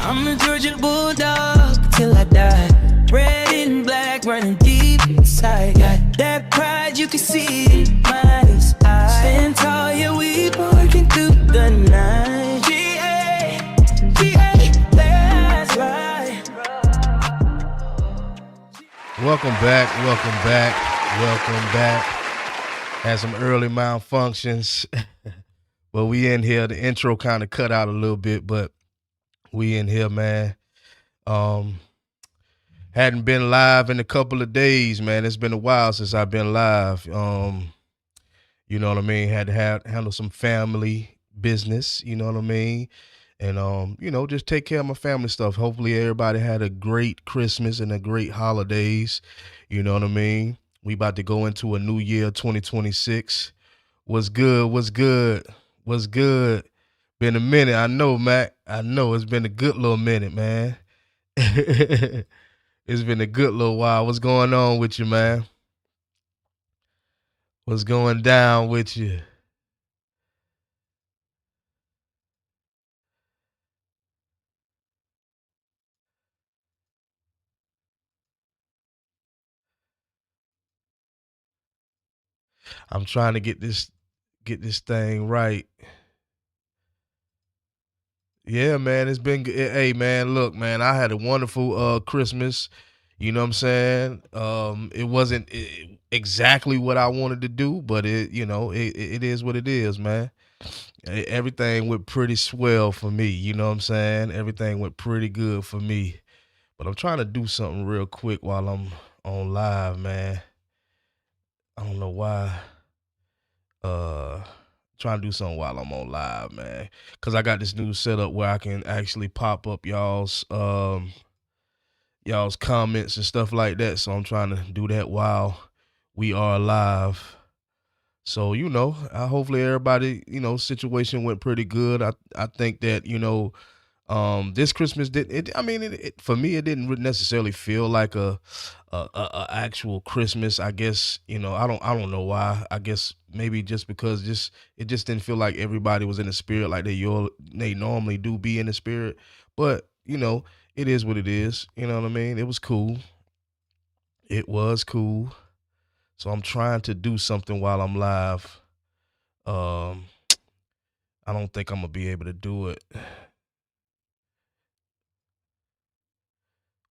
I'm a Georgia Bulldog till I die. Red and black running deep inside. Got that pride, you can see it in my eyes. Stand tall, yeah, we working through the night. G-A, that's right. Welcome back. Had some early malfunctions, but we in here. The intro kind of cut out a little bit, but we in here, man. Hadn't been live in a couple of days, man. It's been a while since I've been live. You know what I mean? Had to handle some family business, you know what I mean? And, just take care of my family stuff. Hopefully everybody had a great Christmas and a great holidays, you know what I mean? We about to go into a new year, 2026. What's good? Been a minute. I know, Mac. I know it's been a good little minute, man. It's been a good little while. What's going on with you, man? What's going down with you? I'm trying to get this thing right. Yeah, man, it's been good. Hey, man, look, man, I had a wonderful Christmas. You know what I'm saying? It wasn't exactly what I wanted to do, but it is what it is, man. Everything went pretty swell for me. You know what I'm saying? Everything went pretty good for me. But I'm trying to do something real quick while I'm on live, man. I don't know why. Trying to do something while I'm on live, man. Cause I got this new setup where I can actually pop up y'all's comments and stuff like that. So I'm trying to do that while we are live. So, hopefully everybody, situation went pretty good. I think that, this Christmas for me, it didn't necessarily feel like a actual Christmas. I guess, I don't know why. I guess maybe just because it just didn't feel like everybody was in the spirit like they normally do be in the spirit. But, it is what it is. You know what I mean? It was cool. It was cool. So I'm trying to do something while I'm live. I don't think I'm gonna be able to do it.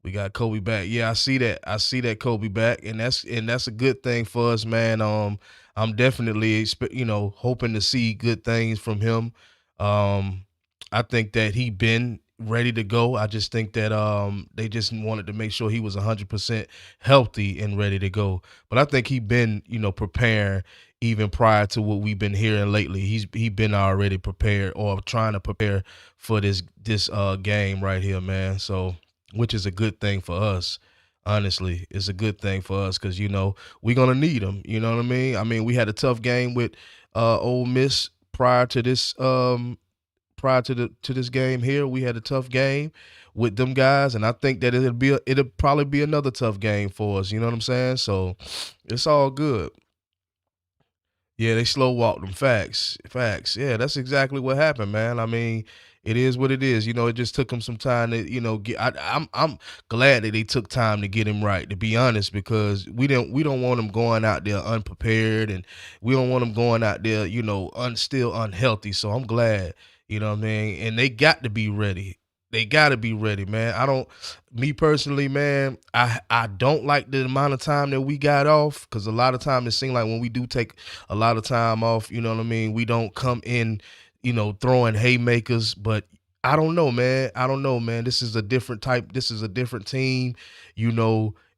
We got Kobe back. Yeah, I see that Kobe back, and that's a good thing for us, man. I'm definitely hoping to see good things from him. I think that he been ready to go. I just think that they just wanted to make sure he was 100% healthy and ready to go. But I think he been preparing even prior to what we've been hearing lately. He been already prepared or trying to prepare for this game right here, man. So, which is a good thing for us. Honestly, it's a good thing for us because we're gonna need him. You know what I mean? I mean, we had a tough game with Ole Miss prior to this this game here. We had a tough game with them guys, and I think that it'll probably be another tough game for us. You know what I'm saying? So it's all good. Yeah, they slow walked them. Facts. Yeah, that's exactly what happened, man. I mean, it is what it is. It just took them some time to, get. I'm glad that they took time to get him right. To be honest, because we don't want him going out there unprepared, and we don't want him going out there, still unhealthy. So I'm glad, you know what I mean. And they got to be ready. They got to be ready, man. Me personally, man, I don't like the amount of time that we got off because a lot of time it seems like when we do take a lot of time off, you know what I mean, we don't come in, throwing haymakers. But I don't know, man. This is a different type. This is a different team.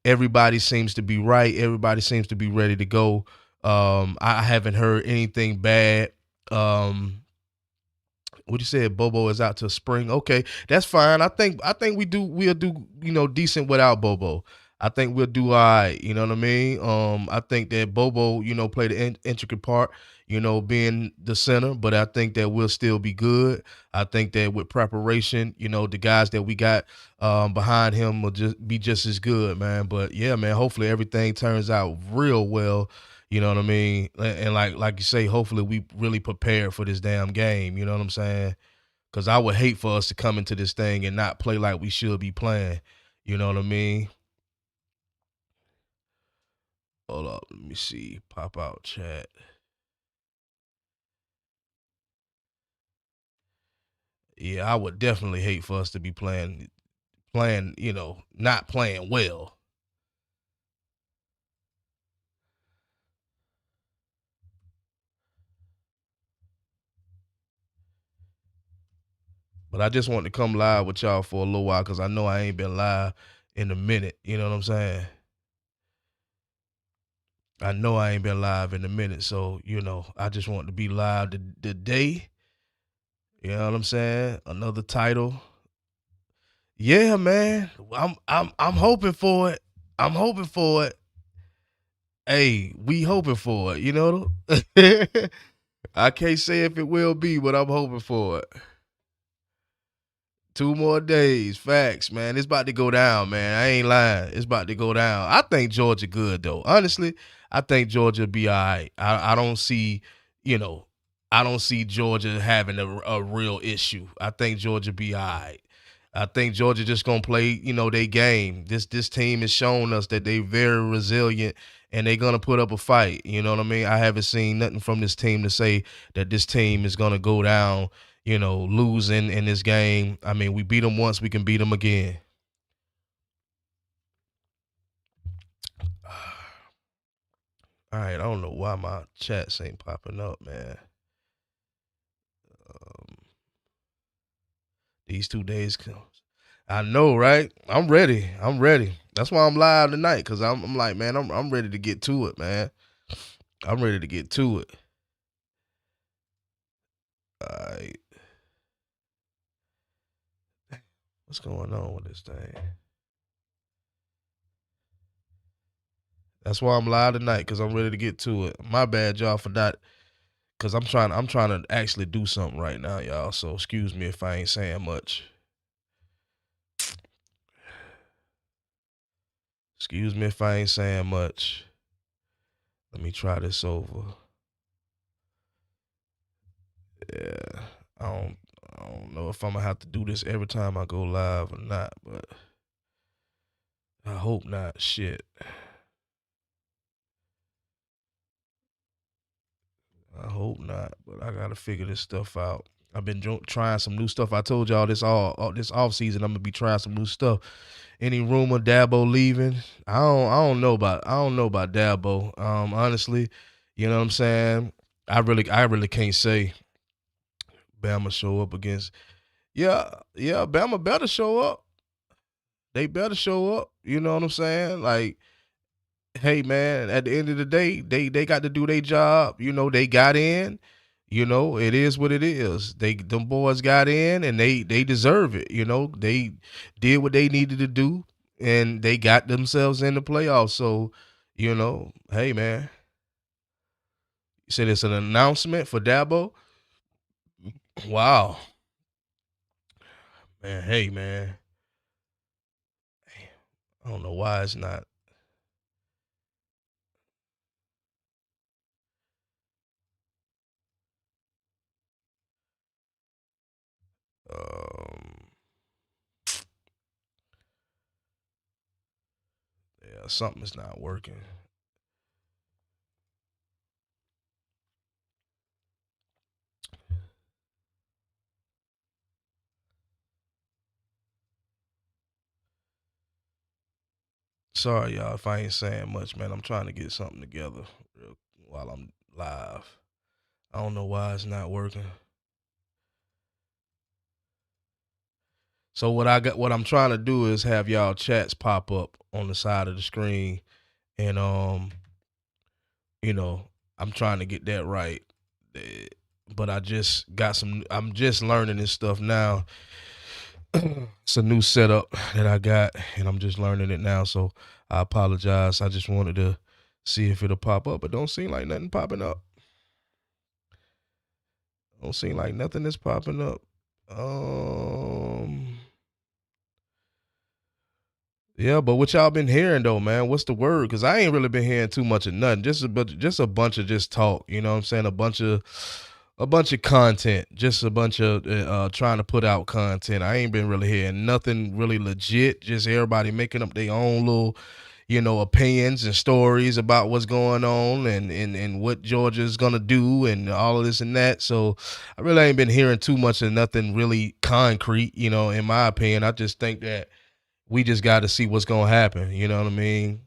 Everybody seems to be right. Everybody seems to be ready to go. I haven't heard anything bad. What you said, Bobo is out till spring. Okay, that's fine. I think we'll do decent without Bobo. I think we'll do all right. You know what I mean? I think that Bobo, played an intricate part, being the center, but I think that we'll still be good. I think that with preparation, the guys that we got behind him will just be just as good, man. But yeah, man, hopefully everything turns out real well. You know what I mean? And like you say, hopefully we really prepared for this damn game. You know what I'm saying? Cause I would hate for us to come into this thing and not play like we should be playing. You know what I mean? Hold up, let me see. Pop out chat. Yeah, I would definitely hate for us to be playing, not playing well. But I just wanted to come live with y'all for a little while because I know I ain't been live in a minute. You know what I'm saying? I know I ain't been live in a minute, so I just want to be live today. You know what I'm saying? Another title. Yeah, man. I'm hoping for it. I'm hoping for it. Hey, we hoping for it, you know? I can't say if it will be, but I'm hoping for it. 2 more days. Facts, man. It's about to go down, man. I ain't lying. It's about to go down. I think Georgia good, though. Honestly, I think Georgia be all right. I don't see, I don't see Georgia having a real issue. I think Georgia be all right. I think Georgia just gonna play, their game. This team has shown us that they very resilient and they're gonna put up a fight. You know what I mean? I haven't seen nothing from this team to say that this team is gonna go down, losing in this game. I mean, we beat them once, we can beat them again. All right, I don't know why my chats ain't popping up, man. These 2 days come. I know, right? I'm ready. That's why I'm live tonight, because I'm like, man, I'm ready to get to it, man. I'm ready to get to it. All right. What's going on with this thing? That's why I'm live tonight, because I'm ready to get to it. My bad, y'all, for that. Because I'm trying to actually do something right now, y'all. So excuse me if I ain't saying much. Excuse me if I ain't saying much. Let me try this over. Yeah, I don't know if I'm gonna have to do this every time I go live or not, but I hope not. Shit. I hope not, but I gotta figure this stuff out. I've been trying some new stuff. I told y'all this off season I'm gonna be trying some new stuff. Any rumor Dabo leaving? I don't know about Dabo. Honestly, you know what I'm saying? I really can't say. Bama show up against. Yeah, Bama better show up. They better show up. You know what I'm saying? Like, hey man, at the end of the day, they got to do their job. They got in. It is what it is. Them boys got in and they deserve it. They did what they needed to do and they got themselves in the playoffs. So, hey man. You said it's an announcement for Dabo? Wow. Man, hey man. I don't know why it's not. Yeah, something is not working. Sorry, y'all, if I ain't saying much, man. I'm trying to get something together while I'm live. I don't know why it's not working. So what I'm trying to do is have y'all chats pop up on the side of the screen, and I'm trying to get that right. But I'm just learning this stuff now. It's a new setup that I got, and I'm just learning it now. So I apologize. I just wanted to see if it'll pop up, but don't seem like nothing popping up. Don't seem like nothing is popping up. Yeah, but what y'all been hearing though, man? What's the word? Because I ain't really been hearing too much of nothing. Just a bunch of just talk. You know what I'm saying? A bunch of a bunch of content, just a bunch of trying to put out content. I ain't been really hearing nothing really legit. Just everybody making up their own little, opinions and stories about what's going on and what Georgia's gonna do and all of this and that. So I really ain't been hearing too much of nothing really concrete. In my opinion, I just think that we just got to see what's gonna happen. You know what I mean?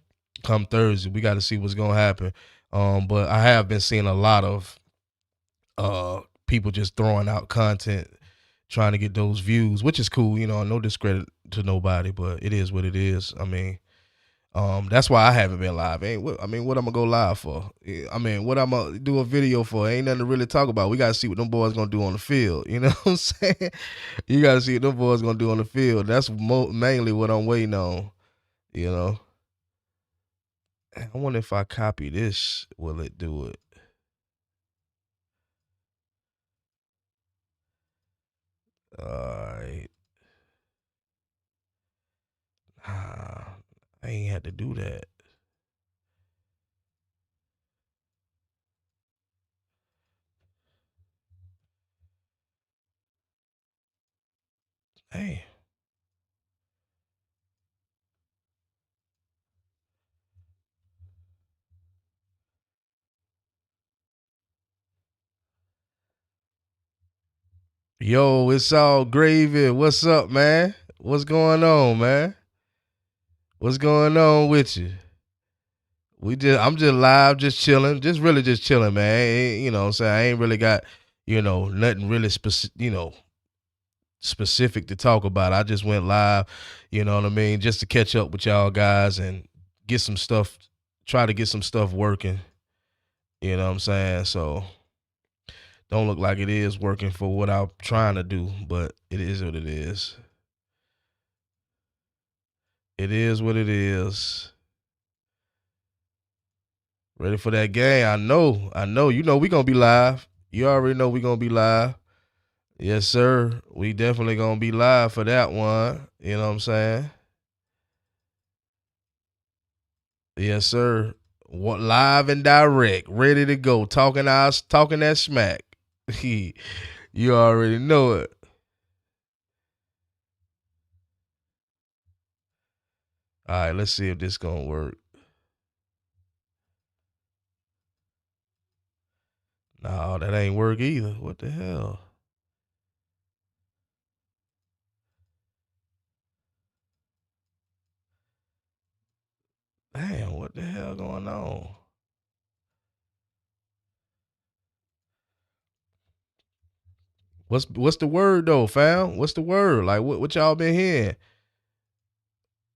Come Thursday, we got to see what's gonna happen. But I have been seeing a lot of people just throwing out content trying to get those views, which is cool, no discredit to nobody, but it is what it is. I mean, that's why I haven't been live. What I'm gonna go live for? What I'm gonna do a video for? Ain't nothing to really talk about. We gotta see what them boys gonna do on the field. You know what I'm saying? You gotta see what them boys gonna do on the field. That's mainly what I'm waiting on. I wonder if I copy this, will it do it? Alright. I ain't had to do that. Hey. Yo, it's all gravy. What's up, man? What's going on, man? What's going on with you? I'm just live, just chilling, just chilling, man. You know what I'm saying? I ain't really got, nothing really specific to talk about. I just went live, you know what I mean, just to catch up with y'all guys and get some stuff, try to get some stuff working. You know what I'm saying? So don't look like it is working for what I'm trying to do, but it is what it is. It is what it is. Ready for that game? I know. You know we gonna be live. You already know we gonna be live. Yes, sir. We definitely gonna be live for that one. You know what I'm saying? Yes, sir. What, live and direct, ready to go, talking that smack. You already know it. All right, let's see if this gonna work. No, that ain't work either. What the hell? Damn, what the hell going on? What's the word though, fam? What's the word? Like what y'all been hearing?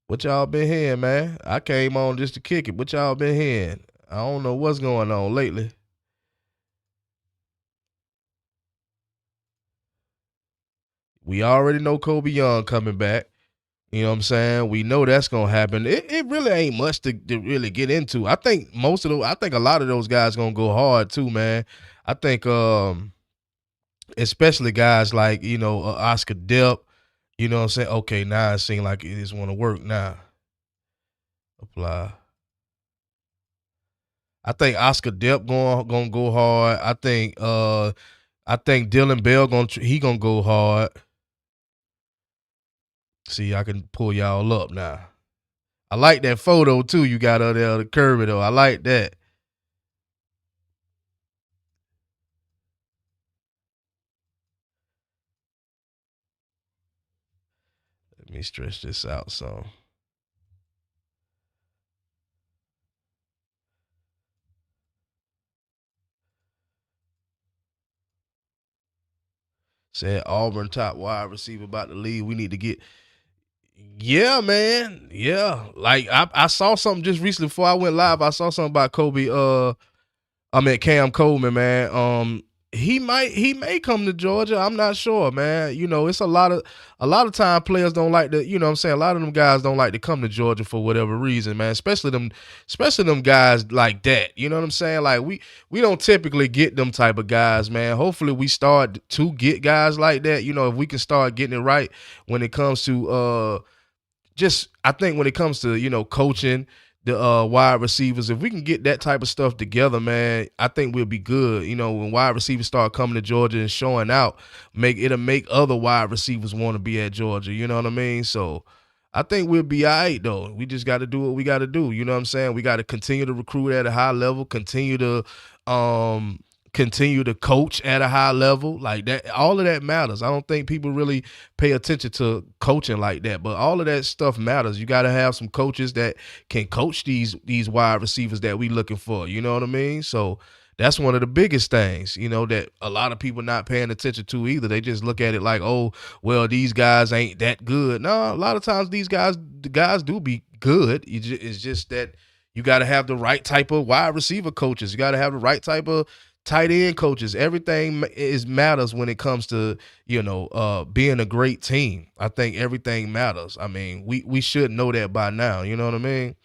What y'all been hearing, man? I came on just to kick it. What y'all been hearing? I don't know what's going on lately. We already know Kobe Young coming back. You know what I'm saying? We know that's gonna happen. It really ain't much to really get into. I think I think a lot of those guys gonna go hard too, man. I think especially guys like, Oscar Depp, you know what I'm saying? Okay, now it seems like it just wanna work now. Apply. I think Oscar Depp gonna go hard. I think Dylan Bell gonna go hard. See, I can pull y'all up now. I like that photo too. You got up there, the Kirby though. I like that. Let me stretch this out some. Said Auburn top wide receiver about to leave. We need to get. Yeah, man. Yeah. Like I saw something just recently before I went live. I saw something about Kobe. Cam Coleman, man. He may come to Georgia. I'm not sure, man. It's a lot of time players don't like to, you know what I'm saying? A lot of them guys don't like to come to Georgia for whatever reason, man. Especially them guys like that. You know what I'm saying? Like we don't typically get them type of guys, man. Hopefully we start to get guys like that. If we can start getting it right when it comes to I think when it comes to, coaching, the wide receivers. If we can get that type of stuff together, man, I think we'll be good. You know, when wide receivers start coming to Georgia and showing out, it'll make other wide receivers want to be at Georgia. You know what I mean? So I think we'll be all right though. We just got to do what we got to do. You know what I'm saying? We got to continue to recruit at a high level, continue to coach at a high level. Like that, all of that matters. I don't think people really pay attention to coaching like that, but all of that stuff matters. You got to have some coaches that can coach these wide receivers that we looking for. You know what I mean? So that's one of the biggest things, you know, that a lot of people not paying attention to either. They just look at it like, oh, well, these guys ain't that good. No, a lot of times the guys do be good. It's just that you got to have the right type of wide receiver coaches. You got to have the right type of tight end coaches. Everything matters when it comes to, you know, being a great team. I think everything matters. I mean, we should know that by now. You know what I mean?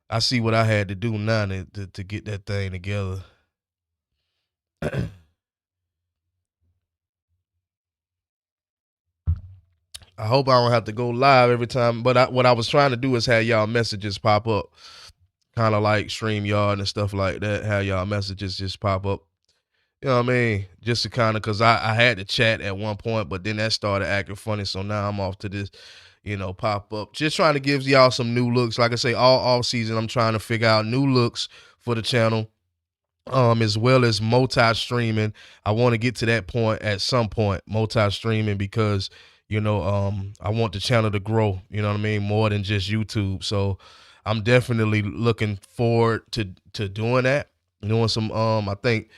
I see what I had to do now to get that thing together. I hope I don't have to go live every time. But what I was trying to do is have y'all messages pop up, kind of like StreamYard and stuff like that. Have y'all messages just pop up. You know what I mean? Just to kind of, because I had to chat at one point, but then that started acting funny. So now I'm off to this, you know, pop up. Just trying to give y'all some new looks. Like I say, all season, I'm trying to figure out new looks for the channel, as well as multi-streaming. I want to get to that point at some point, multi-streaming, because, you know, I want the channel to grow, you know what I mean, more than just YouTube. So I'm definitely looking forward to doing that. Doing some, I think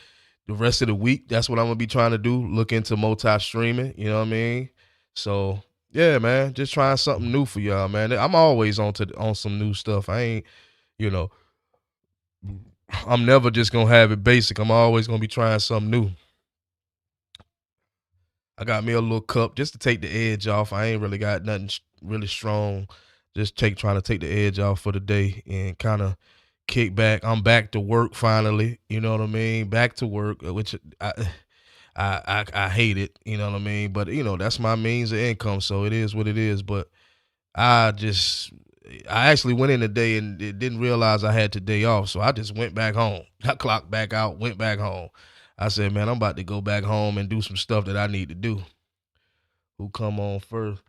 the rest of the week, that's what I'm gonna be trying to do. Look into multi-streaming, you know what I mean? So yeah, man, just trying something new for y'all, man. I'm always on some new stuff. I ain't, you know, I'm never just gonna have it basic. I'm always gonna be trying something new. I got me a little cup just to take the edge off. I ain't really got nothing really strong. Just trying to take the edge off for the day and kind of kick back. I'm back to work finally. You know what I mean? Back to work, which I hate it. You know what I mean? But you know, that's my means of income, so it is what it is. But I actually went in today and didn't realize I had today off, so I just went back home. I clocked back out, went back home. I said, man, I'm about to go back home and do some stuff that I need to do. Who come on first?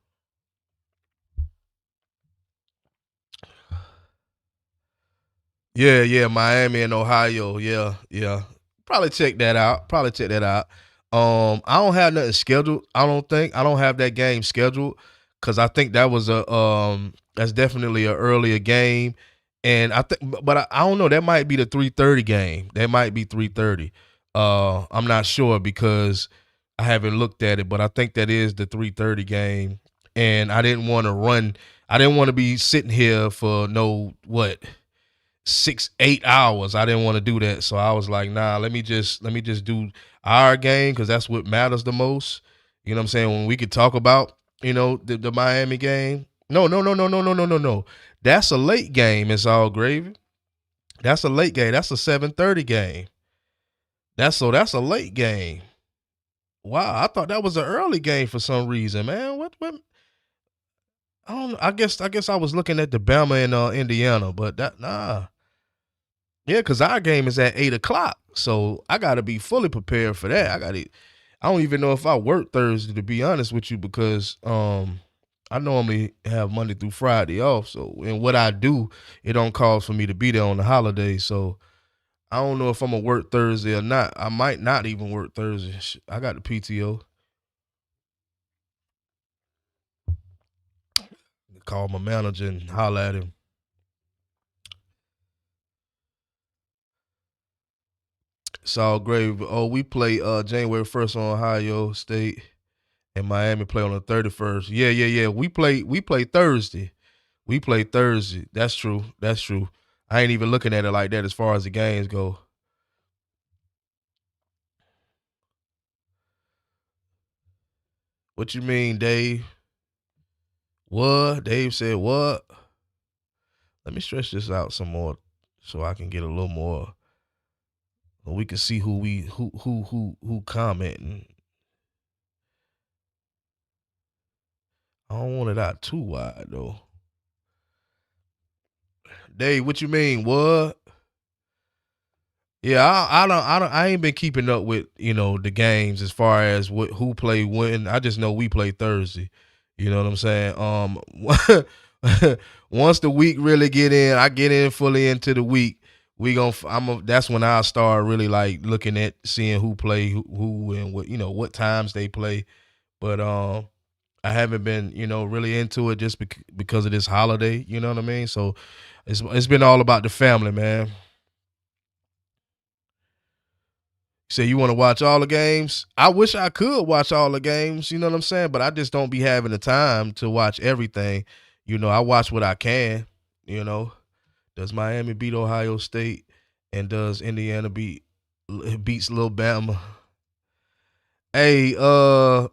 Yeah, Miami and Ohio. Yeah. Probably check that out. I don't have nothing scheduled. I don't think. I don't have that game scheduled because I think that was that's definitely an earlier game. And I think, but I don't know. That might be the 3:30 game. That might be 3:30. I'm not sure because I haven't looked at it, but I think that is the 3:30 game. And I didn't want to run. I didn't want to be sitting here for 6-8 hours. I didn't want to do that, so I was like, nah. Let me just do our game because that's what matters the most. You know what I'm saying? When we could talk about, you know, the Miami game. No. That's a late game. It's all gravy. That's a late game. That's a 7:30 game. That's a late game. Wow, I thought that was an early game for some reason, man. What? I don't know. I guess I was looking at the Bama and Indiana, but nah. Yeah, because our game is at 8:00, so I got to be fully prepared for that. I don't even know if I work Thursday, to be honest with you, because I normally have Monday through Friday off. So, and what I do, it don't cause for me to be there on the holiday. So I don't know if I'm gonna work Thursday or not. I might not even work Thursday. I got the PTO. Call my manager and holler at him. It's all great. Oh, we play January 1st on Ohio State, and Miami play on the 31st. Yeah. We play Thursday. We play Thursday. That's true. I ain't even looking at it like that as far as the games go. What you mean, Dave? What? Dave said what? Let me stretch this out some more so I can get a little more. We can see who commenting. I don't want it out too wide though. Dave, what you mean? What? Yeah, I ain't been keeping up with the games as far as who play when. I just know we play Thursday. You know what I'm saying? Once the week really get in, I get in fully into the week. That's when I start really like looking at seeing who play who and what times they play. But I haven't been really into it just because of this holiday. You know what I mean? So it's been all about the family, man. Say you want to watch all the games? I wish I could watch all the games, you know what I'm saying? But I just don't be having the time to watch everything. I watch what I can, you know. Does Miami beat Ohio State and does Indiana beats Lil Bama? Hey, I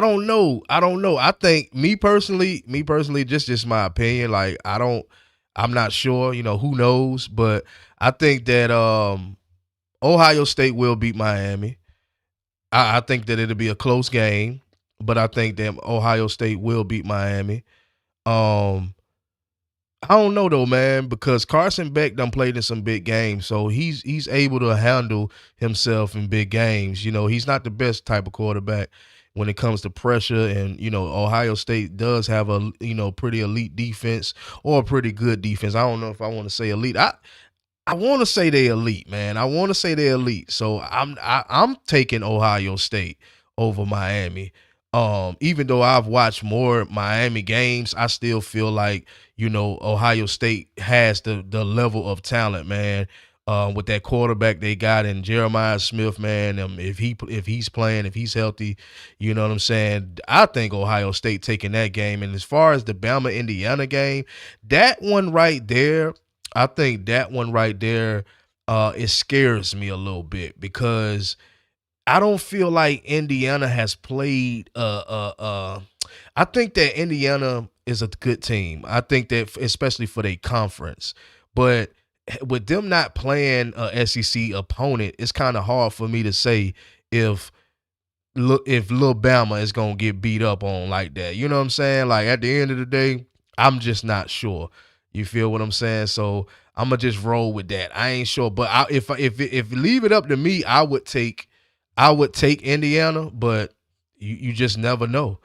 don't know. I don't know. I think me personally, just my opinion. Like I'm not sure, who knows, but I think that Ohio State will beat Miami. I think that it'll be a close game, but I think that Ohio State will beat Miami. Um, I don't know though, man, because Carson Beck done played in some big games, so he's able to handle himself in big games. He's not the best type of quarterback when it comes to pressure, and Ohio State does have a pretty elite defense or a pretty good defense. I don't know if I want to say elite. I want to say they elite, man. I want to say they're elite. So I'm taking Ohio State over Miami. Even though I've watched more Miami games, I still feel like Ohio State has the level of talent, man. With that quarterback they got in Jeremiah Smith, man. If he's playing, if he's healthy, you know what I'm saying. I think Ohio State taking that game. And as far as the Bama Indiana game, that one right there. I think that one right there, it scares me a little bit because I don't feel like Indiana has played. I think that Indiana is a good team. I think that especially for their conference, but with them not playing a SEC opponent, it's kind of hard for me to say if Lil Bama is gonna get beat up on like that. You know what I'm saying? Like at the end of the day, I'm just not sure. You feel what I'm saying? So I'm gonna just roll with that. I ain't sure, but if leave it up to me, I would take Indiana, but you just never know.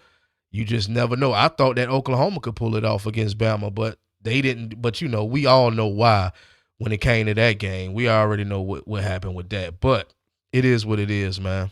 You just never know. I thought that Oklahoma could pull it off against Bama, but they didn't. But we all know why when it came to that game. We already know what happened with that. But it is what it is, man.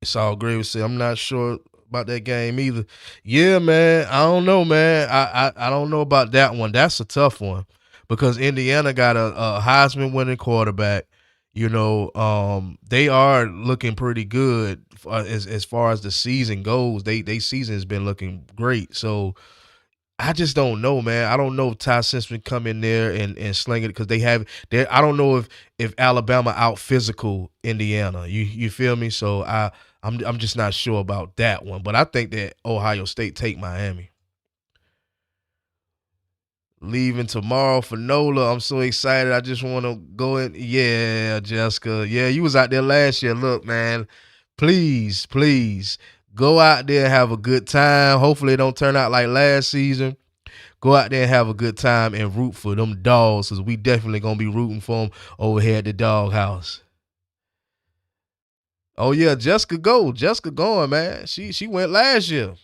It's all great. Say I'm not sure about that game either. Yeah, man. I don't know, man. I don't know about that one. That's a tough one because Indiana got a Heisman winning quarterback. They are looking pretty good as far as the season goes. They season has been looking great. So I just don't know, man. I don't know if Ty Simpson come in there and sling it because I don't know if Alabama out physical Indiana. You feel me? So I'm just not sure about that one. But I think that Ohio State take Miami. Leaving tomorrow for NOLA. I'm so excited. I just want to go in. Yeah, Jessica. Yeah, you was out there last year. Look, man, please go out there and have a good time. Hopefully it don't turn out like last season. Go out there and have a good time and root for them dogs because we definitely going to be rooting for them over here at the doghouse. Oh, yeah, Jessica go. Jessica going, man. She went last year.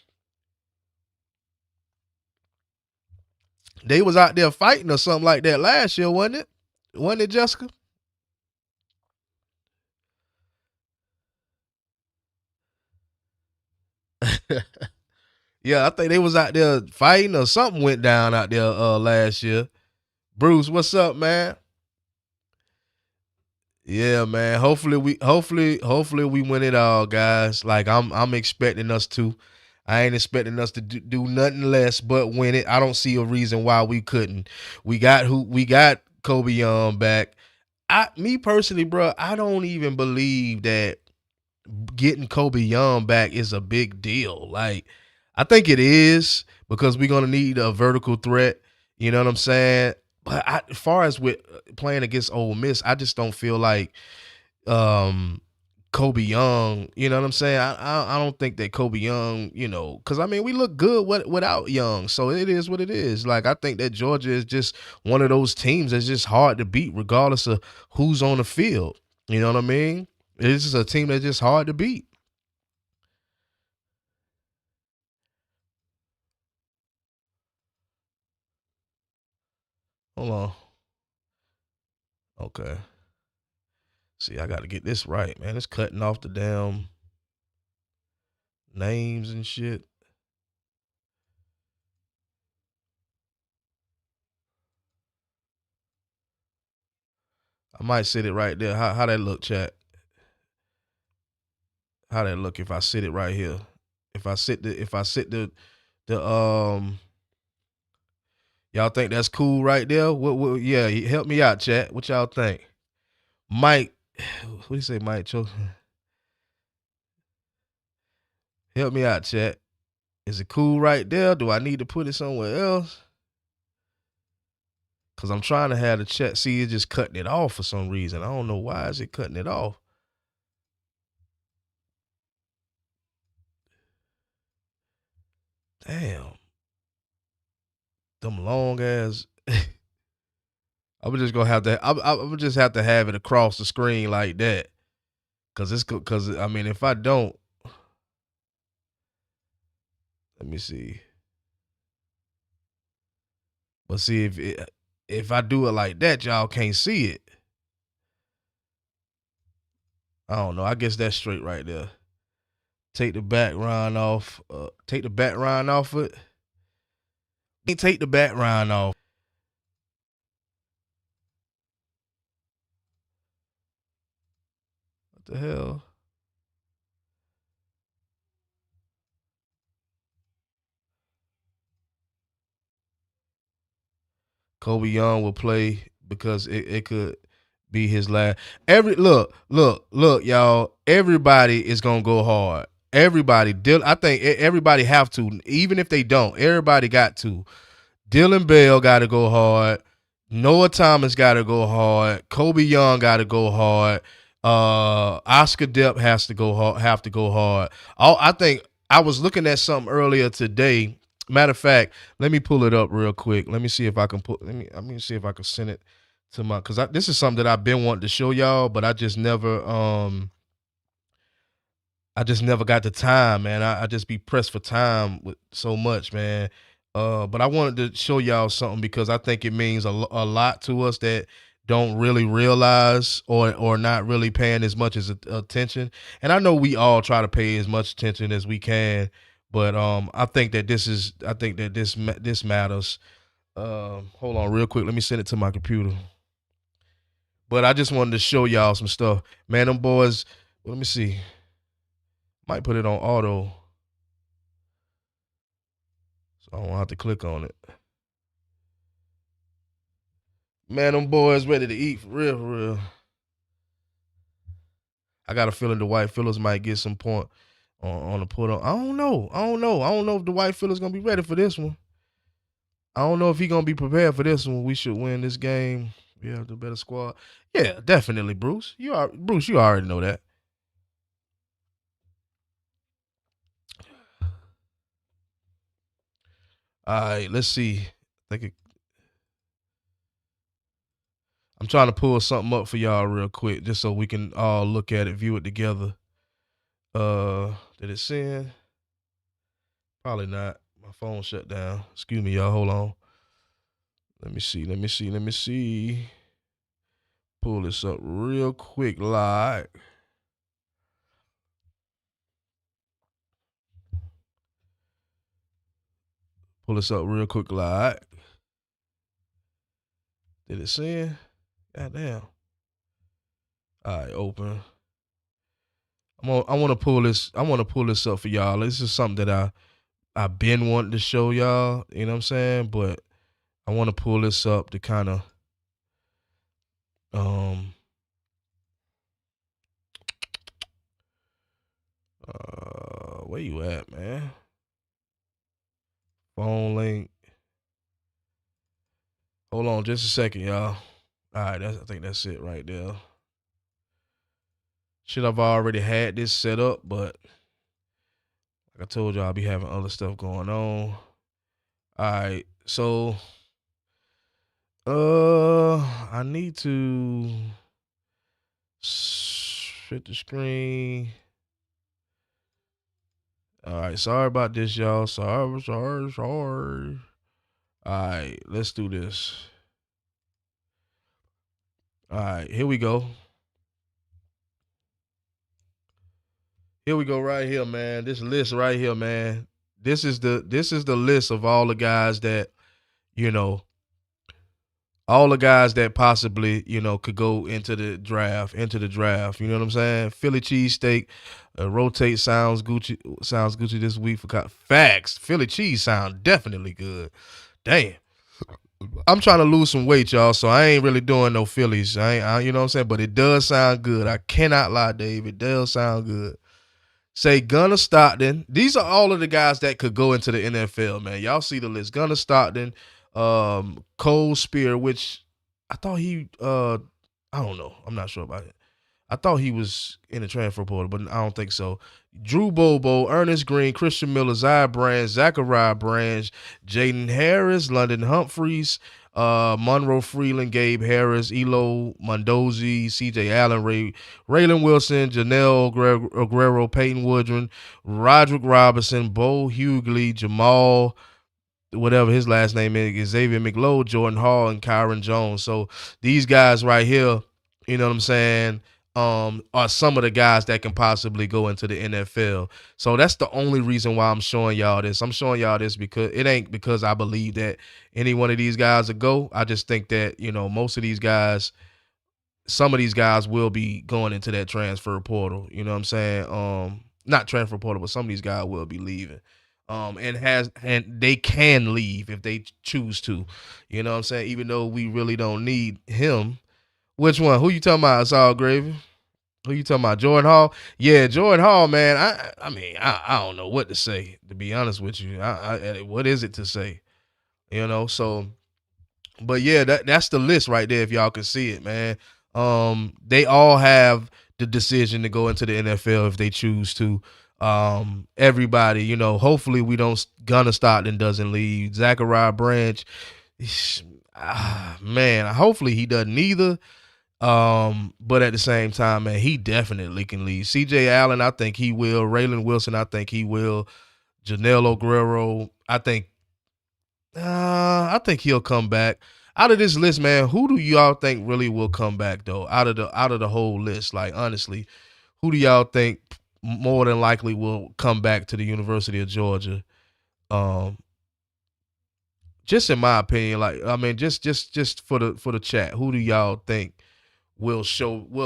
They was out there fighting or something like that last year, wasn't it? Wasn't it, Jessica? Yeah, I think they was out there fighting or something went down out there last year. Bruce, what's up, man? Yeah, man. Hopefully we win it all, guys. Like I'm expecting us to. I ain't expecting us to do nothing less but win it. I don't see a reason why we couldn't. We got Kobe Young back. Me personally, bro, I don't even believe that getting Kobe Young back is a big deal. Like, I think it is because we're gonna need a vertical threat. You know what I'm saying? But as far as with playing against Ole Miss, I just don't feel like um, Kobe Young, you know what I'm saying? I don't think that Kobe Young, because I mean we look good without Young, so it is what it is. Like I think that Georgia is just one of those teams that's just hard to beat, regardless of who's on the field. You know what I mean? It's just a team that's just hard to beat. Hold on. Okay. See, I got to get this right, man. It's cutting off the damn names and shit. I might sit it right there. How that look, chat? How that look if I sit it right here? If I sit the y'all think that's cool right there? Yeah, help me out, chat. What y'all think? Mike, what do you say, Mike? Help me out, chat. Is it cool right there? Do I need to put it somewhere else? Cause I'm trying to have the chat. See, it's just cutting it off for some reason. I don't know why is it cutting it off. Damn. Them long ass. I'm just gonna have to. I'm just have to have it across the screen like that. Cause I mean, if I don't, let me see. But see if I do it like that, y'all can't see it. I don't know. I guess that's straight right there. Take the background off. Take the background off it. Take the background off. What the hell? Kobe Young will play because it could be his last. Look, y'all. Everybody is gonna go hard. Everybody, I think everybody have to, even if they don't. Everybody got to. Dylan Bell got to go hard. Noah Thomas got to go hard. Kobe Young got to go hard. Oscar Depp has to go hard. Have to go hard. I think I was looking at something earlier today. Matter of fact, let me pull it up real quick. Let me see if I can put. Let me see if I can send it to my, because this is something that I've been wanting to show y'all, but I just never got the time, man. I just be pressed for time with so much, man. But I wanted to show y'all something because I think it means a lot to us that don't really realize or not really paying as much as attention. And I know we all try to pay as much attention as we can, but I think that this matters. Hold on real quick. Let me send it to my computer. But I just wanted to show y'all some stuff. Man, them boys, let me see. Might put it on auto. So I won't have to click on it. Man, them boys ready to eat for real, for real. I got a feeling the White Phillies might get some point on the put on. I don't know. I don't know if the White Phillies gonna be ready for this one. I don't know if he gonna be prepared for this one. We should win this game. We have the better squad. Yeah, definitely, Bruce. You already know that. All right, let's see. I'm trying to pull something up for y'all real quick, just so we can all look at it, view it together. Did it send? Probably not. My phone shut down. Excuse me, y'all. Hold on. Let me see. Pull this up real quick, live. Pull this up real quick, live. Did it send? Goddamn. All right, open. I want to pull this. I want to pull this up for y'all. This is something that I've been wanting to show y'all. You know what I'm saying? But I want to pull this up to kind of where you at, man? Phone link. Hold on just a second, y'all. All right, I think that's it right there. Should have already had this set up, but like I told you, I'll be having other stuff going on. All right, so I need to fit the screen. All right, sorry about this, y'all. Sorry. All right, let's do this. All right, here we go. Here we go right here, man. This list right here, man. This is the list of all the guys that, you know, all the guys that possibly, could go into the draft. You know what I'm saying? Philly cheesesteak, rotate sounds Gucci this week for facts. Philly cheese sound definitely good. Damn. I'm trying to lose some weight, y'all, so I ain't really doing no Phillies. You know what I'm saying? But it does sound good. I cannot lie, Dave. It does sound good. Say Gunnar Stockton. These are all of the guys that could go into the NFL, man. Y'all see the list. Gunnar Stockton, Cole Spear, which I thought I don't know. I'm not sure about it. I thought he was in the transfer portal, but I don't think so. Drew Bobo, Ernest Green, Christian Miller, Zaya Branch, Zachariah Branch, Jaden Harris, London Humphreys, Monroe Freeland, Gabe Harris, Elo Mondozzi, CJ Allen, Raylan Wilson, Janelle Aguero, Peyton Woodrum, Roderick Robinson, Bo Hughley, Jamal, whatever his last name is, Xavier McLeod, Jordan Hall, and Kyron Jones. So these guys right here, you know what I'm saying, are some of the guys that can possibly go into the NFL. So that's the only reason why I'm showing y'all this. I'm showing y'all this because it ain't because I believe that any one of these guys will go. I just think that, most of these guys, some of these guys will be going into that transfer portal. You know what I'm saying? Not transfer portal, but some of these guys will be leaving. And they can leave if they choose to. You know what I'm saying? Even though we really don't need him. Which one? Who you talking about? It's all gravy. Who you talking about? Jordan Hall? Yeah, Jordan Hall, man. I mean, I don't know what to say, to be honest with you. What is it to say? So, but yeah, that's the list right there, if y'all can see it, man. They all have the decision to go into the NFL if they choose to. Everybody, hopefully we don't, Gunnar Stockton doesn't leave. Zachariah Branch, man, hopefully he doesn't either. But at the same time, man, he definitely can leave. CJ Allen, I think he will. Raylan Wilson, I think he will. Janelle Aguero, I think he'll come back. Out of this list, man, who do y'all think really will come back though? Out of the whole list, like honestly, who do y'all think more than likely will come back to the University of Georgia? Just in my opinion, like I mean, just for the chat, who do y'all think will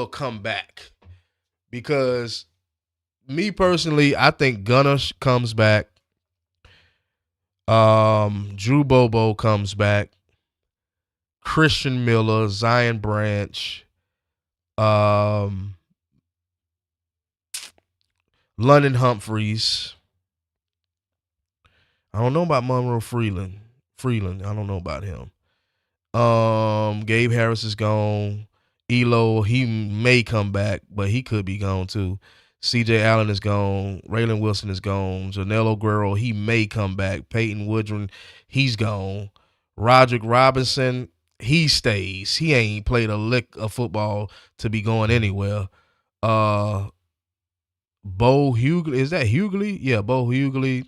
come back? Because me personally, I think Gunnar comes back. Drew Bobo comes back. Christian Miller, Zion Branch, London Humphreys. I don't know about Monroe Freeland. I don't know about him. Gabe Harris is gone. Elo, he may come back, but he could be gone too. CJ Allen is gone. Raylan Wilson is gone. Janelle Aguero, he may come back. Peyton Woodrum, he's gone. Roderick Robinson, he stays. He ain't played a lick of football to be going anywhere. Bo Hughley, is that Hughley? Yeah, Bo Hughley.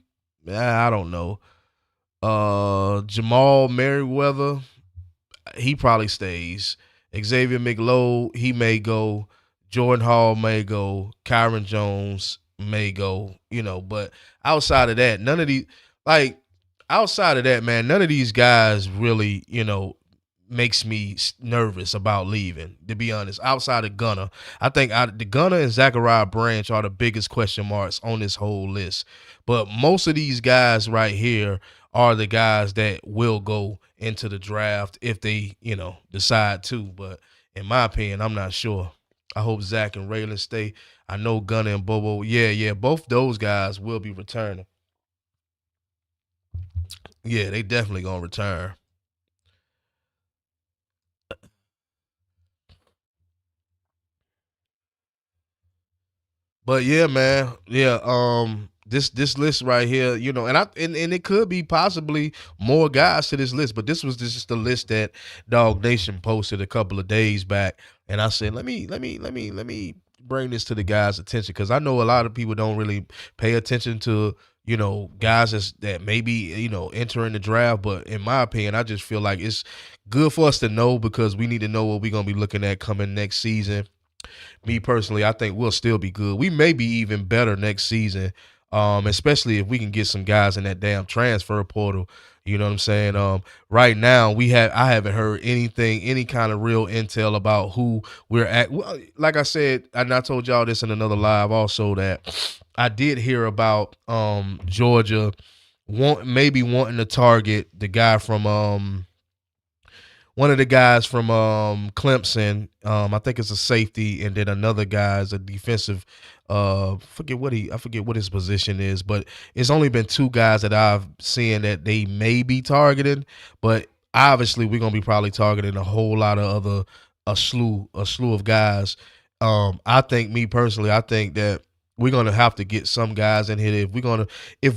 I don't know. Jamal Merriweather, he probably stays. Xavier McLeod, he may go. Jordan Hall may go. Kyron Jones may go. But outside of that, none of these, outside of that, man, none of these guys really, makes me nervous about leaving, to be honest. Outside of Gunnar, I think the Gunnar and Zachariah Branch are the biggest question marks on this whole list. But most of these guys right here are the guys that will go into the draft if they, decide to. But in my opinion, I'm not sure. I hope Zach and Raylan stay. I know Gunnar and Bobo. Yeah, both those guys will be returning. Yeah, they definitely gonna return. But yeah, man, yeah. This list right here, you know, and it could be possibly more guys to this list, but this was just the list that Dog Nation posted a couple of days back, and I said, let me bring this to the guys' attention because I know a lot of people don't really pay attention to guys that maybe entering the draft, but in my opinion, I just feel like it's good for us to know because we need to know what we're gonna be looking at coming next season. Me personally, I think we'll still be good. We may be even better next season, especially if we can get some guys in that damn transfer portal. You know what I'm saying? Right now, I haven't heard anything, any kind of real intel about who we're at. Well, like I said, and I told y'all this in another live also that I did hear about Georgia maybe wanting to target the guy from one of the guys from Clemson, I think it's a safety, and then another guy is a defensive. I forget what his position is, but it's only been two guys that I've seen that they may be targeting. But obviously, we're gonna be probably targeting a whole lot of a slew of guys. I think me personally, I think that we're gonna have to get some guys in here if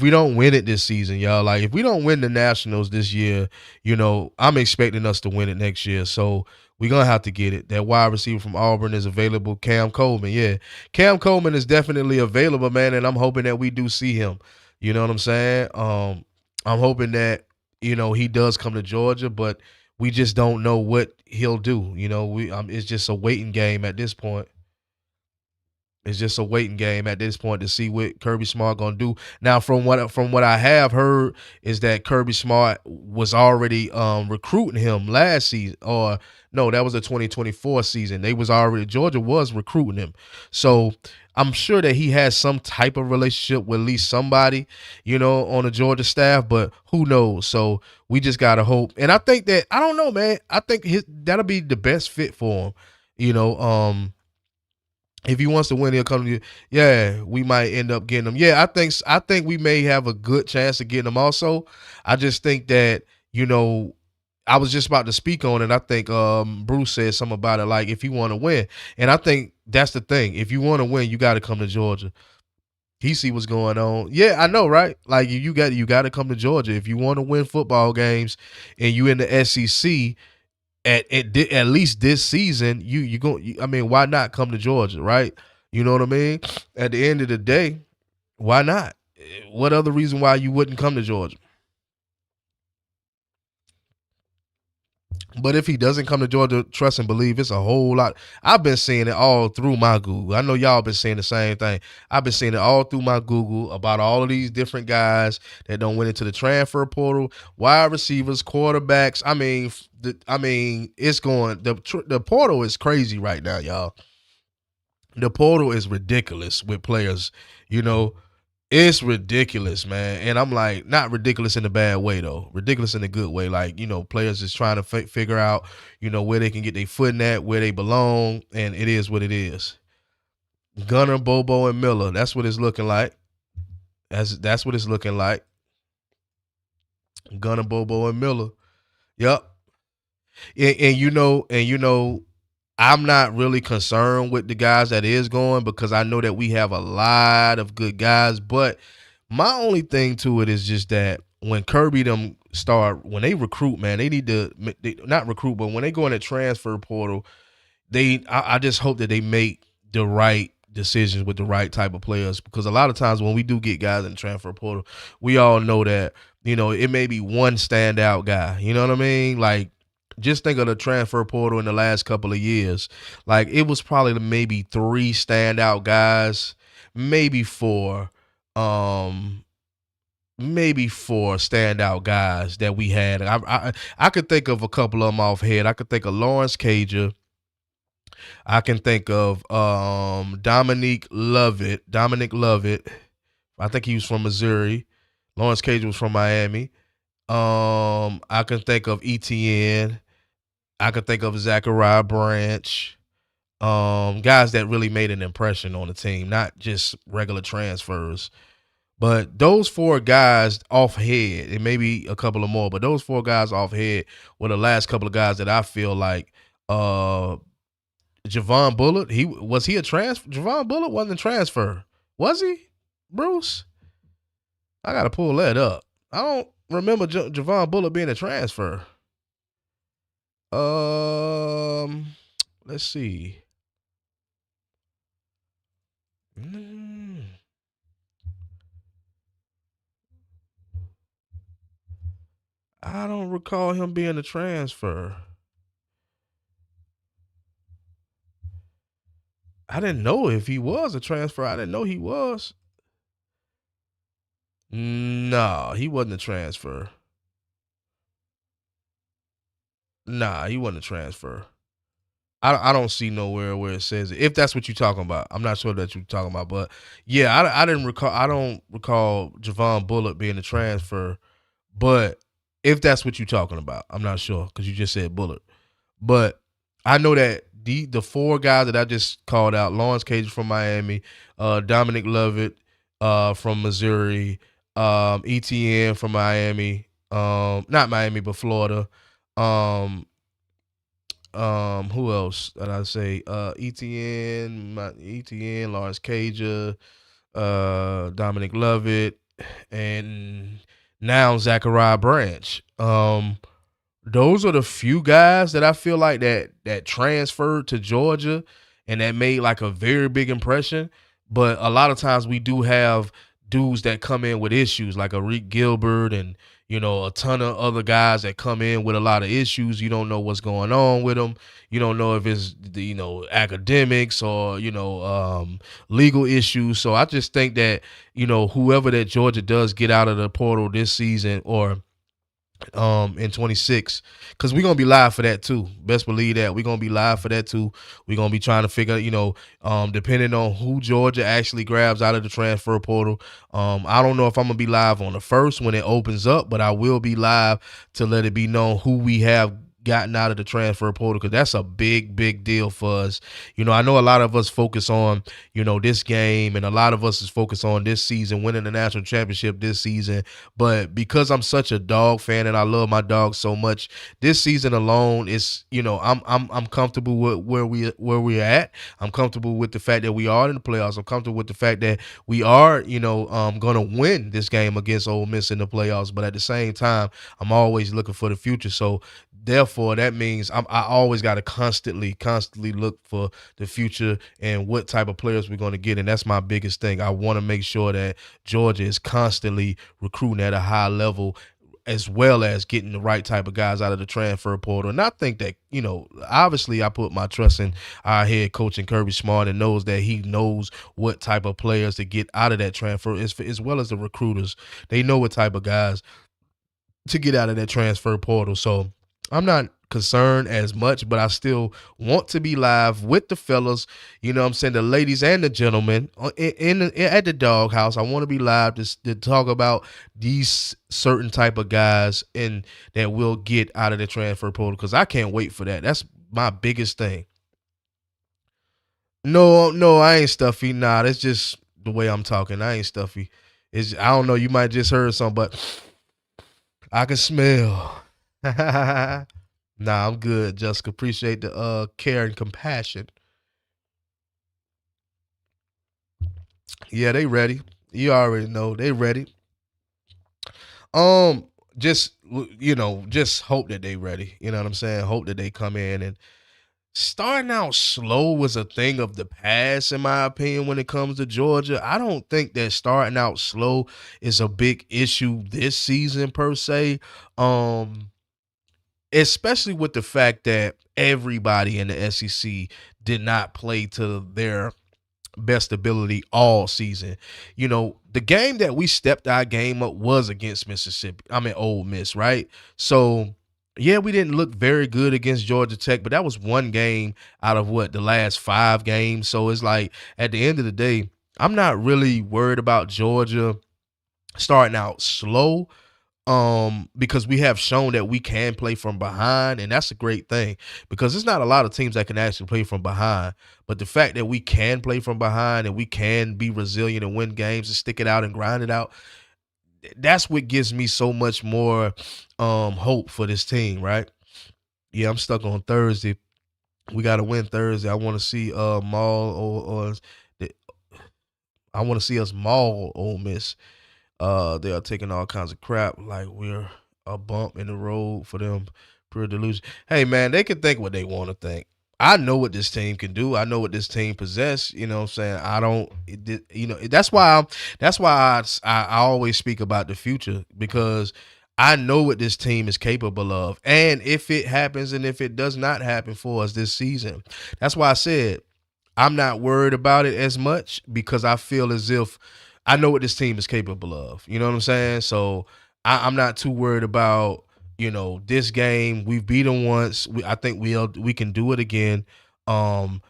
we don't win it this season, y'all. Like if we don't win the Nationals this year, I'm expecting us to win it next year. So we're gonna have to get it. That wide receiver from Auburn is available, Cam Coleman. Yeah, Cam Coleman is definitely available, man, and I'm hoping that we do see him. You know what I'm saying? I'm hoping that he does come to Georgia, but we just don't know what he'll do. It's just a waiting game at this point. It's just a waiting game at this point to see what Kirby Smart gonna do. Now, from what I have heard is that Kirby Smart was already recruiting him last season, or no, that was the 2024 season. Georgia was recruiting him, so I'm sure that he has some type of relationship with at least somebody, on the Georgia staff. But who knows? So we just gotta hope. And I think that I don't know, man. I think that'll be the best fit for him. If he wants to win, he'll come to you. Yeah, we might end up getting him. Yeah, I think we may have a good chance of getting him also. I just think that, I was just about to speak on it. I think Bruce said something about it, like if you want to win. And I think that's the thing. If you want to win, you got to come to Georgia. He see what's going on. Yeah, I know, right? Like you got to come to Georgia. If you want to win football games and you in the SEC, at least this season, why not come to Georgia, right? You know what I mean? At the end of the day, why not? What other reason why you wouldn't come to Georgia? But if he doesn't come to Georgia, trust and believe, it's a whole lot. I've been seeing it all through my Google. I know y'all been saying the same thing. I've been seeing it all through my Google about all of these different guys that don't went into the transfer portal, wide receivers, quarterbacks. It's going. The portal is crazy right now, y'all. The portal is ridiculous with players. It's ridiculous, man. And I'm like, not ridiculous in a bad way, though. Ridiculous in a good way. Like, players is trying to figure out, where they can get their footing at, where they belong, and it is what it is. Gunner, Bobo, and Miller. That's what it's looking like. That's what it's looking like. Gunner, Bobo, and Miller. Yep. And I'm not really concerned with the guys that is going because I know that we have a lot of good guys. But my only thing to it is just that when Kirby them when they recruit, man, they need to not recruit, but when they go in the transfer portal, I just hope that they make the right decisions with the right type of players, because a lot of times when we do get guys in the transfer portal, we all know that, it may be one standout guy. You know what I mean? Like, just think of the transfer portal in the last couple of years. Like, it was probably maybe 3 standout guys, maybe 4 standout guys that we had. I could think of a couple of them off head. I could think of Lawrence Cager. I can think of Dominic Lovett. I think he was from Missouri. Lawrence Cager was from Miami. I can think of ETN. I could think of Zachariah Branch. Guys that really made an impression on the team, not just regular transfers. But those 4 guys off head, and maybe a couple of more, but those 4 guys off head were the last couple of guys that I feel like Javon Bullock, he a transfer? Javon Bullock wasn't a transfer, was he, Bruce? I gotta pull that up. I don't remember Javon Bullock being a transfer. Let's see. I don't recall him being a transfer. I didn't know if he was a transfer. I didn't know he was. No, he wasn't a transfer. Nah, he wasn't a transfer. I don't see nowhere where it says it. If that's what you're talking about, I'm not sure that you're talking about, but yeah, I didn't recall. I don't recall Javon Bullock being a transfer, but if that's what you're talking about, I'm not sure because you just said Bullock. But I know that the four guys that I just called out: Lawrence Cage from Miami, Dominic Lovett from Missouri, ETN from Miami, not Miami but Florida. Who else did I say? ETN, Lawrence Cager, Dominic Lovett, and now Zachariah Branch. Those are the few guys that I feel like that transferred to Georgia and that made like a very big impression. But a lot of times we do have dudes that come in with issues like a Reek Gilbert and a ton of other guys that come in with a lot of issues. You don't know what's going on with them. You don't know if it's academics or legal issues. So I just think that whoever that Georgia does get out of the portal this season or in 26, because we're gonna be live for that too. Best believe that we're gonna be live for that too. We're gonna be trying to figure, depending on who Georgia actually grabs out of the transfer portal. I don't know if I'm gonna be live on the first when it opens up, but I will be live to let it be known who we have gotten out of the transfer portal, because that's a big deal for us. I know a lot of us focus on this game, and a lot of us is focused on this season, winning the national championship this season. But because I'm such a dog fan and I love my dogs so much, this season alone is I'm comfortable with where we're at. I'm comfortable with the fact that we are in the playoffs. I'm comfortable with the fact that we are gonna win this game against Ole Miss in the playoffs. But at the same time, I'm always looking for the future. So therefore, that means I always got to constantly look for the future and what type of players we're going to get. And that's my biggest thing. I want to make sure that Georgia is constantly recruiting at a high level, as well as getting the right type of guys out of the transfer portal. And I think that, obviously I put my trust in our head coach and Kirby Smart, and knows that he knows what type of players to get out of that transfer, as well as the recruiters. They know what type of guys to get out of that transfer portal. So I'm not concerned as much, but I still want to be live with the fellas, I'm saying, the ladies and the gentlemen at the doghouse. I want to be live to talk about these certain type of guys and that will get out of the transfer portal, because I can't wait for that. That's my biggest thing. No, I ain't stuffy. Nah, that's just the way I'm talking. I ain't stuffy. I don't know, you might just heard something, but I can smell. Nah, I'm good, Jessica. Appreciate the care and compassion. Yeah, they ready. You already know they ready. Just just hope that they ready. You know what I'm saying? Hope that they come in. And starting out slow was a thing of the past, in my opinion, when it comes to Georgia. I don't think that starting out slow is a big issue this season per se. Especially with the fact that everybody in the SEC did not play to their best ability all season. The game that we stepped our game up was against Ole Miss, right? So, yeah, we didn't look very good against Georgia Tech, but that was one game out of the last 5 games. So it's like, at the end of the day, I'm not really worried about Georgia starting out slow. Because we have shown that we can play from behind, and that's a great thing, because there's not a lot of teams that can actually play from behind. But the fact that we can play from behind and we can be resilient and win games and stick it out and grind it out, that's what gives me so much more hope for this team, right? Yeah, I'm stuck on Thursday. We got to win Thursday. I want to see Maul or I want to see us maul Ole Miss. They are taking all kinds of crap like we're a bump in the road for them. Pure delusion. Hey man, they can think what they want to think. I know what this team can do. I know what this team possess. You know what I'm saying? I don't. You know that's why I always speak about the future because I know what this team is capable of. And if it happens and if it does not happen for us this season, that's why I said I'm not worried about it as much because I feel as if I know what this team is capable of. You know what I'm saying? So I'm not too worried about this game. We've beat them once. I think we can do it again. Um,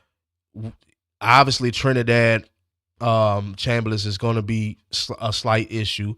Obviously Trinidad Chambliss is going to be a slight issue.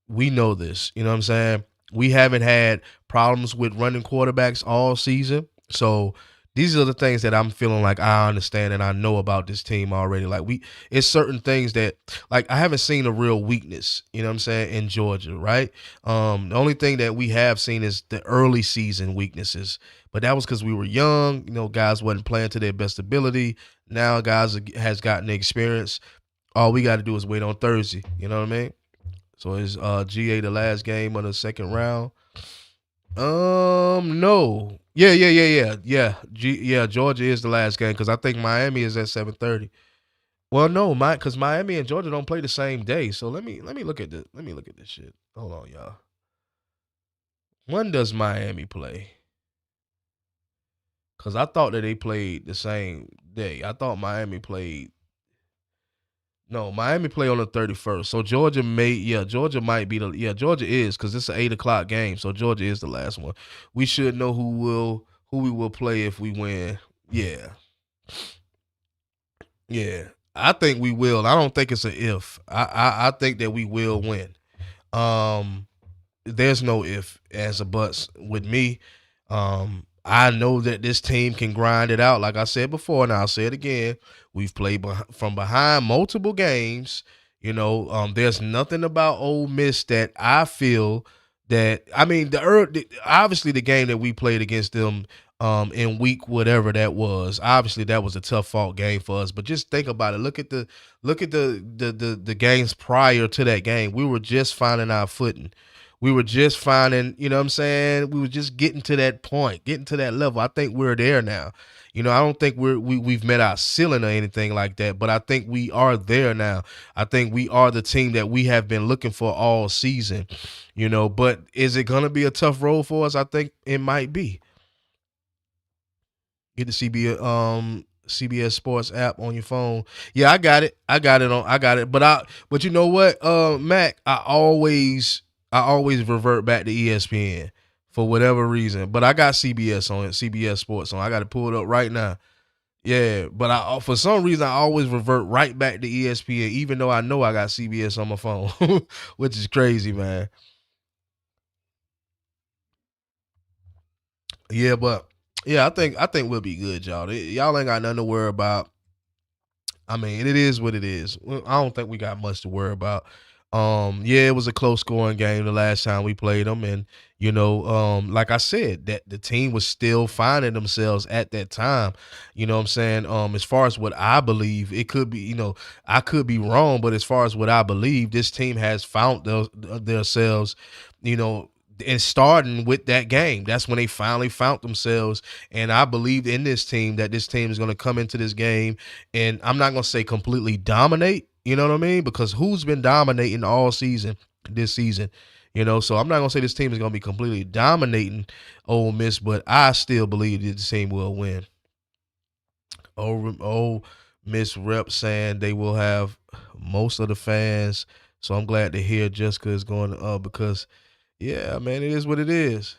We know this. You know what I'm saying? We haven't had problems with running quarterbacks all season. So these are the things that I'm feeling like I understand and I know about this team already. Like it's certain things that like I haven't seen a real weakness, you know what I'm saying, in Georgia, right? The only thing that we have seen is the early season weaknesses, but that was because we were young, guys wasn't playing to their best ability. Now guys has gotten the experience. All we got to do is wait on Thursday, you know what I mean? So is GA the last game of the second round? No. Yeah. Georgia is the last game because I think Miami is at 7:30. Well, no, because Miami and Georgia don't play the same day. So let me look at this. Let me look at this shit. Hold on, y'all. When does Miami play? Because I thought that they played the same day. I thought Miami played. No, Miami play on the 31st. So Georgia might be Georgia is because it's an 8 o'clock game. So Georgia is the last one. We should know who we will play if we win. Yeah. Yeah. I think we will. I don't think it's an if. I think that we will win. Um, there's no if as a buts with me. I know that this team can grind it out. Like I said before, and I'll say it again. We've played from behind multiple games. There's nothing about Ole Miss that I feel that. I mean, obviously the game that we played against them in week whatever that was. Obviously, that was a tough fought game for us. But just think about it. Look at the games prior to that game. We were just finding our footing. We were just finding, you know what I'm saying? We were just getting to that point, getting to that level. I think we're there now. I don't think we've met our ceiling or anything like that, but I think we are there now. I think we are the team that we have been looking for all season, but is it going to be a tough road for us? I think it might be. Get the CBS Sports app on your phone. Yeah, I got it. I got it. But you know what, Mac, I always revert back to ESPN for whatever reason. But I got CBS on it, CBS Sports on. I got to pull it up right now. Yeah, but for some reason I always revert right back to ESPN, even though I know I got CBS on my phone, which is crazy, man. Yeah, but yeah, I think we'll be good, y'all. Y'all ain't got nothing to worry about. I mean, it is what it is. I don't think we got much to worry about. Yeah, it was a close scoring game the last time we played them, and like I said, that the team was still finding themselves at that time. You know what I'm saying? As far as what I believe, it could be, I could be wrong, but as far as what I believe, this team has found themselves, you know, and starting with that game, that's when they finally found themselves. And I believe in this team that this team is going to come into this game, and I'm not going to say completely dominate. You know what I mean? Because who's been dominating all season this season? So I'm not going to say this team is going to be completely dominating Ole Miss, but I still believe that the team will win. Ole Miss rep saying they will have most of the fans. So I'm glad to hear Jessica is going up because yeah, man, it is what it is.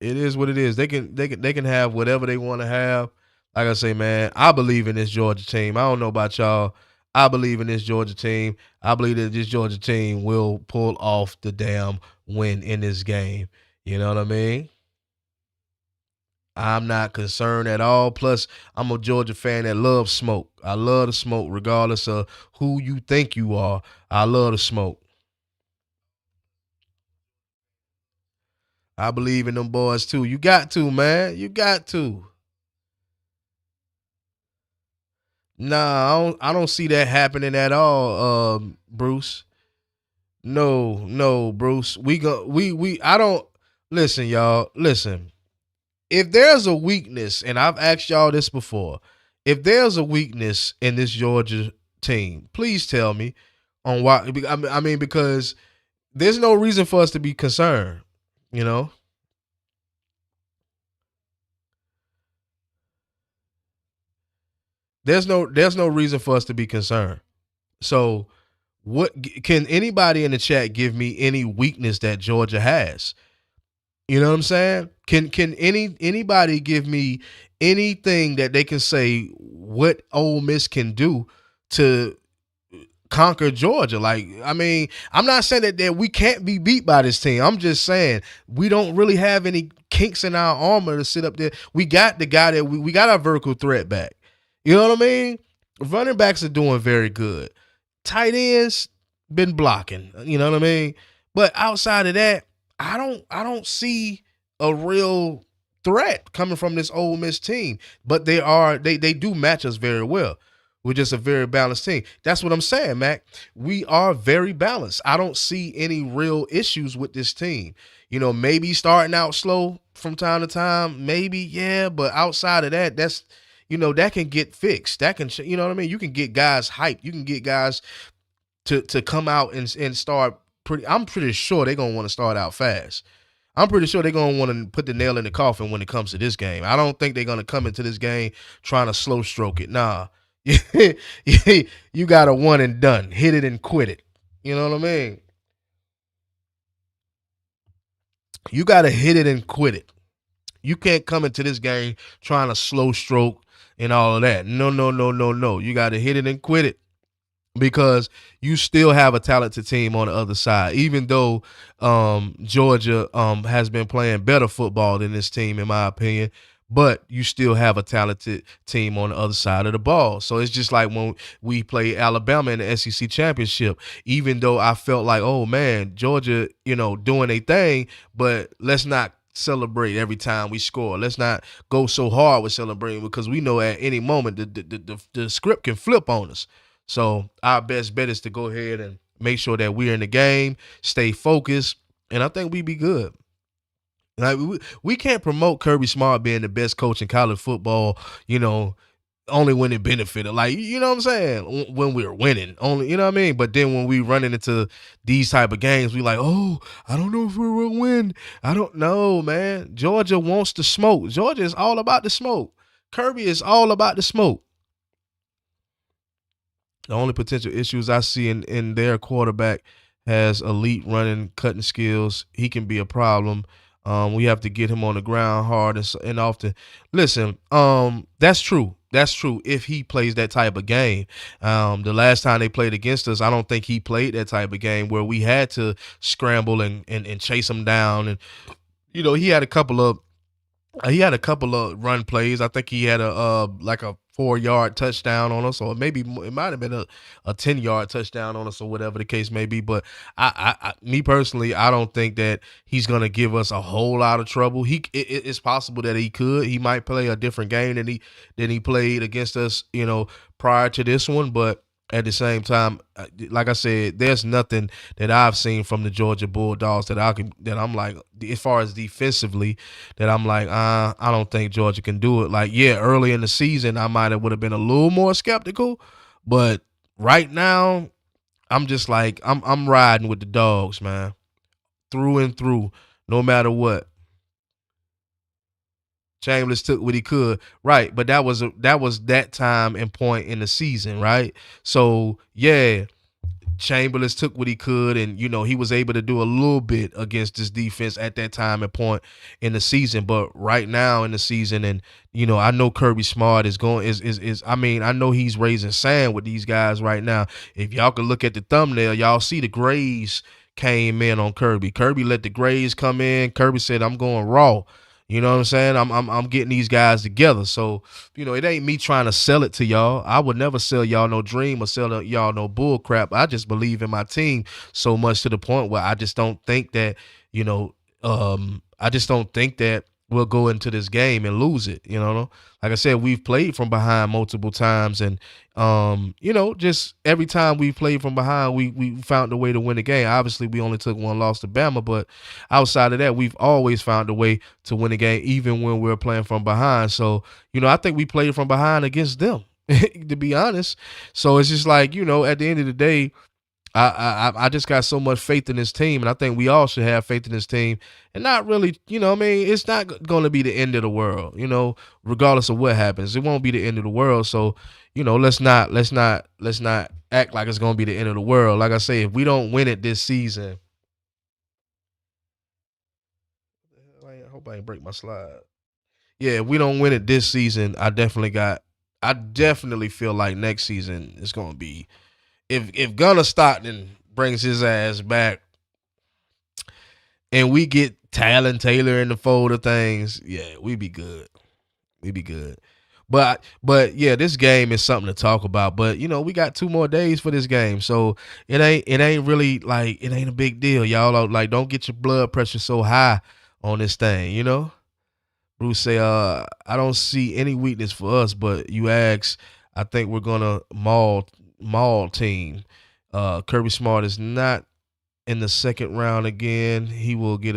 It is what it is. They can have whatever they want to have. Like I say, man, I believe in this Georgia team. I don't know about y'all. I believe in this Georgia team. I believe that this Georgia team will pull off the damn win in this game. You know what I mean? I'm not concerned at all. Plus, I'm a Georgia fan that loves smoke. I love the smoke, regardless of who you think you are. I love the smoke. I believe in them boys too. You got to, man. You got to. Nah, I don't see that happening at all, Bruce. No, no, Bruce. We I don't listen, y'all. Listen. If there's a weakness, and I've asked y'all this before, if there's a weakness in this Georgia team, please tell me on why. I mean, because there's no reason for us to be concerned. You know, there's no reason for us to be concerned. So, what can anybody in the chat give me any weakness that Georgia has? You know what I'm saying? Can anybody give me anything that they can say what Ole Miss can do to conquer Georgia? Like, I mean, I'm not saying that we can't be beat by this team. I'm just saying we don't really have any kinks in our armor to sit up there. We got the guy that we got our vertical threat back. You know what I mean? Running backs are doing very good. Tight ends been blocking. You know what I mean? But outside of that, I don't see a real threat coming from this Ole Miss team. But they do match us very well. We're just a very balanced team. That's what I'm saying, Mac. We are very balanced. I don't see any real issues with this team. You know, maybe starting out slow from time to time, maybe, yeah, but outside of that, that can get fixed. That can, you know what I mean? You can get guys hyped. You can get guys to come out and start I'm pretty sure they're gonna want to start out fast. I'm pretty sure they're gonna want to put the nail in the coffin when it comes to this game. I don't think they're gonna come into this game trying to slow stroke it. Nah. You got a one and done. Hit it and quit it. You know what I mean? You gotta hit it and quit it. You can't come into this game trying to slow stroke and all of that. No, no, no, no, no. You gotta hit it and quit it, because you still have a talented team on the other side. Even though Georgia has been playing better football than this team, in my opinion, but you still have a talented team on the other side of the ball. So it's just like when we play Alabama in the SEC championship. Even though I felt like, oh man, Georgia, doing a thing, but let's not celebrate every time we score. Let's not go so hard with celebrating, because we know at any moment the script can flip on us. So our best bet is to go ahead and make sure that we're in the game, stay focused, and I think we be good. Like we can't promote Kirby Smart being the best coach in college football, only when it benefited. Like, you know what I'm saying? When we're winning, only, you know what I mean? But then when we running into these type of games, we like, oh, I don't know if we will win. I don't know, man. Georgia wants the smoke. Georgia is all about the smoke. Kirby is all about the smoke. The only potential issues I see in their quarterback has elite running, cutting skills. He can be a problem. We have to get him on the ground hard and often. Listen, that's true. That's true if he plays that type of game. The last time they played against us, I don't think he played that type of game where we had to scramble and chase him down. And, he had a couple of run plays. I think he had like a 4-yard touchdown on us, or maybe it might have been a 10-yard touchdown on us, or whatever the case may be. But me personally, I don't think that he's gonna give us a whole lot of trouble. It's possible that he might play a different game than he played against us, prior to this one. But at the same time, like I said, there's nothing that I've seen from the Georgia Bulldogs that I'm like, as far as defensively, that I'm like, I don't think Georgia can do it. Like, yeah, early in the season, I would have been a little more skeptical, but right now, I'm just like, I'm riding with the dogs, man, through and through, no matter what. Chambers took what he could, right? But that was that time and point in the season, right? So yeah, Chamberlain took what he could, and he was able to do a little bit against this defense at that time and point in the season. But right now in the season, and I know Kirby Smart is going is I mean, I know he's raising sand with these guys right now. If y'all can look at the thumbnail, y'all see the Grays came in on Kirby. Kirby let the Grays come in. Kirby said, "I'm going raw." You know what I'm saying? I'm getting these guys together. So, it ain't me trying to sell it to y'all. I would never sell y'all no dream or sell y'all no bull crap. I just believe in my team so much to the point where I just don't think that, I just don't think that we'll go into this game and lose it. Like I said, we've played from behind multiple times, and just every time we played from behind, we found a way to win the game. Obviously, we only took one loss to Bama, but outside of that, we've always found a way to win the game, even when we're playing from behind. So, I think we played from behind against them, to be honest. So it's just like, at the end of the day, I just got so much faith in this team, and I think we all should have faith in this team, and not really, it's not going to be the end of the world, regardless of what happens. It won't be the end of the world. So, let's not act like it's going to be the end of the world. Like I say, if we don't win it this season, I hope I ain't break my slide. Yeah, if we don't win it this season, I definitely feel like next season is going to be, if Gunnar Stockton brings his ass back and we get Talon Taylor in the fold of things, yeah, we be good. We be good. But yeah, this game is something to talk about. But we got 2 more days for this game, so it ain't really like, it ain't a big deal, y'all. Like, don't get your blood pressure so high on this thing. Bruce say, I don't see any weakness for us, but you ask, I think we're gonna maul team. Kirby Smart is not in the second round again. He will he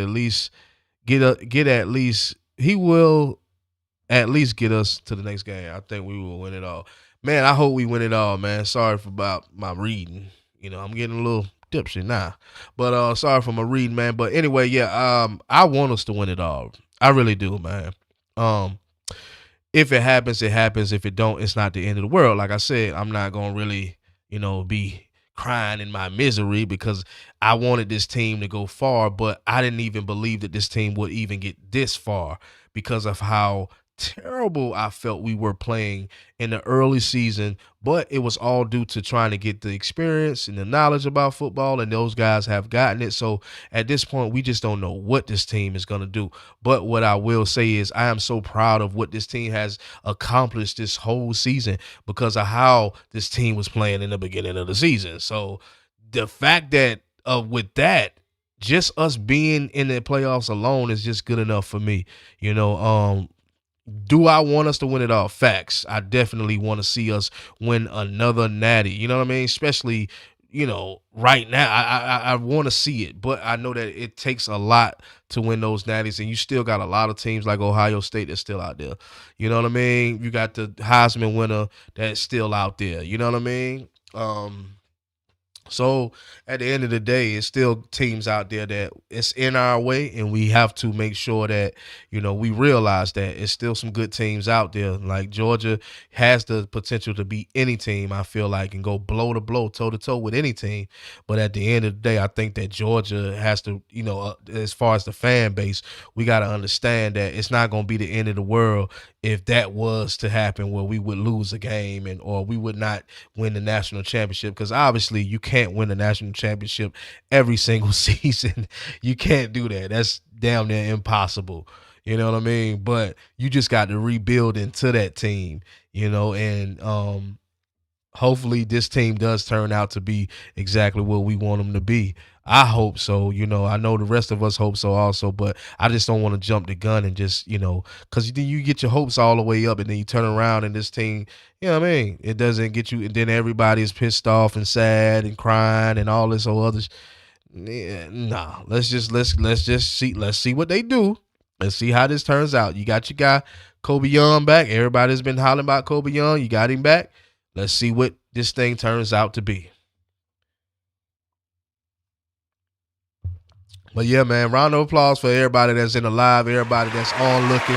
will at least get us to the next game. I think we will win it all. Man, I hope we win it all, man. Sorry about my reading. I'm getting a little tipsy now. But sorry for my reading, man. But anyway, yeah, I want us to win it all. I really do, man. If it happens, it happens. If it don't, it's not the end of the world. Like I said, I'm not gonna really, be crying in my misery, because I wanted this team to go far, but I didn't even believe that this team would even get this far because of how terrible I felt we were playing in the early season. But it was all due to trying to get the experience and the knowledge about football, and those guys have gotten it. So at this point, we just don't know what this team is going to do. But what I will say is, I am so proud of what this team has accomplished this whole season because of how this team was playing in the beginning of the season. So the fact that with that, just us being in the playoffs alone is just good enough for me. Do I want us to win it all? Facts. I definitely want to see us win another natty. You know what I mean? Especially, right now. I want to see it, but I know that it takes a lot to win those natties, and you still got a lot of teams like Ohio State that's still out there. You know what I mean? You got the Heisman winner that's still out there. You know what I mean? So at the end of the day, it's still teams out there that it's in our way, and we have to make sure that, we realize that it's still some good teams out there. Like Georgia has the potential to beat any team, I feel like, and go blow to blow, toe to toe with any team. But at the end of the day, I think that Georgia has to, as far as the fan base, we got to understand that it's not going to be the end of the world if that was to happen, where we would lose a game or we would not win the national championship. Because obviously you can't win the national championship every single season. You can't do that. That's damn near impossible. You know what I mean? But you just got to rebuild into that team, and hopefully this team does turn out to be exactly what we want them to be. I hope so. I know the rest of us hope so also, but I just don't want to jump the gun and just, because then you get your hopes all the way up and then you turn around and this team, you know what I mean? It doesn't get you, and then everybody's pissed off and sad and crying and all this or others. Yeah, nah, let's just see what they do. Let's see how this turns out. You got your guy Kobe Young back. Everybody's been hollering about Kobe Young. You got him back. Let's see what this thing turns out to be. But yeah, man, round of applause for everybody that's in the live, everybody that's on looking,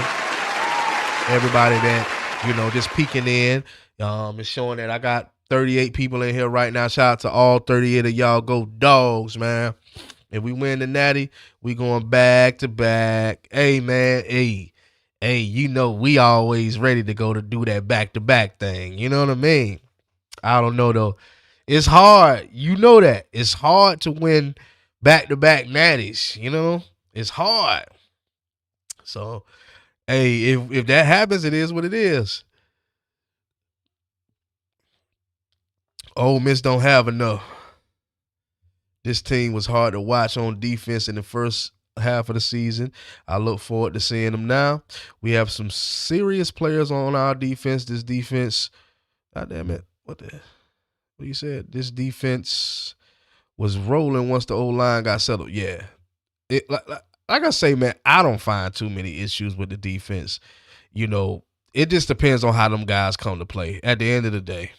everybody that, just peeking in. It's showing that I got 38 people in here right now. Shout out to all 38 of y'all. Go Dogs, man. If we win the natty, we going back to back. Hey, man, hey, we always ready to go to do that back-to-back thing. You know what I mean? I don't know, though. It's hard. You know that. It's hard to win back-to-back natties, It's hard. So, hey, if that happens, it is what it is. Ole Miss don't have enough. This team was hard to watch on defense in the first half of the season. I look forward to seeing them now. We have some serious players on our defense. This defense, God damn it, what you said? This defense was rolling once the old line got settled. Yeah, it like I say, man, I don't find too many issues with the defense. You know, it just depends on how them guys come to play at the end of the day.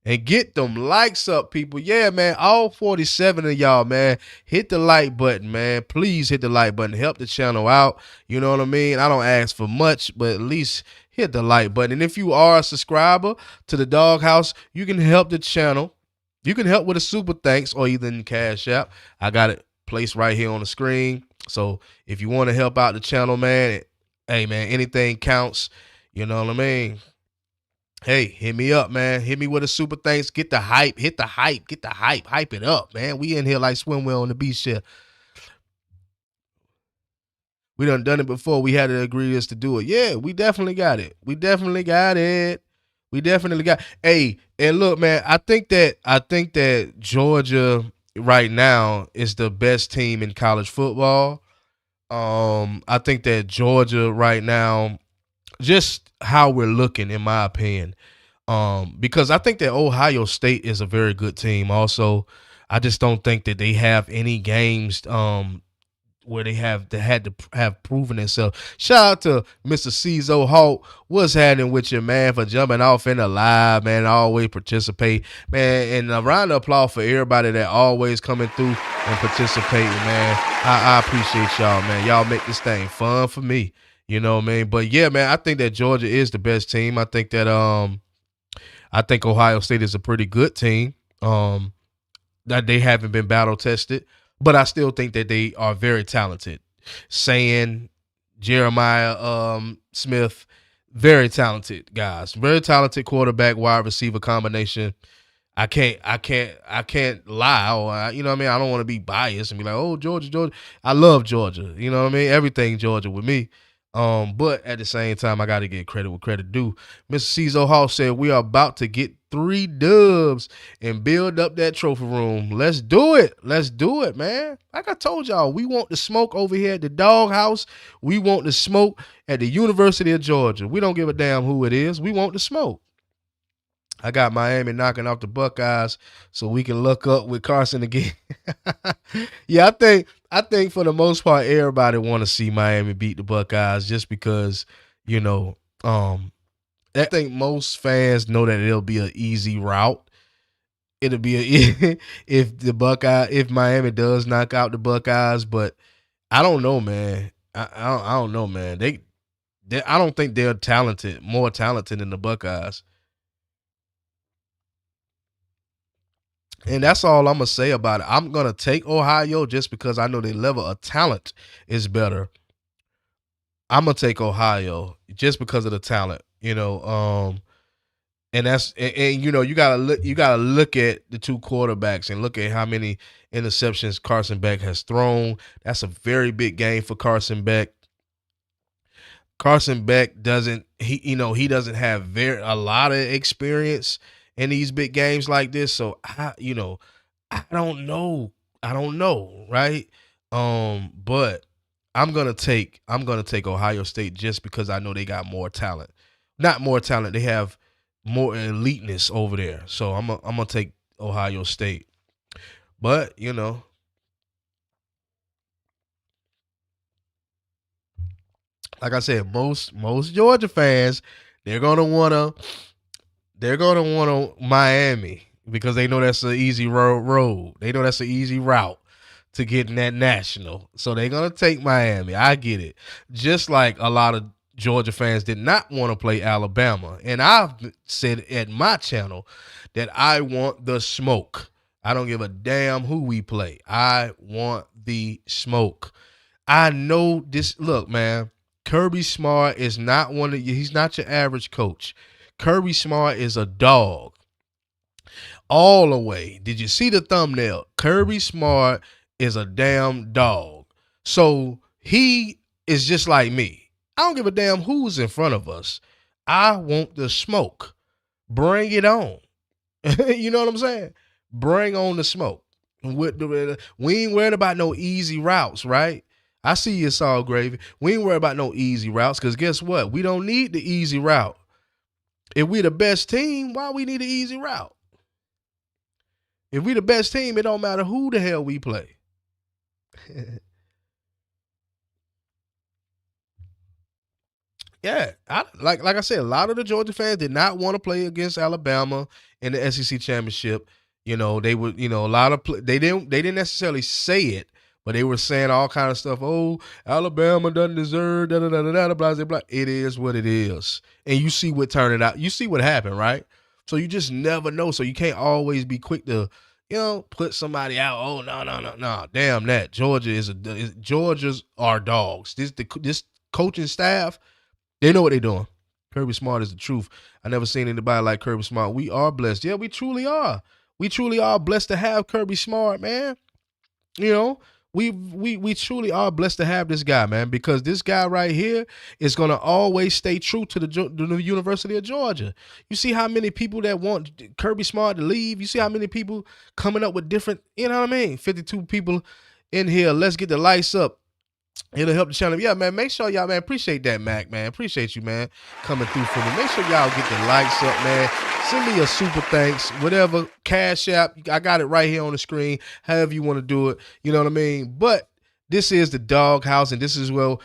And get them likes up, people. Yeah, man, all 47 of y'all, man, hit the like button, man. Please hit the like button. Help the channel out. You know what I mean? I don't ask for much, but at least hit the like button. And if you are a subscriber to the Doghouse, you can help the channel. You can help with a super thanks or either in Cash App. I got it placed right here on the screen. So if you want to help out the channel, man, hey, man, anything counts. You know what I mean? Hey, hit me up, man. Hit me with a super thanks. Get the hype. Hit the hype. Get the hype. Hype it up, man. We in here like swimwear on the beach here. We done it before. We had to agree just to do it. Yeah, we definitely got it. We definitely got it. We definitely got. Hey, and look, man, I think that Georgia right now is the best team in college football. I think that Georgia right now, just how we're looking, in my opinion, because I think that Ohio State is a very good team. Also, I just don't think that they have any games where they had to have proven themselves. Shout out to Mr. Cizo Hawk. What's happening with you, man, for jumping off in the live, man? Always participate, man. And a round of applause for everybody that always coming through and participating, man. I appreciate y'all, man. Y'all make this thing fun for me. You know what I mean? But yeah, man, I think that Georgia is the best team. I think that I think Ohio State is a pretty good team. That they haven't been battle tested, but I still think that they are very talented. Saying Jeremiah Smith, very talented guys. Very talented quarterback, wide receiver combination. I can't lie. Or, you know what I mean? I don't want to be biased and be like, oh, Georgia. I love Georgia. You know what I mean? Everything Georgia with me. But at the same time, I got to get credit where credit due. Mr. Cizo Hall said, we are about to get 3 dubs and build up that trophy room. Let's do it. Let's do it, man. Like I told y'all, we want the smoke over here at the Doghouse. We want the smoke at the University of Georgia. We don't give a damn who it is. We want the smoke. I got Miami knocking off the Buckeyes so we can look up with Carson again. Yeah, I think for the most part, everybody want to see Miami beat the Buckeyes just because, you know, I think most fans know that it'll be an easy route. It'll be if Miami does knock out the Buckeyes, but I don't know, man. I don't know, man. I don't think they're more talented than the Buckeyes. And that's all I'm going to say about it. I'm going to take Ohio just because I know their level of talent is better. I'm going to take Ohio just because of the talent, you know. And that's and you know, you got to look at the 2 quarterbacks and look at how many interceptions Carson Beck has thrown. That's a very big game for Carson Beck. Carson Beck doesn't have a lot of experience in these big games like this, so I don't know, right? But I'm gonna take Ohio State just because I know they got more talent. Not more talent, they have more eliteness over there. So I'm gonna take Ohio State. But you know, like I said, most Georgia fans, they're gonna wanna Miami because they know that's an easy road. They know that's an easy route to get in that national. So they're going to take Miami. I get it. Just like a lot of Georgia fans did not want to play Alabama. And I've said at my channel that I want the smoke. I don't give a damn who we play. I want the smoke. I know this. Look, man, Kirby Smart is not he's not your average coach. Kirby Smart is a dog all the way. Did you see the thumbnail? Kirby Smart is a damn dog. So he is just like me. I don't give a damn who's in front of us. I want the smoke. Bring it on. You know what I'm saying? Bring on the smoke. We ain't worried about no easy routes, right? I see it's all gravy. We ain't worry about no easy routes because guess what? We don't need the easy route. If we the best team, why we need an easy route? If we the best team, it don't matter who the hell we play. Yeah, like I said, a lot of the Georgia fans did not want to play against Alabama in the SEC championship. You know, they would, you know, a lot of they didn't necessarily say it, but they were saying all kind of stuff. Oh, Alabama doesn't deserve da da da da da blah blah blah. It is what it is, and you see what turned it out. You see what happened, right? So you just never know. So you can't always be quick to, you know, put somebody out. Oh no no no no, damn that Georgia's are dogs. This coaching staff. They know what they're doing. Kirby Smart is the truth. I never seen anybody like Kirby Smart. We are blessed. Yeah, we truly are. We truly are blessed to have Kirby Smart, man. You know, we truly are blessed to have this guy, man, because this guy right here is gonna always stay true to the University of Georgia. You see how many people that want Kirby Smart to leave. You see how many people coming up with different. You know what I mean? 52 people in here. Let's get the lights up. It'll help the channel. Yeah, man, make sure y'all, man, appreciate that, Mac, man. Appreciate you, man, coming through for me. Make sure y'all get the likes up, man. Send me a super thanks, whatever, Cash App. I got it right here on the screen, however you want to do it. You know what I mean? But this is the doghouse, and this is where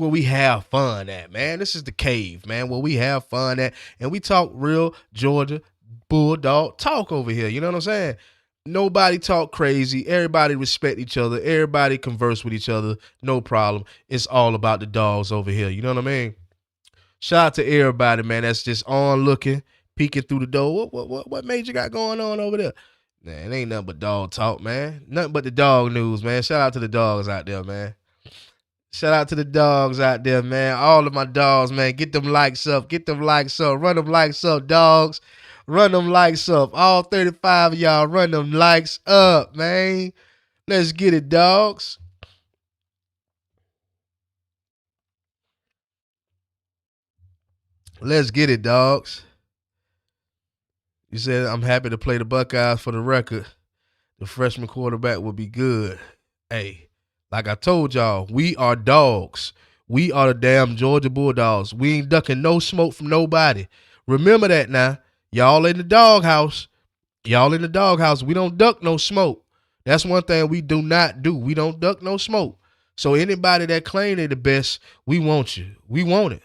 we have fun at, man. This is the cave, man, where we have fun at, and we talk real Georgia Bulldog talk over here. You know what I'm saying? Nobody talk crazy. Everybody respect each other. Everybody converse with each other. No problem. It's all about the dogs over here. You know what I mean? Shout out to everybody, man. That's just on looking, peeking through the door. What major got going on over there? Man, it ain't nothing but dog talk, man. Nothing but the dog news, man. Shout out to the dogs out there, man. Shout out to the dogs out there, man. All of my dogs, man. Get them likes up. Get them likes up. Run them likes up, dogs. Run them likes up. All 35 of y'all run them likes up, man. Let's get it, dogs. Let's get it, dogs. You said, I'm happy to play the Buckeyes for the record. The freshman quarterback will be good. Hey, like I told y'all, we are dogs. We are the damn Georgia Bulldogs. We ain't ducking no smoke from nobody. Remember that now. Y'all in the doghouse. Y'all in the doghouse. We don't duck no smoke. That's one thing we do not do. We don't duck no smoke. So anybody that claim they the best, we want you. We want it.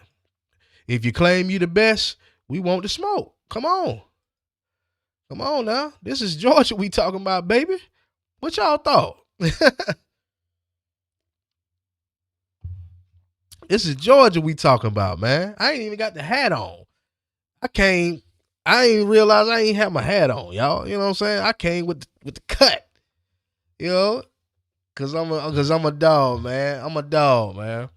If you claim you the best, we want the smoke. Come on. Come on now. This is Georgia we talking about, baby. What y'all thought? This is Georgia we talking about, man. I ain't even got the hat on. I ain't realize I ain't have my hat on, y'all. You know what I'm saying? I came with the cut, you know, cause I'm a dog, man. I'm a dog, man.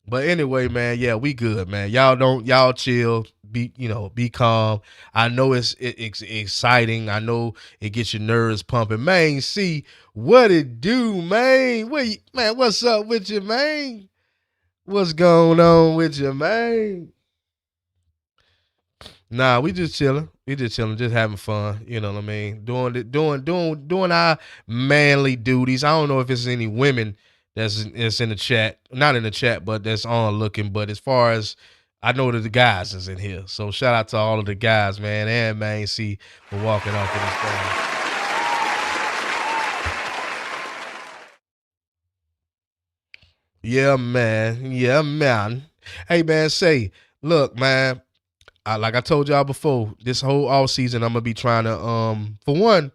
But anyway, man, yeah, we good, man. Y'all chill, be calm. I know it's exciting. I know it gets your nerves pumping, man. See what it do, man. Man, what's up with you, man? What's going on with you, man? Nah, we just chilling. Just having fun. You know what I mean? Doing our manly duties. I don't know if it's any women that's in the chat. Not in the chat, but that's on looking. But as far as I know that the guys is in here. So shout out to all of the guys, man, and man C for walking off of this thing. Yeah, man. Yeah, man. Hey, man, look, man. Like I told y'all before, this whole off season, I'm gonna be trying to for one,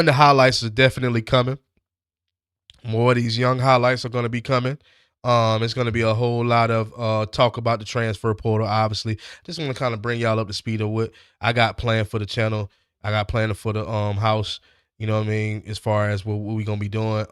the highlights are definitely coming. More of these young highlights are gonna be coming. It's gonna be a whole lot of talk about the transfer portal. Obviously, just want to kind of bring y'all up to speed of what I got planned for the channel. I got planned for the house. You know what I mean? As far as what we gonna be doing.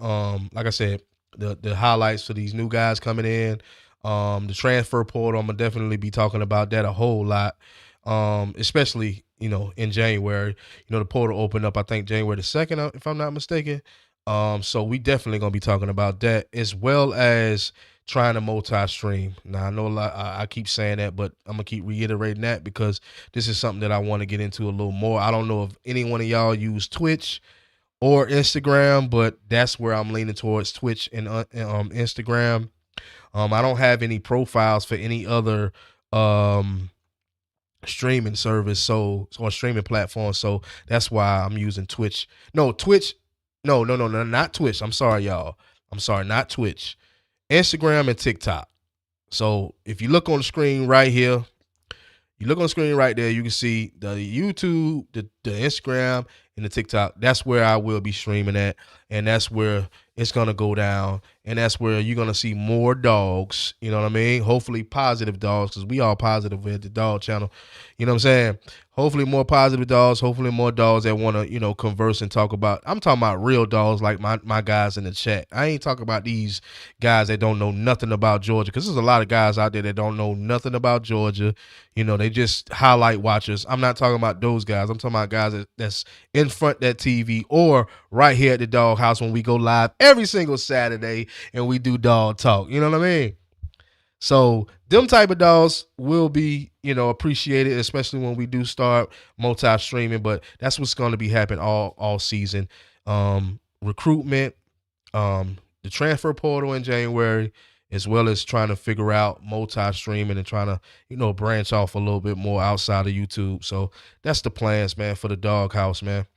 Like I said, the highlights for these new guys coming in. The transfer portal, I'm gonna definitely be talking about that a whole lot, especially in January. The portal opened up, I think January the 2nd, if I'm not mistaken. So we definitely gonna be talking about that, as well as trying to multi-stream. Now I know a lot, I keep saying that, but I'm gonna keep reiterating that because this is something that I want to get into a little more. I don't know if any one of y'all use Twitch or Instagram, but that's where I'm leaning towards Twitch and Instagram. I don't have any profiles for any other streaming service, or streaming platform, so that's why I'm using Twitch. No, Twitch. No, not Twitch. I'm sorry, y'all. I'm sorry, not Twitch. Instagram and TikTok. So if you look on the screen right here, you look on the screen right there, you can see the YouTube, the Instagram, and the TikTok. That's where I will be streaming at, and that's where it's going to go down, and that's where you're going to see more dogs, you know what I mean? Hopefully positive dogs, because we all positive at the dog channel, you know what I'm saying? Hopefully more positive dogs, hopefully more dogs that want to, converse and talk about. I'm talking about real dogs like my guys in the chat. I ain't talking about these guys that don't know nothing about Georgia, because there's a lot of guys out there that don't know nothing about Georgia. They just highlight watchers. I'm not talking about those guys. I'm talking about guys that's in front of that TV or right here at the dog house when we go live every single Saturday and we do dog talk. You know what I mean? So them type of dogs will be, appreciated, especially when we do start multi-streaming. But that's what's going to be happening all season. Recruitment, the transfer portal in January, as well as trying to figure out multi-streaming and trying to, branch off a little bit more outside of YouTube. So that's the plans, man, for the doghouse, man.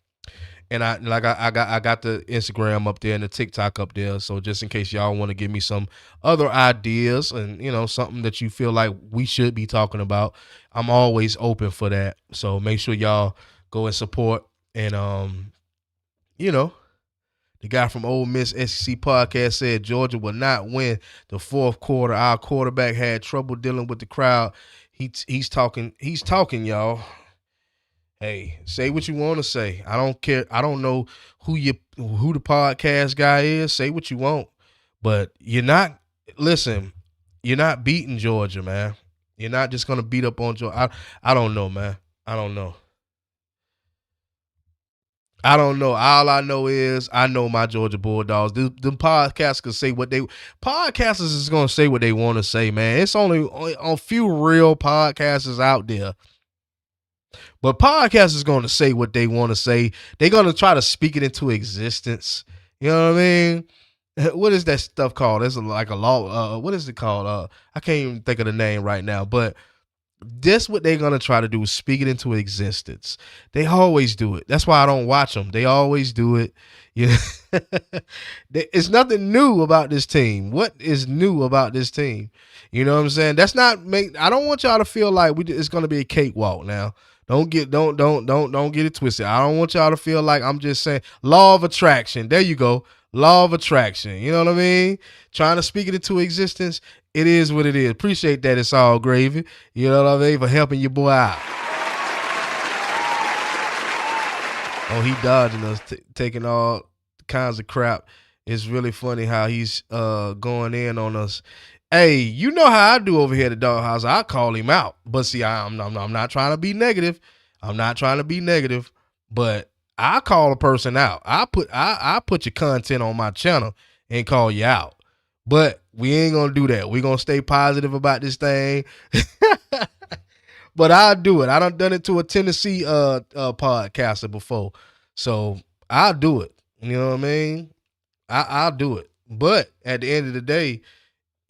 And I got the Instagram up there and the TikTok up there. So just in case y'all want to give me some other ideas and, something that you feel like we should be talking about, I'm always open for that. So make sure y'all go and support. And, the guy from Ole Miss SEC podcast said Georgia will not win the fourth quarter. Our quarterback had trouble dealing with the crowd. He's talking, y'all. Hey, say what you want to say. I don't care. I don't know who the podcast guy is. Say what you want, but you're not beating Georgia, man. You're not just going to beat up on Georgia. I don't know, man. I don't know. All I know is I know my Georgia Bulldogs. The podcasts can say podcasters is going to say what they want to say, man. It's only a few real podcasters out there. But podcasters going to say what they want to say. They're going to try to speak it into existence. You know what I mean? What is that stuff called? It's like a law. What is it called? I can't even think of the name right now. But this what they're going to try to do is speak it into existence. They always do it. That's why I don't watch them. They always do it. Yeah. It's nothing new about this team. What is new about this team? You know what I'm saying? I don't want y'all to feel like it's going to be a cakewalk now. Don't get it twisted. I don't want y'all to feel like I'm just saying law of attraction. There you go. Law of attraction. You know what I mean? Trying to speak it into existence. It is what it is. Appreciate that. It's all gravy. You know what I mean? For helping your boy out. Oh, he dodging us, taking all kinds of crap. It's really funny how he's going in on us. Hey, you know how I do over here at the doghouse. I call him out. But see, I'm not trying to be negative. But I call a person out. I put your content on my channel and call you out. But we ain't gonna do that. We're gonna stay positive about this thing. But I'll do it. I done it to a Tennessee podcaster before. So I'll do it. You know what I mean? I'll do it. But at the end of the day,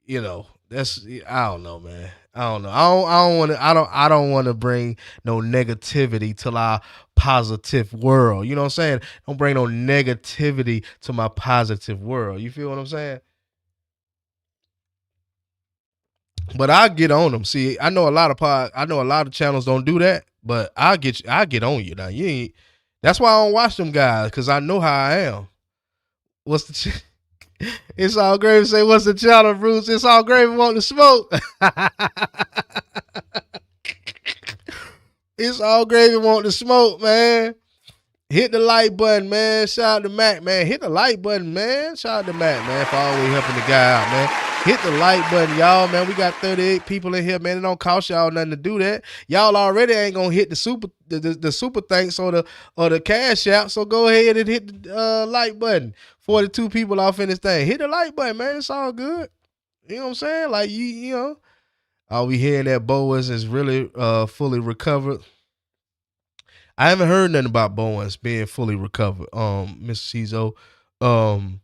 I don't know, man. I don't know. I don't want to bring no negativity to our positive world. You know what I'm saying? Don't bring no negativity to my positive world. You feel what I'm saying? But I get on them. See, I know a lot of channels don't do that, but I get on you now. That's why I don't watch them guys, because I know how I am. It's all gravy. Say, what's the channel, Bruce? It's all gravy wanting to smoke. It's all gravy wanting to smoke, man. Hit the like button, man. Shout out to Mac, man. Hit the like button, man. Shout out to Mac, man, for always helping the guy out, man. Hit the like button, y'all, man. We got 38 people in here, man. It don't cost y'all nothing to do that. Y'all already ain't gonna hit the super thanks or the cash app. So go ahead and hit the like button. 42 people off in this thing. Hit the like button, man. It's all good. You know what I'm saying? Like you know. Are we hearing that Boas is really fully recovered? I haven't heard nothing about Bowens being fully recovered. Mr. Cizo.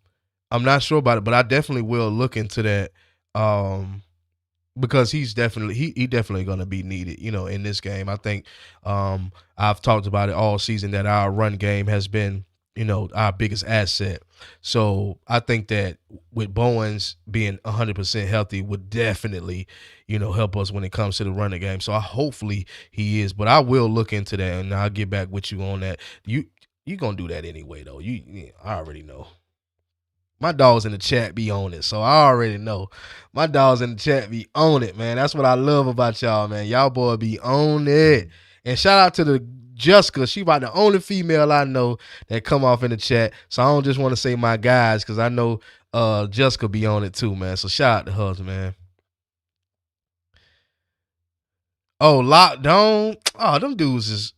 I'm not sure about it, but I definitely will look into that. Because he's definitely he definitely gonna be needed, in this game. I think I've talked about it all season that our run game has been, our biggest asset. So I think that with Bowens being 100% healthy would definitely, help us when it comes to the running game. So hopefully he is, but I will look into that and I'll get back with you on that. You gonna do that anyway though. I already know. My dogs in the chat be on it, so I already know. My dogs in the chat be on it, man. That's what I love about y'all, man. Y'all boy be on it. And shout out to the Jessica. She about the only female I know that come off in the chat. So I don't just want to say my guys, because I know Jessica be on it too, man. So shout out to her, man. Oh, Lockdown. Oh, them dudes is...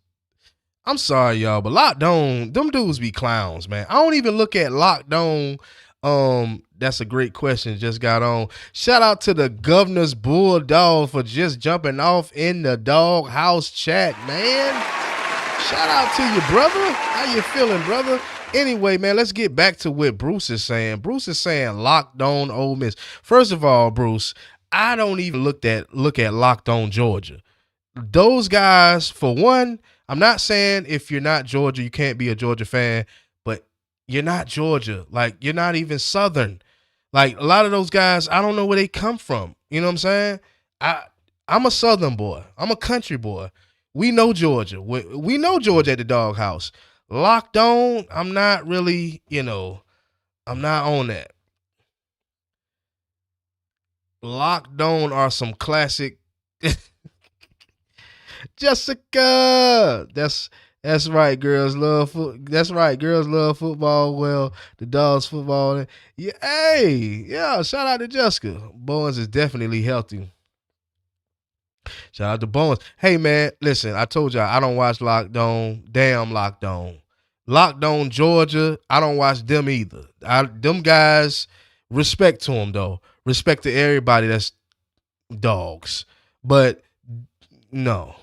I'm sorry, y'all, but Lockdown, them dudes be clowns, man. I don't even look at Lockdown. That's a great question. Just got on. Shout out to the Governor's Bulldog for just jumping off in the dog house chat, man. Shout out to you, brother. How you feeling, brother? Anyway, man, let's get back to what Bruce is saying. Bruce is saying Locked On Ole Miss. First of all, Bruce, I don't even look at Locked On Georgia. Those guys, for one, I'm not saying if you're not Georgia, you can't be a Georgia fan, but you're not Georgia. Like, you're not even Southern. Like, a lot of those guys, I don't know where they come from. You know what I'm saying? I'm a Southern boy. I'm a country boy. We know Georgia. We know Georgia at the doghouse. Locked On, I'm not really, I'm not on that. Locked On are some classic... Jessica, that's right. Girls love That's right. Girls love football. Well, the dogs football. Yeah, yeah. Shout out to Jessica. Bowens is definitely healthy. Shout out to Bowens. Hey man, listen. I told y'all I don't watch Locked On. Damn Locked On. Locked On Georgia. I don't watch them either. Them guys. Respect to them though. Respect to everybody that's dogs. But no.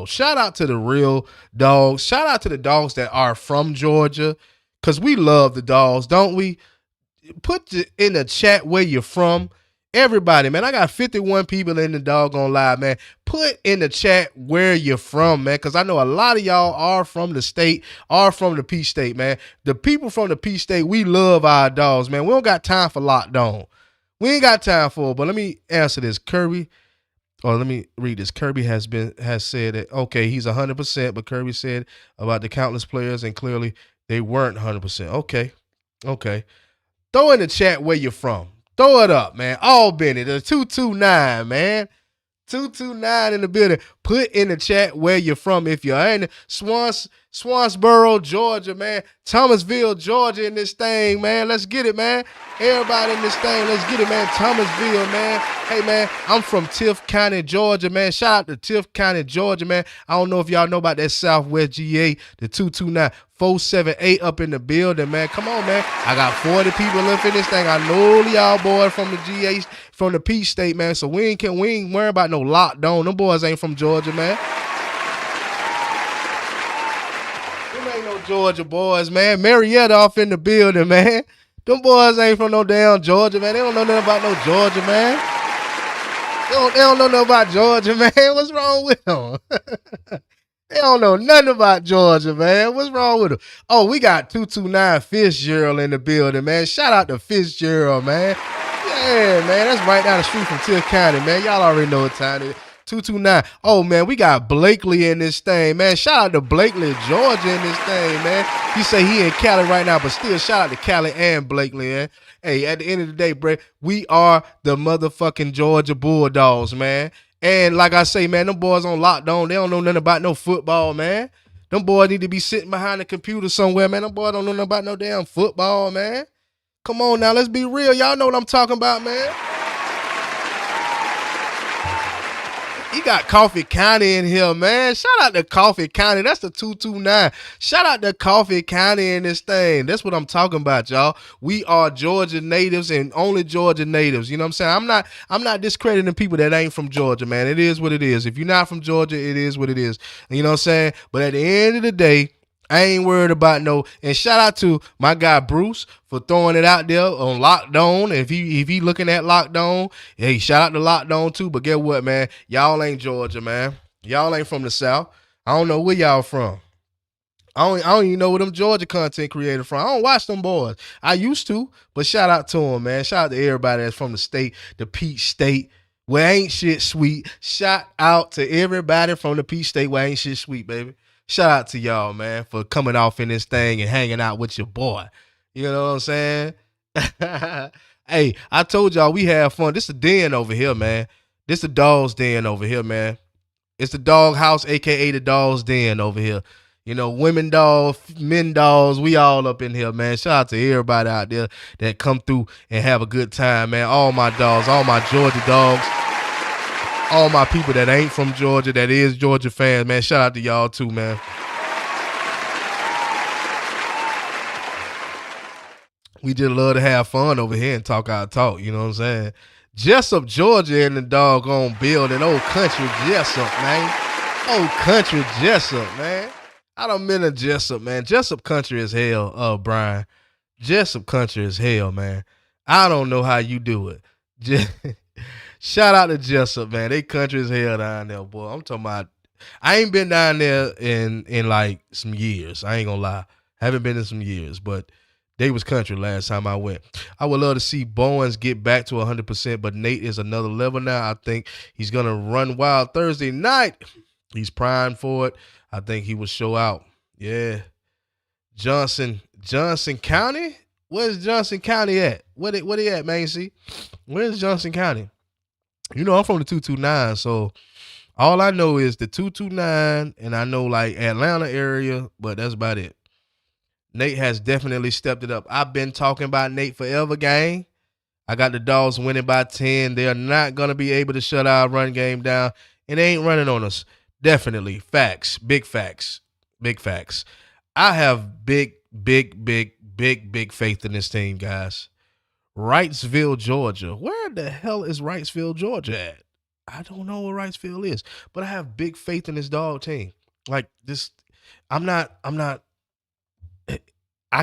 Shout out to the real dogs. Shout out to the dogs that are from Georgia, because we love the dogs, don't we? Put in the chat where you're from. Everybody, man. I got 51 people in the doggone live, man. Put in the chat where you're from, man, because I know a lot of y'all are from the state, are from the Peach State, man. The people from the Peach State, we love our dogs, man. We don't got time for Locked On. We ain't got time for it, but let me answer this. Kirby. Or let me read this. Kirby has said that, okay, he's 100%, but Kirby said about the countless players, and clearly they weren't 100%. Okay. Throw in the chat where you're from. Throw it up, man. Albany, the 229, man. 229 in the building. Put in the chat where you're from. If you're in Swansboro, Georgia, man. Thomasville, Georgia in this thing, man. Let's get it, man. Everybody in this thing, let's get it, man. Thomasville, man. Hey, man, I'm from Tift County, Georgia, man. Shout out to Tift County, Georgia, man. I don't know if y'all know about that Southwest GA, the 229-478 up in the building, man. Come on, man. I got 40 people up in this thing. I know y'all boys from the GA, from the Peach State, man. So we ain't worrying about no Locked On. Them boys ain't from Georgia, man. Them ain't no Georgia boys, man. Marietta off in the building, man. Them boys ain't from no damn Georgia, man. They don't know nothing about no Georgia, man. They don't know nothing about Georgia, man. What's wrong with them? They don't know nothing about Georgia, man. What's wrong with them? Oh, we got 229 Fitzgerald in the building, man. Shout out to Fitzgerald, man. Yeah, man. That's right down the street from Tift County, man. Y'all already know what time it is. 229. Oh, man, we got Blakely in this thing, man. Shout out to Blakely, Georgia in this thing, man. He say he in Cali right now, but still shout out to Cali and Blakely, man. Hey, at the end of the day, bro, we are the motherfucking Georgia Bulldogs, man. And like I say, man, them boys on Locked On. They don't know nothing about no football, man. Them boys need to be sitting behind the computer somewhere, man. Them boys don't know nothing about no damn football, man. Come on now, let's be real. Y'all know what I'm talking about, man. You got Coffee County in here, man. Shout out to Coffee County. That's the 229. Shout out to Coffee County in this thing. That's what I'm talking about, y'all. We are Georgia natives and only Georgia natives. You know what I'm saying? I'm not discrediting people that ain't from Georgia, man. It is what it is. If you're not from Georgia, it is what it is. You know what I'm saying? But at the end of the day, I ain't worried about no. And shout out to my guy Bruce for throwing it out there on Lockdown. If he looking at Lockdown, hey, shout out to Lockdown too. But get what, man? Y'all ain't Georgia, man. Y'all ain't from the South. I don't know where y'all from. I don't even know where them Georgia content creators from. I don't watch them boys. I used to, but shout out to them, man. Shout out to everybody that's from the state, the Peach State, where ain't shit sweet. Shout out to everybody from the Peach State where ain't shit sweet, baby. Shout out to y'all, man, for coming off in this thing and hanging out with your boy. You know what I'm saying? Hey, I told y'all we have fun. This is a den over here, man. This is the dog's den over here, man. It's the dog house, a.k.a. the dog's den over here. You know, women dogs, men dogs, we all up in here, man. Shout out to everybody out there that come through and have a good time, man. All my dogs, all my Georgia dogs. All my people that ain't from Georgia, that is Georgia fans, man, shout out to y'all too, man. We just love to have fun over here and talk our talk, you know what I'm saying? Jessup, Georgia in the doggone building. Old Country Jessup, man. Old Country Jessup, man. I done been to Jessup, man. Jessup country as hell, Brian. Jessup country as hell, man. I don't know how you do it. Shout out to Jessup, man. They country as hell down there, boy. I'm talking about. I ain't been down there in like some years. I ain't gonna lie. Haven't been in some years, but they was country last time I went. I would love to see Bowens get back to 100%, but Nate is another level now. I think he's gonna run wild Thursday night. He's primed for it. I think he will show out. Yeah. Johnson County? Where's Johnson County at? Where they at, man? See? Where's Johnson County? You know, I'm from the 229, so all I know is the 229, and I know like Atlanta area, but that's about it. Nate has definitely stepped it up. I've been talking about Nate forever, gang. I got the Dogs winning by 10. They're not going to be able to shut our run game down, and they ain't running on us. Definitely. Facts. Big facts. Big facts. I have big faith in this team, guys. Wrightsville, Georgia. Where the hell is Wrightsville, Georgia at? I don't know where Wrightsville is, but I have big faith in this dog team. Like this, I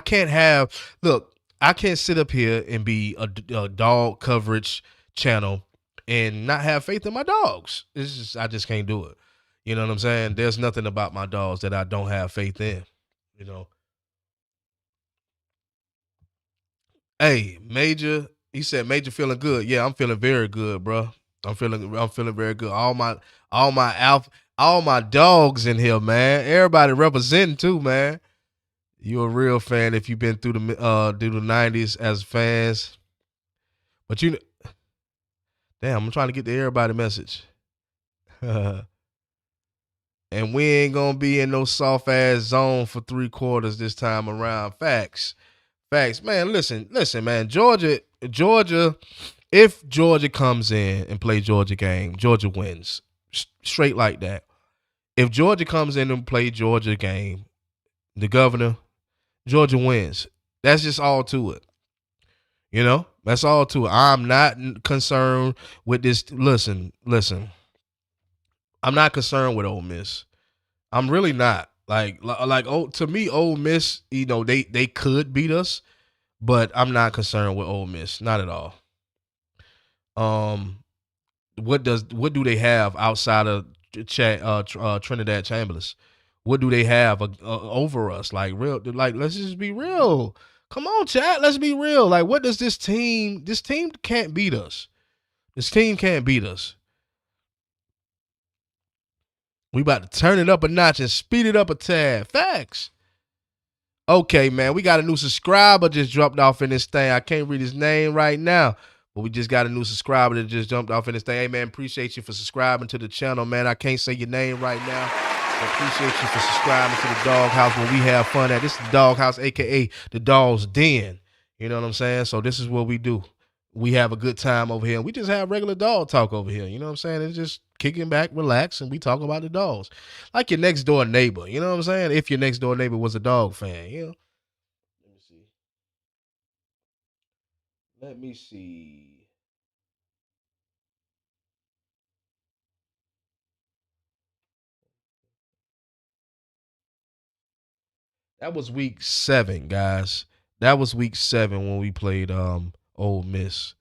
can't sit up here and be a dog coverage channel and not have faith in my dogs. I just can't do it. You know what I'm saying? There's nothing about my dogs that I don't have faith in, you know. Hey, Major, he said Major feeling good. Yeah, I'm feeling very good, bro. I'm feeling very good. All my dogs in here, man. Everybody representing too, man. You're a real fan if you've been through the 90s as fans. But damn, I'm trying to get to everybody message. And we ain't gonna be in no soft ass zone for 3/4 this time around. Facts, man. Listen, man. Georgia. If Georgia comes in and play Georgia game, Georgia wins straight like that. If Georgia comes in and play Georgia game, the governor, Georgia wins. That's just all to it. You know, that's all to it. I'm not concerned with this. Listen. I'm not concerned with Ole Miss. I'm really not. To me, Ole Miss, you know, they could beat us, but I'm not concerned with Ole Miss. Not at all. What do they have outside of Trinidad Chambers? What do they have over us? Like let's just be real. Come on, chat. Let's be real. Like, what does this team can't beat us. This team can't beat us. We about to turn it up a notch and speed it up a tad. Facts. Okay, man. We got a new subscriber just dropped off in this thing. I can't read his name right now, but we just got a new subscriber that just jumped off in this thing. Hey, man, appreciate you for subscribing to the channel, man. I can't say your name right now, but appreciate you for subscribing to the Doghouse where we have fun at. This is the Doghouse, a.k.a. the Dog's Den. You know what I'm saying? So this is what we do. We have a good time over here. We just have regular dog talk over here. You know what I'm saying? It's just kicking back, relax, and we talk about the dogs. Like your next door neighbor. You know what I'm saying? If your next door neighbor was a dog fan, you know. Let me see. Let me see. That was week 7, guys. That was week 7 when we played Ole Miss.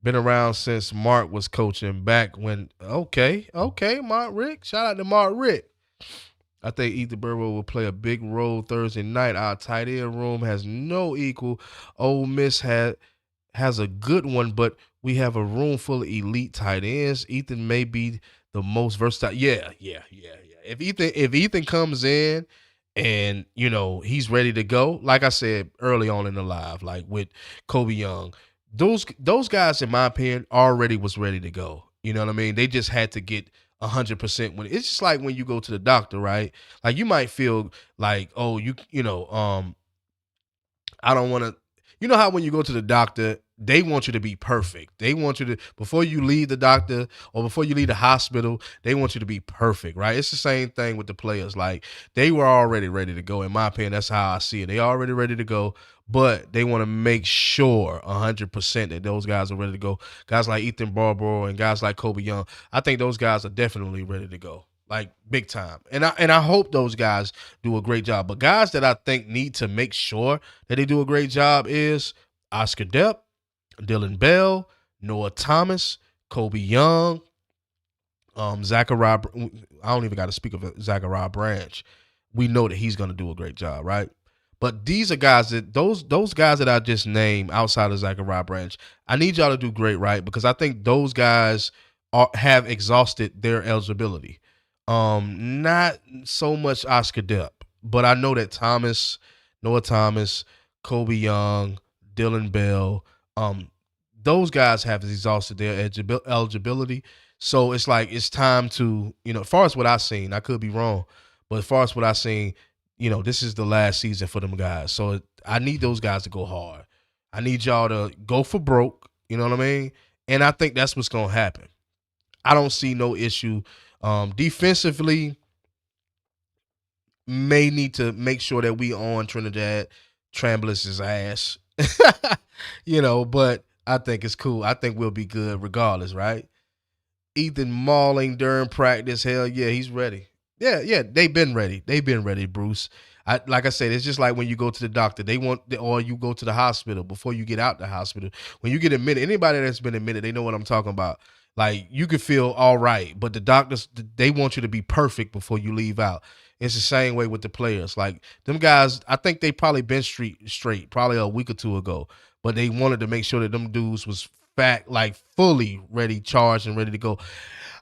Been around since Mark was coaching back when okay, Mark Rick. Shout out to Mark Rick. I think Ethan Burrow will play a big role Thursday night. Our tight end room has no equal. Ole Miss has a good one, but we have a room full of elite tight ends. Ethan may be the most versatile. Yeah. If Ethan comes in and he's ready to go, like I said early on in the live, like with Kobe Young, those guys, in my opinion, already was ready to go. You know what I mean? They just had to get 100% when it's just like when you go to the doctor, right? Like you might feel like, oh, I don't want to. You know how when you go to the doctor, they want you to be perfect. They want you to, before you leave the doctor or before you leave the hospital, they want you to be perfect, right? It's the same thing with the players. Like they were already ready to go. In my opinion, that's how I see it. They already ready to go, but they want to make sure 100% that those guys are ready to go. Guys like Ethan Barbaro and guys like Kobe Young, I think those guys are definitely ready to go. Like big time. And I hope those guys do a great job. But guys that I think need to make sure that they do a great job is Oscar Depp, Dylan Bell, Noah Thomas, Kobe Young, Zachariah. I don't even got to speak of Zachariah Branch. We know that he's going to do a great job, right? But these are guys that those guys that I just named outside of Zachariah Branch, I need y'all to do great, right? Because I think those guys have exhausted their eligibility. Not so much Oscar Depp, but I know that Noah Thomas, Kobe Young, Dylan Bell, those guys have exhausted their eligibility. So it's like it's time to, as far as what I've seen, I could be wrong, but as far as what I've seen, this is the last season for them guys. So I need those guys to go hard. I need y'all to go for broke, you know what I mean? And I think that's what's going to happen. I don't see no issue. Defensively, may need to make sure that we on Trinidad Trambulis's ass, but I think it's cool. I think we'll be good regardless, right? Ethan mauling during practice. Hell yeah, he's ready. Yeah, they've been ready. They've been ready, Bruce. Like I said, it's just like when you go to the doctor. Or you go to the hospital before you get out the hospital. When you get admitted, anybody that's been admitted, they know what I'm talking about. Like you could feel all right, but the doctors, they want you to be perfect before you leave out. It's the same way with the players. Like them guys, I think they probably been straight probably a week or two ago, but they wanted to make sure that them dudes was fully ready, charged, and ready to go.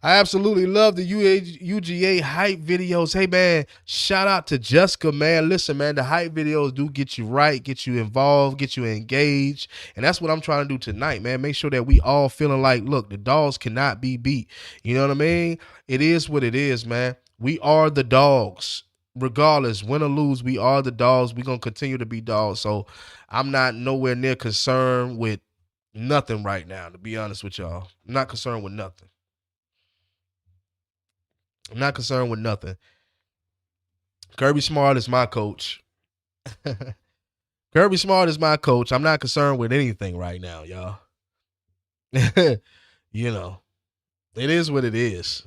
I absolutely love the UGA hype videos. Hey, man, shout out to Jessica, man. Listen, man, the hype videos do get you right, get you involved, get you engaged. And that's what I'm trying to do tonight, man. Make sure that we all feeling like, look, the dogs cannot be beat. You know what I mean? It is what it is, man. We are the dogs. Regardless, win or lose, we are the dogs. We're going to continue to be dogs. So I'm not nowhere near concerned with nothing right now, to be honest with y'all. I'm not concerned with nothing. I'm not concerned with nothing. Kirby Smart is my coach. Kirby Smart is my coach. I'm not concerned with anything right now, y'all. It is what it is.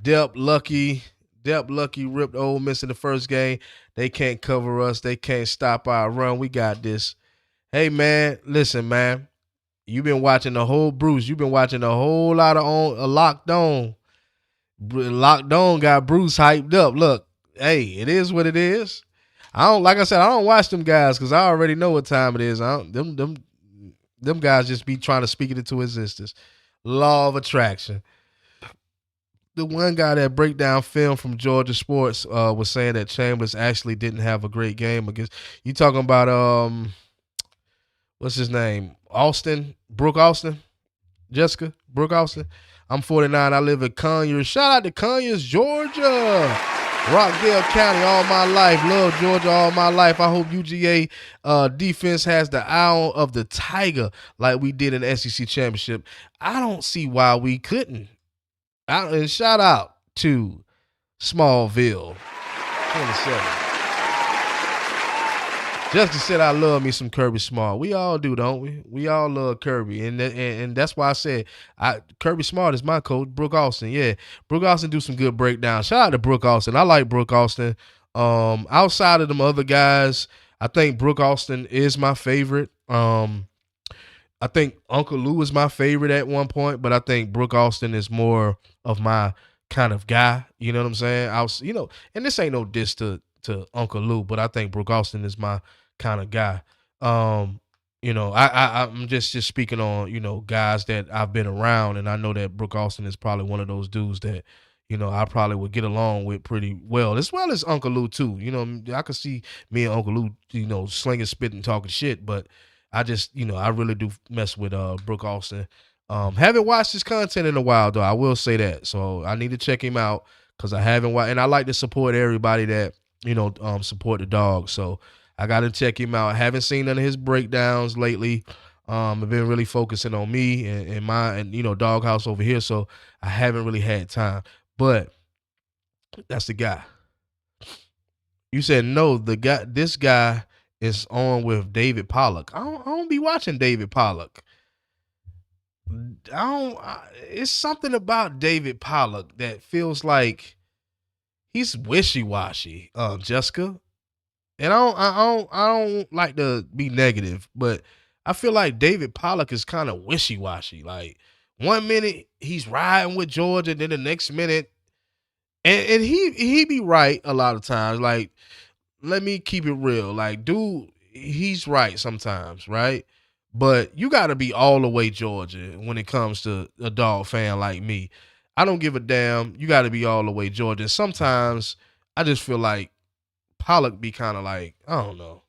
Depp Lucky ripped Ole Miss in the first game. They can't cover us. They can't stop our run. We got this. Hey, man, listen, man. You've been watching the whole Bruce. You've been watching a whole lot of Locked On. Locked On got Bruce hyped up. Look, hey, it is what it is. Like I said, I don't watch them guys because I already know what time it is. Them guys just be trying to speak it into existence. Law of attraction. The one guy that break down film from Georgia Sports was saying that Chambers actually didn't have a great game against. You talking about what's his name? Brooke Austin, Jessica Brooke Austin. I'm 49. I live in Conyers. Shout out to Conyers, Georgia. Rockdale County all my life. Love Georgia all my life. I hope UGA defense has the eye of the tiger like we did in the SEC championship. I don't see why we couldn't. And shout out to Smallville 27. Jessica said, I love me some Kirby Smart. We all do, don't we? We all love Kirby. And that's why I said Kirby Smart is my coach. Brooke Austin. Yeah. Brooke Austin do some good breakdowns. Shout out to Brooke Austin. I like Brooke Austin. Outside of them other guys, I think Brooke Austin is my favorite. I think Uncle Lou is my favorite at one point, but I think Brooke Austin is more of my kind of guy. You know what I'm saying? And this ain't no diss to Uncle Lou, but I think Brooke Austin is my kind of guy. I'm just speaking on, guys that I've been around, and I know that Brooke Austin is probably one of those dudes that, I probably would get along with pretty well as Uncle Lou too. I could see me and Uncle Lou, slinging, spitting, talking shit, but I just, I really do mess with Brooke Austin. Haven't watched his content in a while though. I will say that. So I need to check him out because I haven't watched, and I like to support everybody that support the dog. So I got to check him out. I haven't seen none of his breakdowns lately. I've been really focusing on me and my doghouse over here. So I haven't really had time, but that's the guy. You said no, this guy is on with David Pollock. I don't be watching David Pollock. It's something about David Pollock that feels like he's wishy-washy, Jessica. And I don't like to be negative, but I feel like David Pollock is kind of wishy-washy. Like 1 minute he's riding with Georgia, then the next minute, and he be right a lot of times. Like, let me keep it real. Like, dude, he's right sometimes, right? But you got to be all the way Georgia when it comes to a dog fan like me. I don't give a damn. You got to be all the way Georgia. And sometimes I just feel like Pollock be kind of like, I don't know.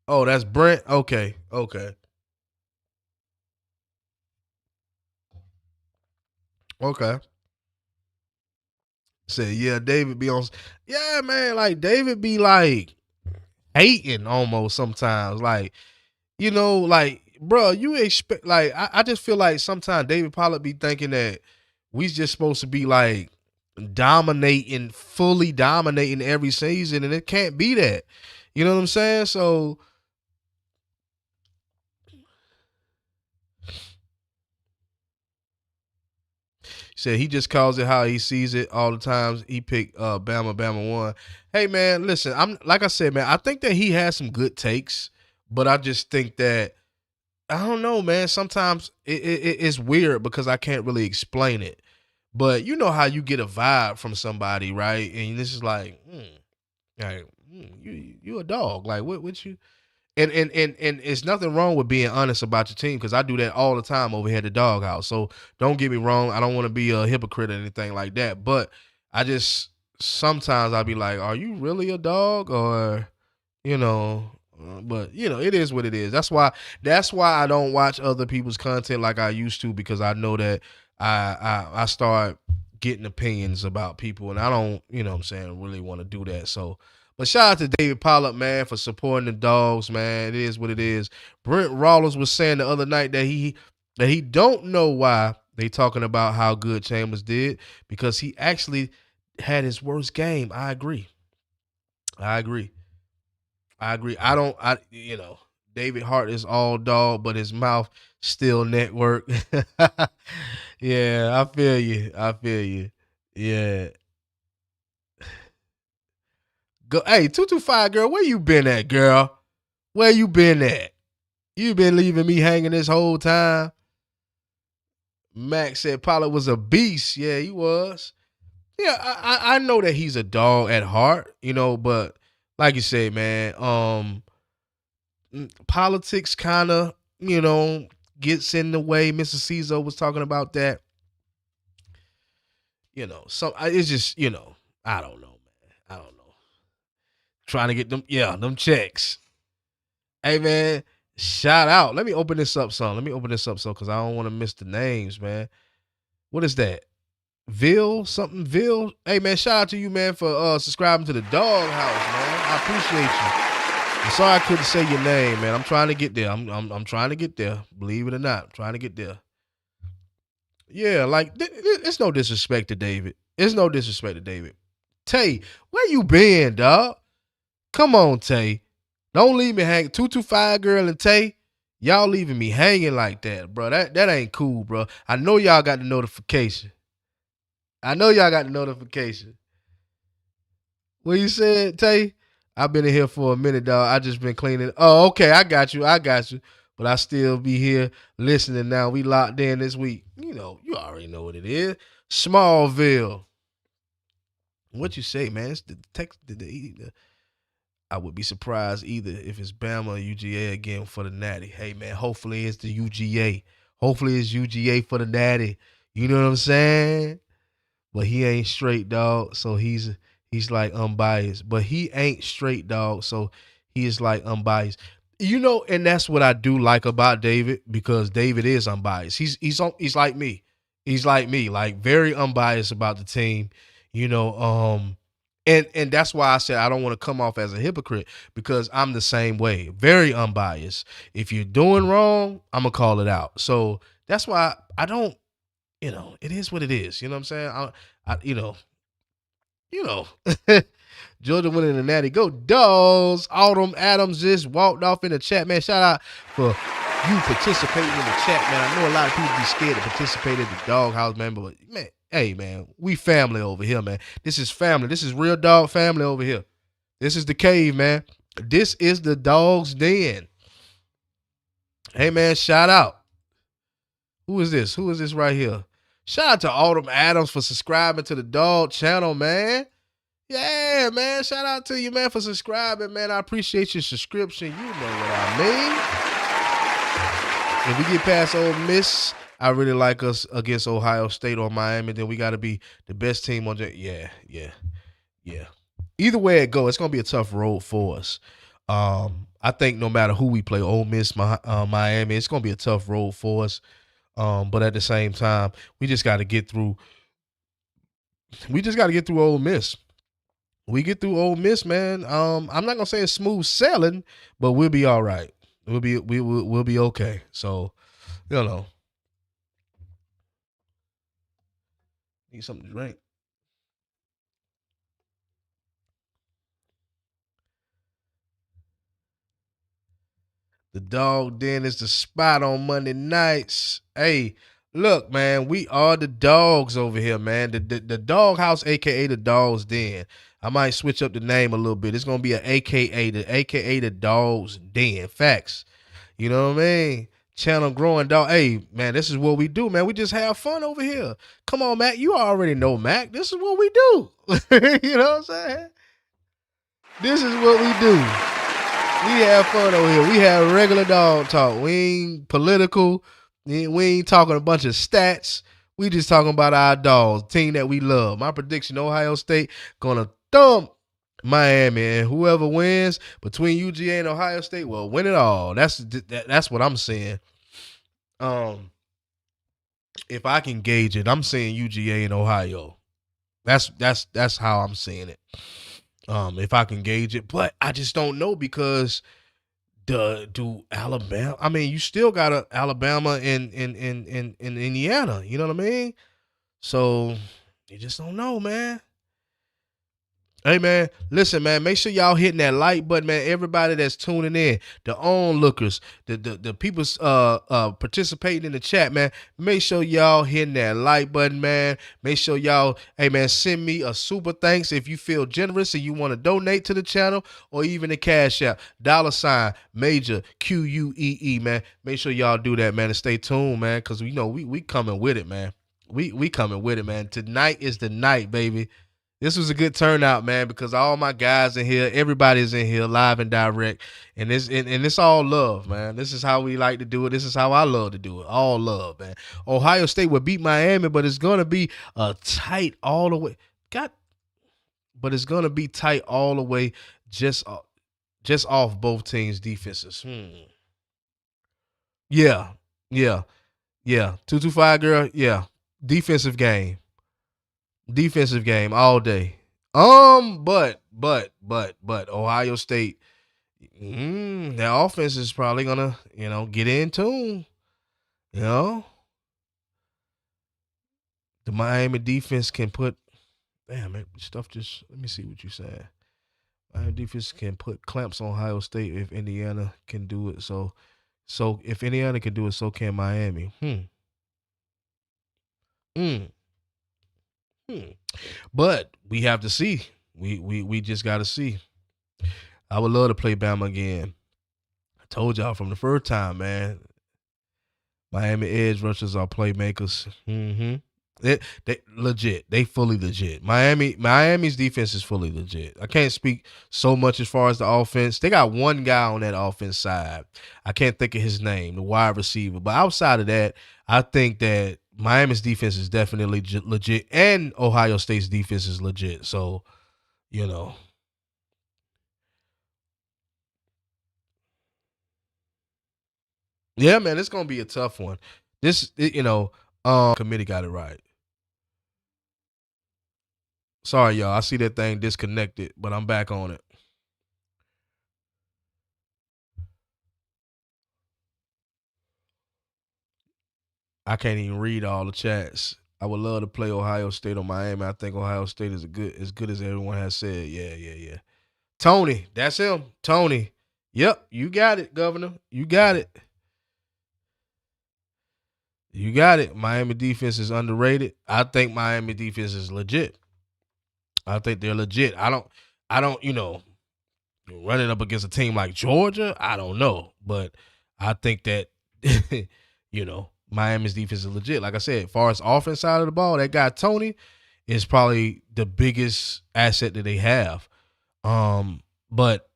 Oh, that's Brent? Okay. Say, yeah, David be on. Yeah, man, like David be like hating almost sometimes. Like, like, bro, you expect, like, I just feel like sometimes David Pollock be thinking that we just supposed to be like fully dominating every season, and it can't be that. You know what I'm saying? So said he just calls it how he sees it all the times. He picked Bama 1. Hey man, listen, I'm like I said, man, I think that he has some good takes, but I just think that I don't know, man. Sometimes it's weird because I can't really explain it. But you know how you get a vibe from somebody, right? And this is like, you a dog. Like what you and it's nothing wrong with being honest about your team because I do that all the time over here at the doghouse. So don't get me wrong. I don't want to be a hypocrite or anything like that. But I just sometimes I'll be like, are you really a dog? Or, but it is what it is. That's why I don't watch other people's content like I used to, because I know that I start getting opinions about people and I don't, really want to do that. So but shout out to David Pollock, man, for supporting the dogs, man. It is what it is. Brent Rollins was saying the other night that he don't know why they talking about how good Chambers did, because he actually had his worst game. I agree. David Hart is all dog, but his mouth still network. Yeah, I feel you. Yeah. Go, hey, 225 girl, where you been at, girl? Where you been at? You been leaving me hanging this whole time. Max said Pollock was a beast. Yeah, he was. Yeah, I know that he's a dog at heart, but like you said, man, politics kind of, gets in the way. Mr. Cizo was talking about that. So it's just, I don't know, man. I don't know. Trying to get them checks. Hey man, shout out. Let me open this up, son. Because I don't want to miss the names, man. What is that? Ville. Hey man, shout out to you, man, for subscribing to the Dog House, man. I appreciate you. I'm sorry I couldn't say your name, man. I'm trying to get there. I'm trying to get there. Believe it or not, I'm trying to get there. Yeah, like it's no disrespect to David. It's no disrespect to David. Tay, where you been, dog? Come on, Tay. Don't leave me hanging. 225 girl and Tay, y'all leaving me hanging like that, bro. That ain't cool, bro. I know y'all got the notification. What you said, Tay? I've been in here for a minute, dog. I just been cleaning. Oh, okay. I got you. But I still be here listening now. We locked in this week. You know, you already know what it is. Smallville. What you say, man? It's the text. I would be surprised either if it's Bama or UGA again for the Natty. Hey, man, hopefully it's the UGA. Hopefully it's UGA for the Natty. You know what I'm saying? But he ain't straight, dog. So he's like unbiased. But he ain't straight, dog. So he is like unbiased. You know, and that's what I do like about David, because David is unbiased. He's like me. He's like me, like very unbiased about the team. You know, and that's why I said I don't want to come off as a hypocrite, because I'm the same way, very unbiased. If you're doing wrong, I'm gonna call it out. So that's why I don't, you know, it is what it is. You know what I'm saying? You know, Georgia winning the Natty. Go Dogs. Autumn Adams just walked off in the chat, man. Shout out for you participating in the chat, man. I know a lot of people be scared to participate in the Dog House, man, but man, hey, man, we family over here, man. This is family. This is real dog family over here. This is the cave, man. This is the Dog's Den. Hey, man, shout out. Who is this? Who is this right here? Shout out to Autumn Adams for subscribing to the Dog channel, man. Yeah, man. Shout out to you, man, for subscribing, man. I appreciate your subscription. You know what I mean. If we get past Ole Miss, I really like us against Ohio State or Miami. Then we got to be the best team on the. Yeah. Either way it goes, it's gonna be a tough road for us. I think no matter who we play, Ole Miss, Miami, it's gonna be a tough road for us. But at the same time, we just got to get through. We just got to get through Ole Miss. We get through Ole Miss, man. I'm not gonna say it's smooth sailing, but we'll be all right. We'll be okay. So, you know, need something to drink. The Dog Den is the spot on Monday nights. Hey, look, man, we are the dogs over here, man. The Dog House, aka the Dog's Den. I might switch up the name a little bit. It's gonna be an AKA the Dog's Den. Facts. You know what I mean? Channel growing, dog. Hey, man, this is what we do, man. We just have fun over here. Come on, Mac. You already know, Mac. This is what we do. You know what I'm saying? This is what we do. We have fun over here. We have regular dog talk. We ain't political. We ain't talking a bunch of stats. We just talking about our dogs, team that we love. My prediction, Ohio State gonna thump Miami, and whoever wins between UGA and Ohio State will win it all. That's what I'm saying. If I can gauge it, I'm saying UGA and Ohio. That's how I'm saying it. If I can gauge it, but I just don't know, because do Alabama? I mean, you still got a Alabama in Indiana. You know what I mean? So you just don't know, man. Hey, man, listen, man, make sure y'all hitting that like button, man. Everybody that's tuning in, the onlookers, the people participating in the chat, man, make sure y'all hitting that like button, man. Make sure y'all, hey, man, send me a super thanks if you feel generous and you want to donate to the channel, or even a cash app, $ major QUEE, man. Make sure y'all do that, man, and stay tuned, man, because we know we coming with it, man. We coming with it, man. Tonight is the night, baby. This was a good turnout, man, because all my guys in here, everybody's in here live and direct, and it's all love, man. This is how we like to do it. This is how I love to do it. All love, man. Ohio State will beat Miami, but it's gonna be tight all the way. But it's gonna be tight all the way, just off both teams' defenses. Yeah. 225 girl. Yeah, defensive game. Defensive game all day. But Ohio State, their offense is probably gonna, get in tune. You know, the Miami defense can put. Damn it, stuff just. Let me see what you said. Miami defense can put clamps on Ohio State if Indiana can do it. So if Indiana can do it, so can Miami. Mm. But we have to see. We just got to see. I would love to play Bama again. I told y'all from the first time, man. Miami edge rushers are playmakers. They legit. They fully legit. Miami's defense is fully legit. I can't speak so much as far as the offense. They got one guy on that offense side. I can't think of his name, the wide receiver. But outside of that, I think that Miami's defense is definitely legit, and Ohio State's defense is legit. So, yeah, man, it's gonna be a tough one. Committee got it right. Sorry, y'all. I see that thing disconnected, but I'm back on it. I can't even read all the chats. I would love to play Ohio State or Miami. I think Ohio State is as good as everyone has said. Yeah. Tony, that's him. Tony. Yep, you got it, Governor. You got it. You got it. Miami defense is underrated. I think Miami defense is legit. I think they're legit. I don't, running up against a team like Georgia, I don't know. But I think that, Miami's defense is legit. Like I said, as far as offense side of the ball, that guy Tony is probably the biggest asset that they have. But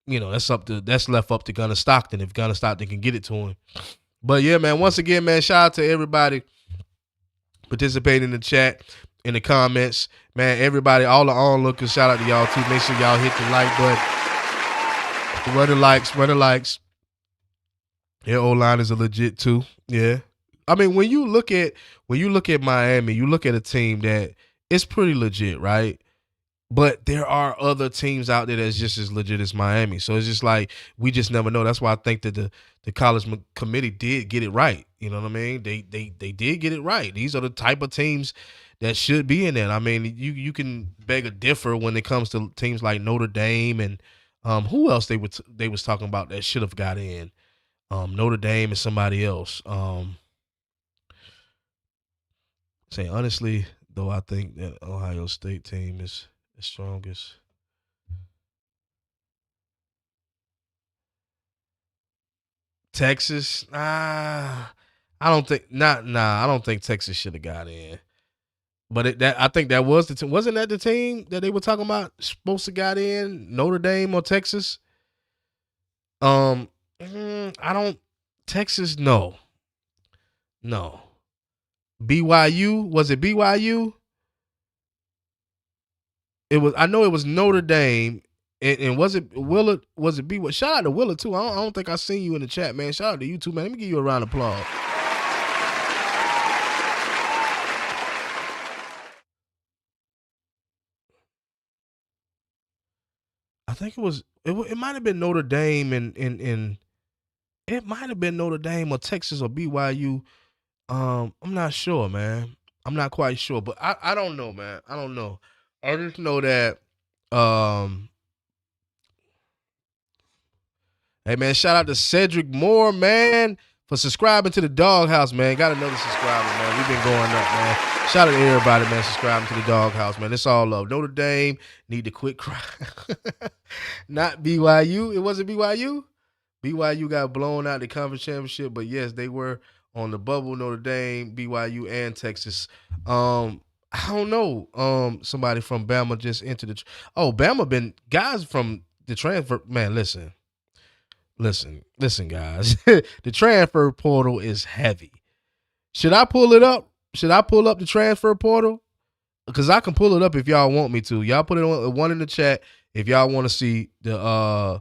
that's left up to Gunnar Stockton if Gunnar Stockton can get it to him. But yeah, man, once again, man, shout out to everybody participating in the chat, in the comments. Man, everybody, all the onlookers, shout out to y'all too. Make sure y'all hit the like button. Run the likes. Yeah, O-line is a legit too. Yeah. I mean, when you look at Miami, you look at a team that is pretty legit, right? But there are other teams out there that's just as legit as Miami. So it's just like we just never know. That's why I think that the college committee did get it right. You know what I mean? They did get it right. These are the type of teams that should be in there. I mean, you can beg a differ when it comes to teams like Notre Dame and who else they was talking about that should have got in. Notre Dame and somebody else. Say honestly, though, I think that Ohio State team is the strongest. Texas, I don't think I don't think Texas should have got in. But I think that was the team. Wasn't that the team that they were talking about supposed to got in? Notre Dame or Texas? I don't. Texas, no. BYU, was it BYU? It was. I know it was Notre Dame, and was it Willard? Was it BYU? Shout out to Willard too. I don't think I seen you in the chat, man. Shout out to you too, man. Let me give you a round of applause. I think it was. It might have been Notre Dame and it might have been Notre Dame or Texas or BYU. I'm not sure, man. I'm not quite sure, but I don't know, man. I don't know. I just know that. Hey, man, shout out to Cedric Moore, man, for subscribing to the Doghouse, man. Got another subscriber, man. We've been going up, man. Shout out to everybody, man, subscribing to the Doghouse, man. It's all love. Notre Dame need to quit crying. Not BYU. It wasn't BYU. BYU got blown out the conference championship, but yes, they were on the bubble. Notre Dame, BYU, and Texas. I don't know. Somebody from Bama just entered the. Bama been guys from the transfer. Man, listen, guys. The transfer portal is heavy. Should I pull it up? Should I pull up the transfer portal? Because I can pull it up if y'all want me to. Y'all put it on one in the chat if y'all want to see the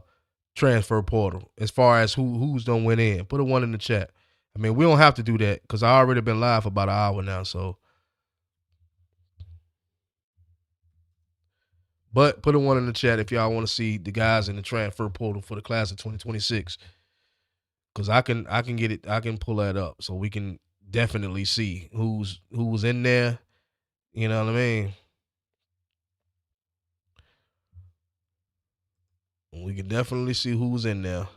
transfer portal as far as who's done went in. Put a one in the chat. I mean, we don't have to do that because I already been live for about an hour now. So But put a one in the chat if y'all want to see the guys in the transfer portal for the class of 2026. Cause I can get it, I can pull that up so we can definitely see who's in there. You know what I mean? We can definitely see who's in there.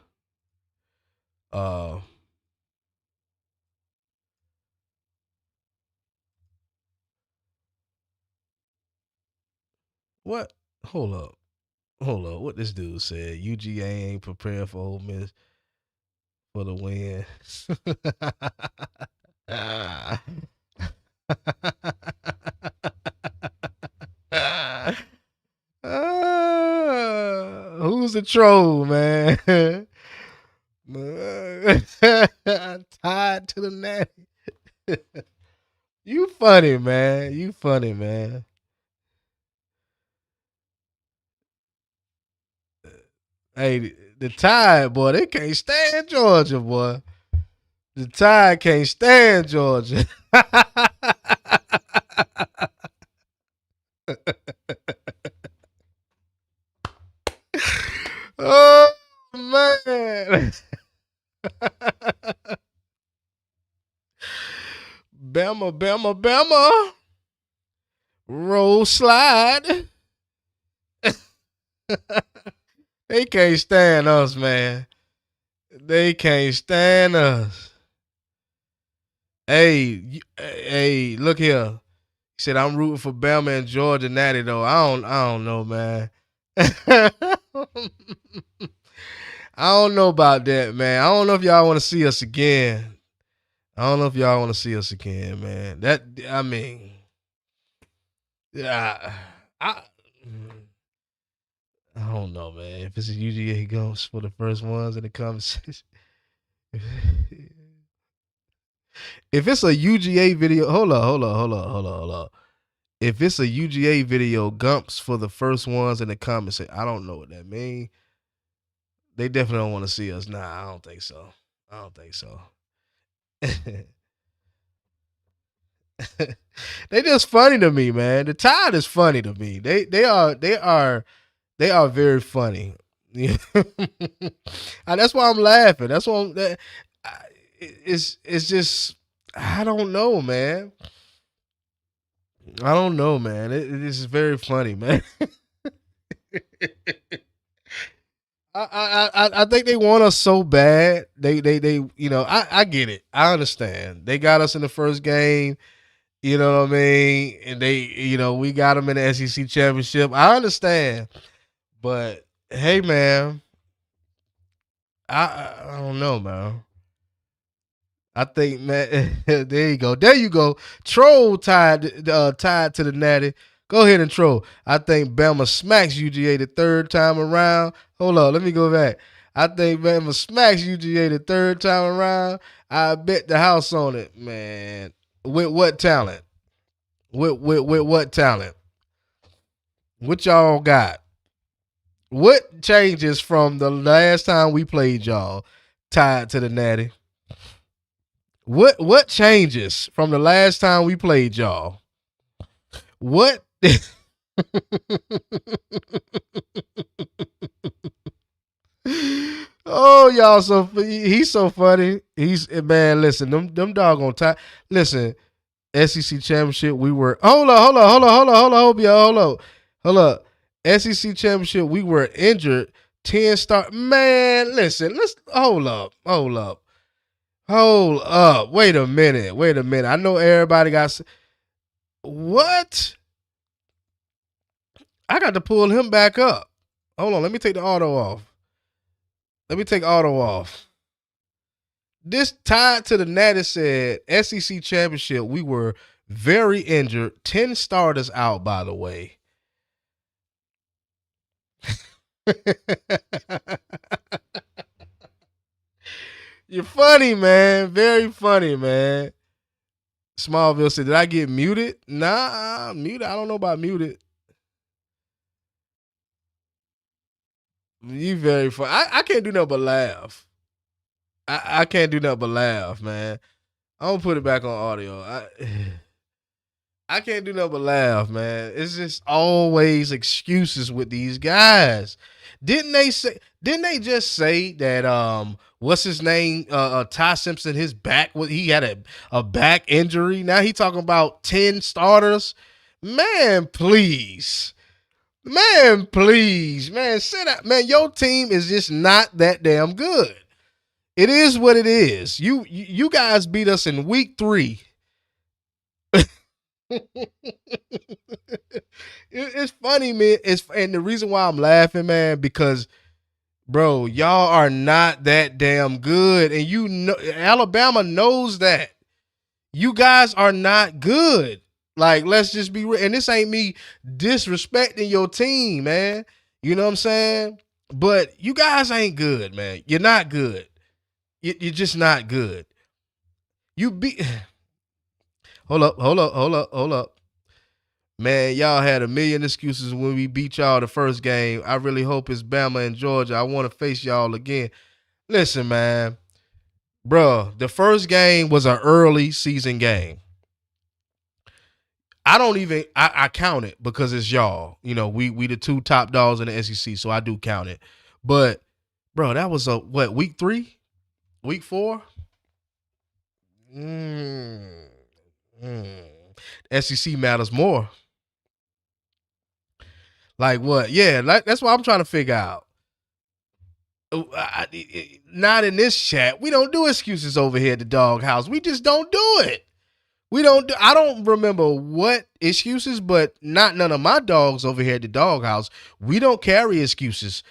What? Hold up. What this dude said? UGA ain't prepared for Ole Miss for the win. Who's the troll, man? Tied to the natty. You funny, man. You funny, man. Hey, the Tide, boy, they can't stand Georgia, boy. The Tide can't stand Georgia. Oh, man. Bama. Roll slide. They can't stand us, man. They can't stand us. Hey, look here. He said I'm rooting for Bama and Georgia Natty though. I don't know, man. I don't know about that, man. I don't know if y'all want to see us again. Man. I mean, yeah, I don't know, man. If it's a UGA goes for the first ones in the conversation. If it's a UGA video, hold up. If it's a UGA video, Gumps for the first ones in the comments. I don't know what that means. They definitely don't want to see us. Nah, I don't think so. They just funny to me, man. The Tide is funny to me. They are very funny. That's why I'm laughing. That's why it's just I don't know, man. It is very funny, man. I think they want us so bad. They you know, I get it. I understand. They got us in the first game, you know what I mean? And they, you know, we got them in the SEC championship. I understand. But hey, man, I don't know, man. I think, man, there you go. Troll tied to the natty. Go ahead and troll. I think Bama smacks UGA the third time around. Hold on, let me go back. I think Bama smacks UGA the third time around. I bet the house on it, man. With what talent? With what talent? What y'all got? What changes from the last time we played y'all tied to the natty? What changes from the last time we played y'all? What? Oh, y'all he's so funny. Man, listen, them doggone time. Listen, SEC championship, we were hold up. SEC championship, we were injured. 10 star. Man, listen, let's hold up. Wait a minute. I know everybody got what? I got to pull him back up. Hold on, let me take the auto off. This tied to the natty said SEC championship, we were very injured. 10 starters out, by the way. You're funny, man. Very funny, man. Smallville said, did I get muted? Nah, muted. I don't know about muted. You very funny. I can't do nothing but laugh. I can't do nothing but laugh, man. I'm gonna put it back on audio. I can't do nothing but laugh, man. It's just always excuses with these guys. Didn't they just say that what's his name? Ty Simpson, his back he had a back injury. Now he talking about 10 starters. Man, please. Man, please. Man, sit out. Man, your team is just not that damn good. It is what it is. You guys beat us in week 3. It's funny, man. And the reason why I'm laughing, man, because bro, y'all are not that damn good, and you know Alabama knows that. You guys are not good. Like, let's just be real. And this ain't me disrespecting your team, man. You know what I'm saying? But you guys ain't good, man. You're not good. You're just not good. You beat. Hold up. Man, y'all had a million excuses when we beat y'all the first game. I really hope it's Bama and Georgia. I want to face y'all again. Listen, man. Bruh, the first game was an early season game. I count it because it's y'all. You know, we the 2 top dogs in the SEC, so I do count it. But, bro, that was week 3? Week 4? Mm, mm. SEC matters more. Like what? Yeah, that's what I'm trying to figure out. Not in this chat. We don't do excuses over here at the doghouse. We just don't do it. I don't remember what excuses, but not none of my dogs over here at the doghouse. We don't carry excuses.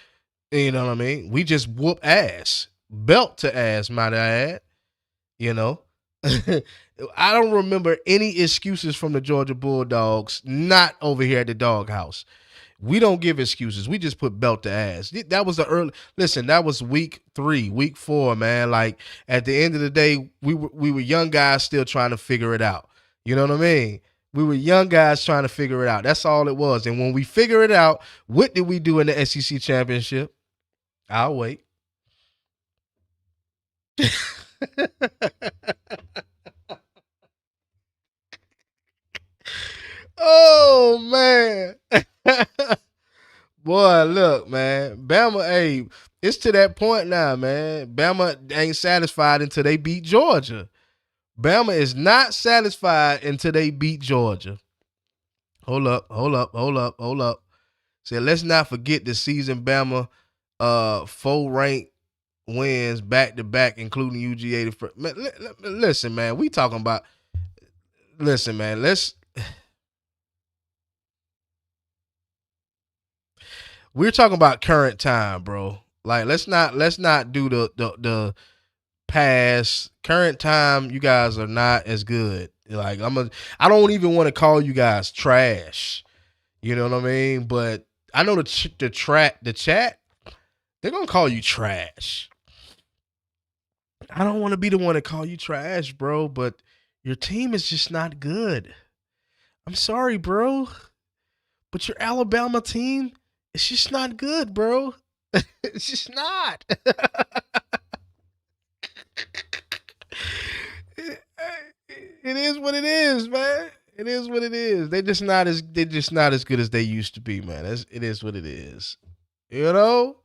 You know what I mean? We just whoop ass. Belt to ass, might I add. You know? I don't remember any excuses from the Georgia Bulldogs, not over here at the doghouse. We don't give excuses. We just put belt to ass. That was that was week 3, week 4, man. Like, at the end of the day, we were young guys still trying to figure it out. You know what I mean? We were young guys trying to figure it out. That's all it was. And when we figure it out, what did we do in the SEC championship? I'll wait. Oh, man. Boy, look, man. Bama, hey, it's to that point now, man. Bama ain't satisfied until they beat Georgia. Bama is not satisfied until they beat Georgia. Hold up. So let's not forget the season Bama 4 ranked wins back to back, including UGA. Man, listen, man, we talking about. Listen, man, we're talking about current time, bro. Like, let's not do the past. Current time, you guys are not as good. Like, I don't even want to call you guys trash. You know what I mean? But I know the chat, they're gonna call you trash. I don't want to be the one to call you trash, bro, but your team is just not good. I'm sorry, bro, but your Alabama team, it's just not good, bro. It's just not. It is what it is, man. It is what it is. They're just not as good as they used to be, man. It is what it is. You know?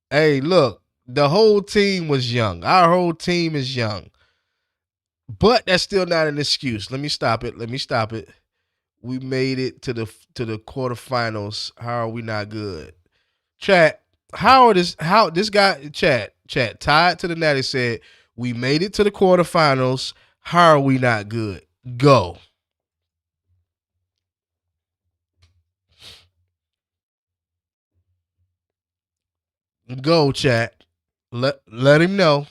Hey, look, the whole team was young. Our whole team is young. But that's still not an excuse. Let me stop it. We made it to the quarterfinals. How are we not good? Chat, how this guy chat tied to the Natty said, we made it to the quarterfinals. How are we not good? Go. Go, chat. Let him know.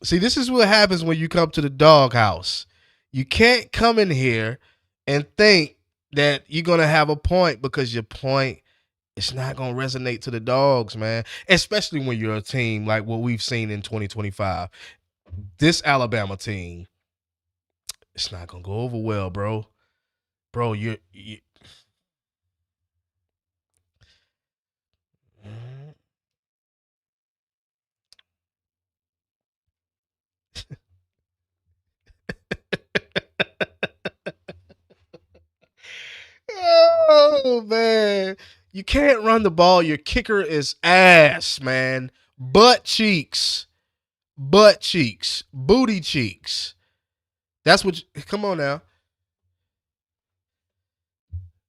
See, this is what happens when you come to the doghouse. You can't come in here and think that you're gonna have a point, because your point, it's not gonna resonate to the dogs, man. Especially when you're a team like what we've seen in 2025. This Alabama team, it's not gonna go over well, bro. Bro, you You can't run the ball. Your kicker is ass, man. Butt cheeks. Booty cheeks. That's what come on now.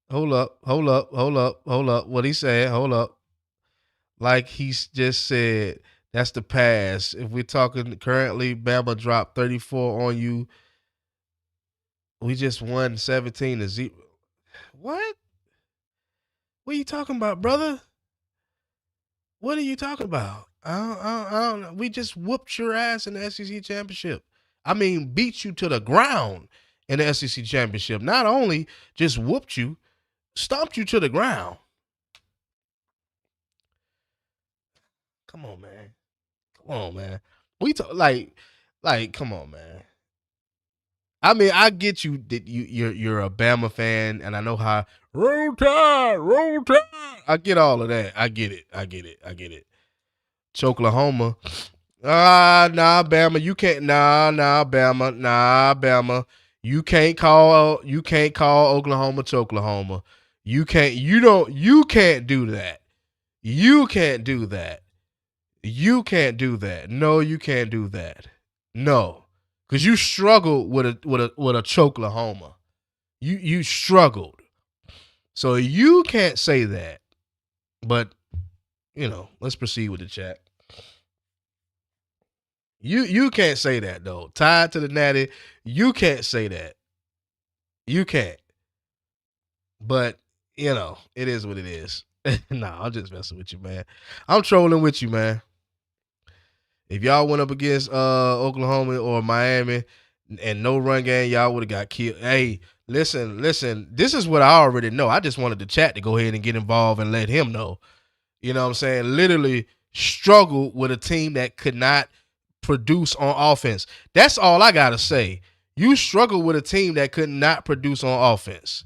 Hold up. What he said, hold up. Like he's just said, that's the pass. If we're talking currently, Bama dropped 34 on you. We just won 17-0. What? What are you talking about, brother? What are you talking about? I don't know. We just whooped your ass in the SEC championship. I mean, beat you to the ground in the SEC championship. Not only just whooped you, stomped you to the ground. Come on, man. We talk like, come on, man. I mean, I get you that you're a Bama fan, and I know how roll tide. I get all of that. I get it. Choklahoma. Nah, Bama. You can't. Bama. You can't call Oklahoma Choklahoma. You can't do that. You can't do that. No, you can't do that. No. Because you struggled with a Choklahoma. You struggled. So you can't say that. But, let's proceed with the chat. You can't say that, though. Tied to the Natty, you can't say that. You can't. But, it is what it is. Nah, I'm just messing with you, man. I'm trolling with you, man. If y'all went up against Oklahoma or Miami and no run game, y'all would have got killed. Hey, listen. This is what I already know. I just wanted the chat to go ahead and get involved and let him know. You know what I'm saying? Literally struggled with a team that could not produce on offense. That's all I got to say. You struggled with a team that could not produce on offense.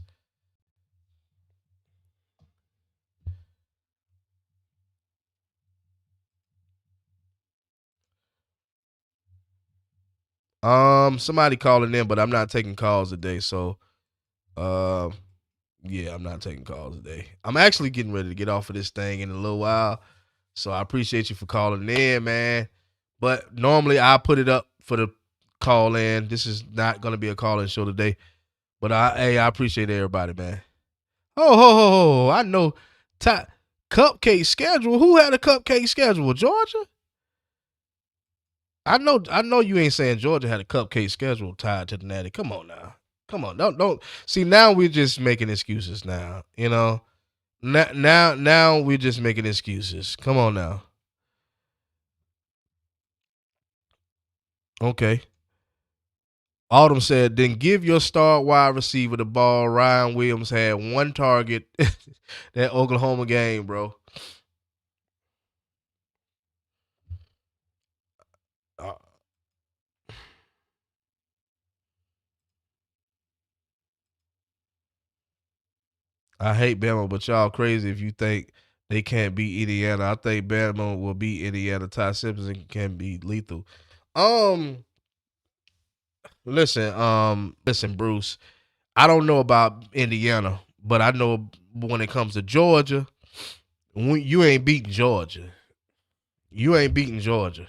Somebody calling in, but I'm not taking calls today. So, yeah, I'm not taking calls today. I'm actually getting ready to get off of this thing in a little while. So I appreciate you for calling in, man. But normally I put it up for the call in. This is not going to be a call-in show today. But I appreciate everybody, man. Oh, I know. Cupcake schedule. Who had a cupcake schedule? Georgia? I know you ain't saying Georgia had a cupcake schedule tied to the Natty. Come on now. Come on. Don't see, now we're just making excuses now. Now we're just making excuses. Come on now. Okay. Autumn said, then give your star wide receiver the ball. Ryan Williams had one target that Oklahoma game, bro. I hate Bama, but y'all crazy if you think they can't beat Indiana. I think Bama will beat Indiana. Ty Simpson can be lethal. Listen, Bruce. I don't know about Indiana, but I know when it comes to Georgia, you ain't beating Georgia. You ain't beating Georgia.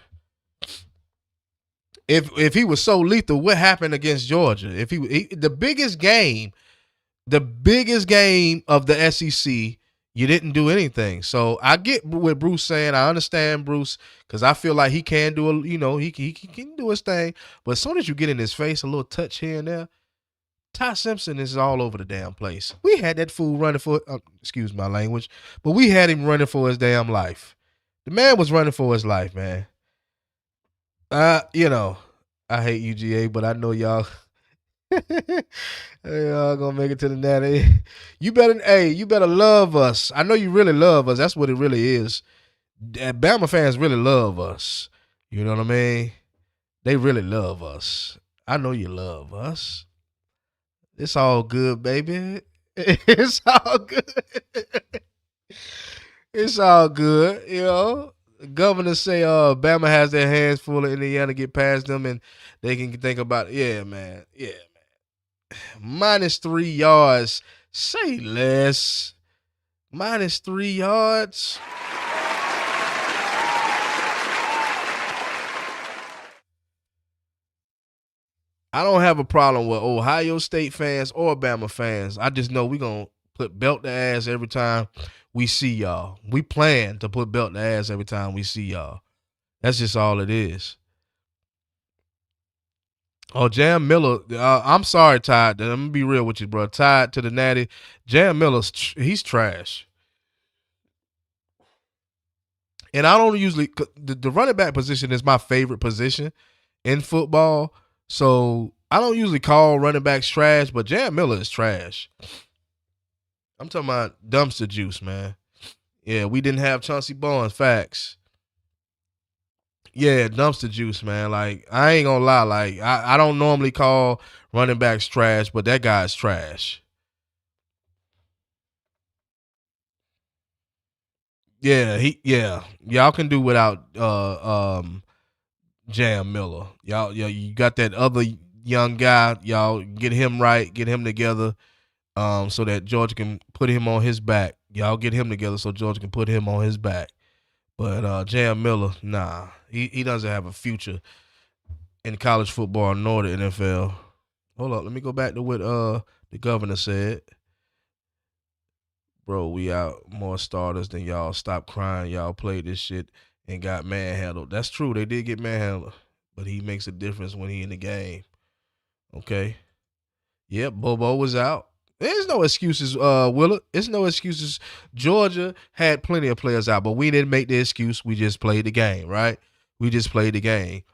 If he was so lethal, what happened against Georgia? If the biggest game of the SEC, you didn't do anything. So I get what Bruce saying. I understand Bruce because I feel like he can do he can do his thing. But as soon as you get in his face, a little touch here and there, Ty Simpson is all over the damn place. We had that fool running for, excuse my language, but we had him running for his damn life. The man was running for his life, man. I hate UGA, but I know y'all. Y'all gonna make it to the Natty. You better love us. I know you really love us. That's what it really is. Bama fans really love us. You know what I mean? They really love us. I know you love us. It's all good, baby. It's all good. It's all good, Governor say Bama has their hands full of Indiana, get past them and they can think about it. Yeah, man. -3 yards. Say less. -3 yards. I don't have a problem with Ohio State fans or Bama fans. I just know we're going to put belt to ass every time we see y'all. We plan to put belt to ass every time we see y'all. That's just all it is. Oh, Jam Miller. I'm sorry, Ty. I'm going to be real with you, bro. Tied to the Natty. Jam Miller, he's trash. And I don't usually – the running back position is my favorite position in football. So I don't usually call running backs trash, but Jam Miller is trash. I'm talking about dumpster juice, man. Yeah, we didn't have Chauncey Barnes. Facts. Yeah, dumpster juice, man. Like, I ain't gonna lie. Like, I don't normally call running backs trash, but that guy's trash. Yeah, y'all can do without Jam Miller. Y'all, you got that other young guy. Y'all get him right, get him together, so that Georgia can put him on his back. Y'all get him together so Georgia can put him on his back. But Jam Miller, nah, he doesn't have a future in college football nor the NFL. Hold up, let me go back to what the governor said. Bro, we out more starters than y'all. Stop crying. Y'all played this shit and got manhandled. That's true. They did get manhandled. But he makes a difference when he in the game. Okay. Yep, Bobo was out. There's no excuses, Willard. It's no excuses. Georgia had plenty of players out, but we didn't make the excuse. We just played the game, right? We just played the game.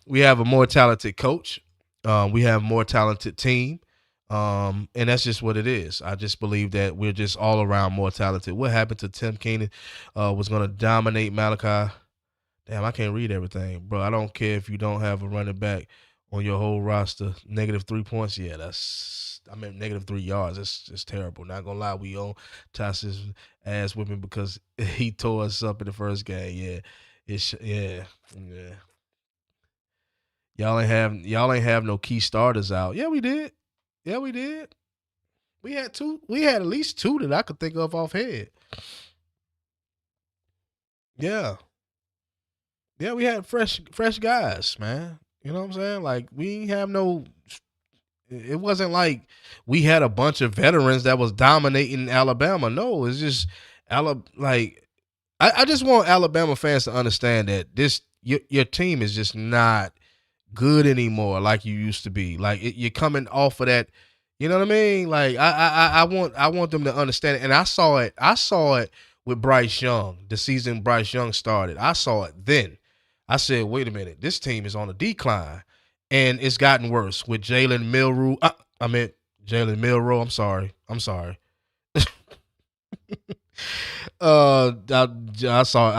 We have a more talented coach. We have a more talented team. And that's just what it is. I just believe that we're just all around more talented. What happened to Tim Keenan was going to dominate Malachi. Damn, I can't read everything, bro. I don't care if you don't have a running back on your whole roster. -3 points, yeah, -3 yards. That's just terrible. Not gonna lie, we own Ty's ass whipping because he tore us up in the first game. Yeah, Y'all ain't have no key starters out. Yeah, we did. We had two. We had at least two that I could think of offhand. Yeah. Yeah, we had fresh guys, man. You know what I'm saying? Like, we have no – it wasn't like we had a bunch of veterans that was dominating Alabama. No, it's just like I just want Alabama fans to understand that your team is just not good anymore like you used to be. Like, you're coming off of that. You know what I mean? Like, I want them to understand it. And I saw it with Bryce Young, the season Bryce Young started. I saw it then. I said, wait a minute, this team is on a decline. And it's gotten worse with Jalen Milroe. Jalen Milroe. I'm sorry. I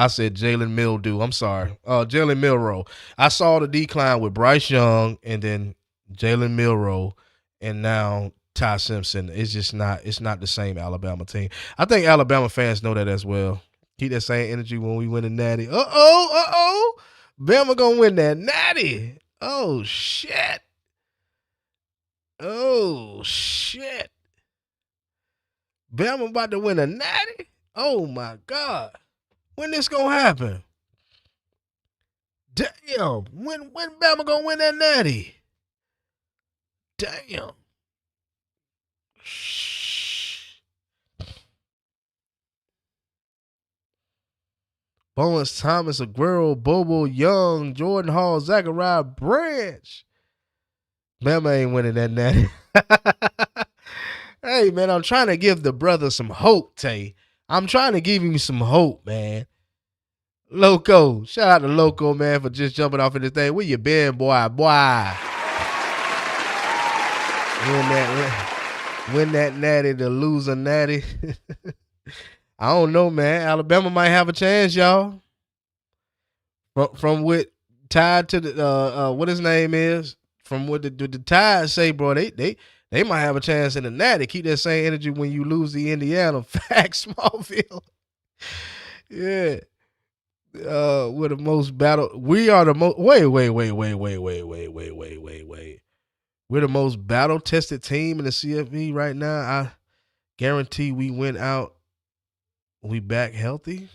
said Jalen Mildew. I'm sorry. Jalen Milroe. I saw the decline with Bryce Young and then Jalen Milroe and now Ty Simpson. It's not the same Alabama team. I think Alabama fans know that as well. Keep that same energy when we win the Natty. Uh-oh. Bama gonna win that Natty. Oh, shit. Bama about to win a Natty? Oh, my God. When this gonna happen? Damn. When Bama gonna win that Natty? Damn. Bowens, Thomas, Aguero, Bobo, Young, Jordan Hall, Zachariah Branch. Bama ain't winning that Natty. Hey, man, I'm trying to give the brother some hope, Tay. I'm trying to give him some hope, man. Loco. Shout out to Loco, man, for just jumping off of this thing. Where you been, boy? Win that Natty, the loser Natty. I don't know, man. Alabama might have a chance, y'all. From what tied to the what his name is, from what the Tide say, bro, they might have a chance in the Natty. Keep that same energy when you lose the Indiana. Facts, Smallville. Yeah. We're the most battle. We are the most. Wait. We're the most battle tested team in the CFB right now. I guarantee we went out We back healthy.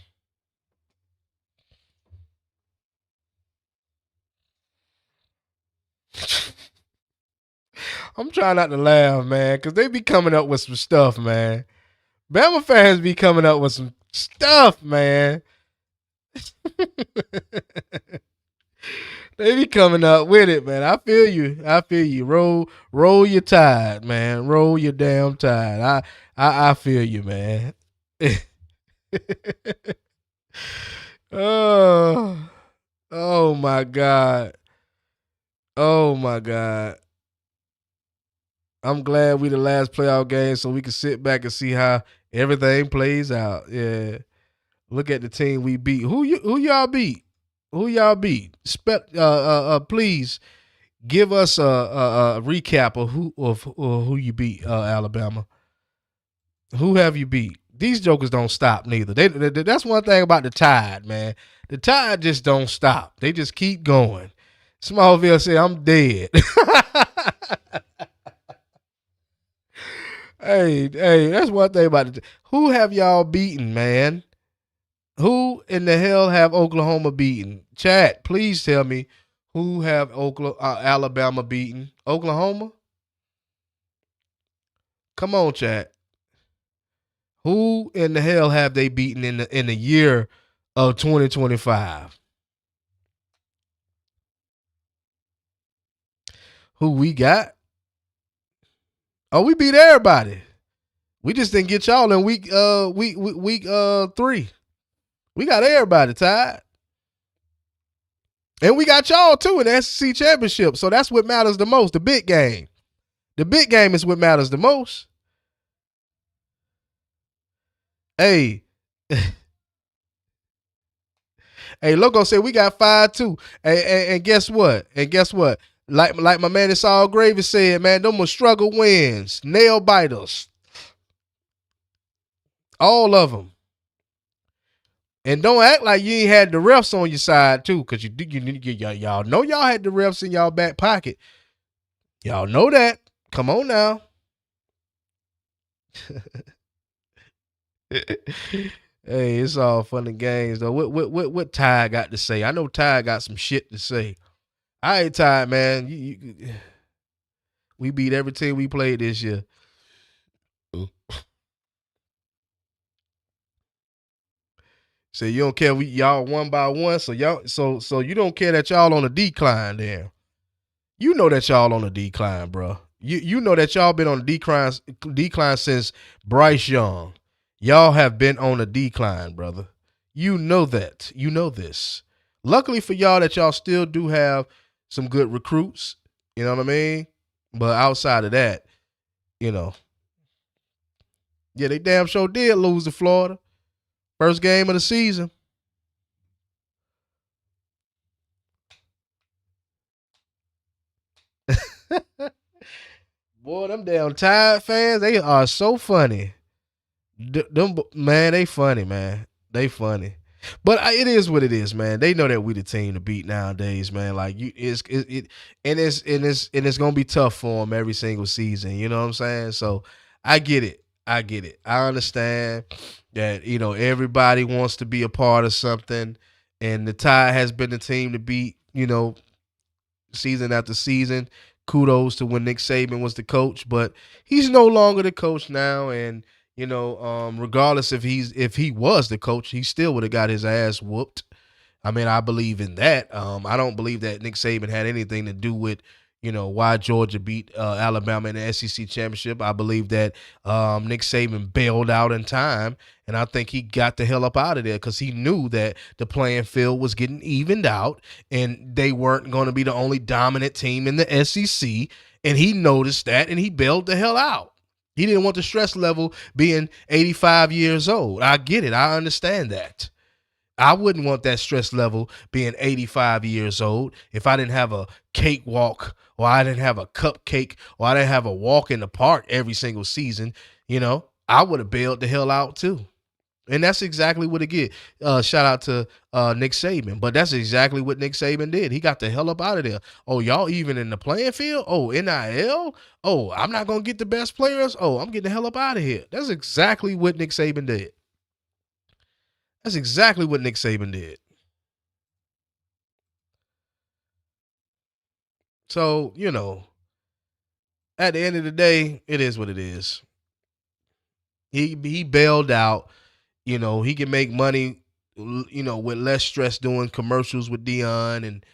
I'm trying not to laugh, man, because they be coming up with some stuff, man. Bama fans be coming up with some stuff, man. They be coming up with it, man. I feel you. I feel you. Roll your tide, man. Roll your damn tide. I feel you, man. Oh my God. Oh my God. I'm glad we the last playoff game so we can sit back and see how everything plays out. Yeah. Look at the team we beat. Who y'all beat? Who y'all beat? Please give us a recap of who you beat, Alabama. Who have you beat? These jokers don't stop neither. That's one thing about the Tide, man. The Tide just don't stop. They just keep going. Smallville said, "I'm dead." Hey, that's one thing about it. Who have y'all beaten, man? Who in the hell have Oklahoma beaten? Chat, please tell me who have Alabama beaten. Oklahoma? Come on, chat. Who in the hell have they beaten in the year of 2025? Who we got? Oh, we beat everybody. We just didn't get y'all in week 3. We got everybody tied. And we got y'all too in the SEC championship. So that's what matters the most, the big game. The big game is what matters the most. Hey. Hey, Loco said we got 5-2. And guess what? Like my man It's All Gravy said, man, them were struggle wins. Nail biters. All of them. And don't act like you ain't had the refs on your side too, because y'all know y'all had the refs in y'all back pocket. Y'all know that. Come on now. Hey, it's all fun and games though. What Ty got to say? I know Ty got some shit to say. All right, Ty, man. We beat every team we played this year. So you don't care y'all one by one. So you don't care that y'all on a decline then. You know that y'all on a decline, bro. You know that y'all been on a decline since Bryce Young. Y'all have been on a decline, brother. You know that. You know this. Luckily for y'all that y'all still do have some good recruits. You know what I mean? But outside of that, yeah, they damn sure did lose to Florida. First game of the season. Boy, them damn Tide fans, they are so funny. Man, they funny, man. They funny. But it is what it is, man. They know that we the team to beat nowadays, man. Like it's gonna be tough for them every single season. You know what I'm saying? So I get it. I understand that everybody wants to be a part of something, and the Tide has been the team to beat. Season after season. Kudos to when Nick Saban was the coach, but he's no longer the coach now, and regardless if he was the coach, he still would have got his ass whooped. I mean, I believe in that. I don't believe that Nick Saban had anything to do with why Georgia beat Alabama in the SEC championship. I believe that Nick Saban bailed out in time, and I think he got the hell up out of there because he knew that the playing field was getting evened out, and they weren't going to be the only dominant team in the SEC, and he noticed that, and he bailed the hell out. He didn't want the stress level being 85 years old. I get it. I understand that. I wouldn't want that stress level being 85 years old if I didn't have a cakewalk, or I didn't have a cupcake, or I didn't have a walk in the park every single season. I would have bailed the hell out too. And that's exactly what it get. Shout out to Nick Saban. But that's exactly what Nick Saban did. He got the hell up out of there. Oh, y'all even in the playing field? Oh, NIL? Oh, I'm not going to get the best players? Oh, I'm getting the hell up out of here. That's exactly what Nick Saban did. That's exactly what Nick Saban did. So, at the end of the day, it is what it is. He bailed out. He can make money, with less stress doing commercials with Dion and,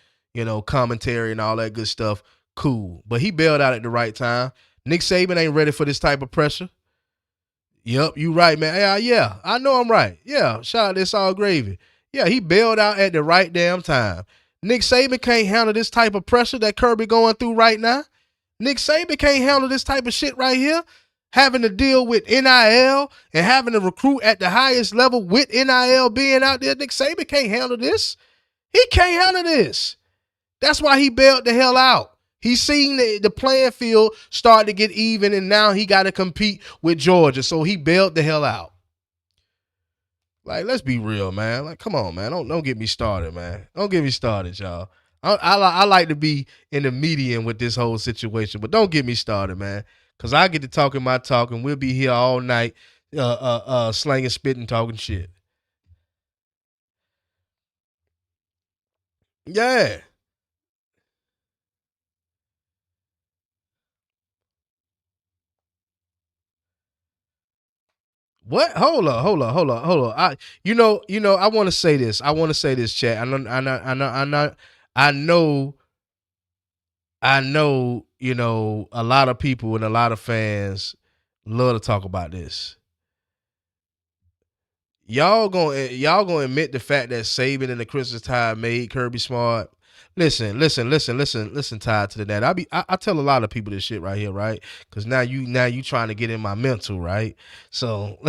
commentary and all that good stuff. Cool. But he bailed out at the right time. Nick Saban ain't ready for this type of pressure. Yep, you right, man. Yeah, I know I'm right. Yeah, shout out This All Gravy. Yeah, he bailed out at the right damn time. Nick Saban can't handle this type of pressure that Kirby going through right now. Nick Saban can't handle this type of shit right here. Having to deal with NIL and having to recruit at the highest level with NIL being out there. Nick Saban can't handle this. He can't handle this. That's why he bailed the hell out. He's seen the playing field start to get even, and now he got to compete with Georgia. So he bailed the hell out. Like, let's be real, man. Like, come on, man. Don't get me started, man. Don't get me started, y'all. I like to be in the median with this whole situation, but don't get me started, man. Because I get to talking my talk, and we'll be here all night slanging, spitting, talking shit. Yeah. What? Hold up. I want to say this. Chat. I know, a lot of people and a lot of fans love to talk about this. Y'all gonna admit the fact that Saban and the Christmas Tide made Kirby Smart. Listen, Tide to the net. I tell a lot of people this shit right here, right? Because now you trying to get in my mental, right? So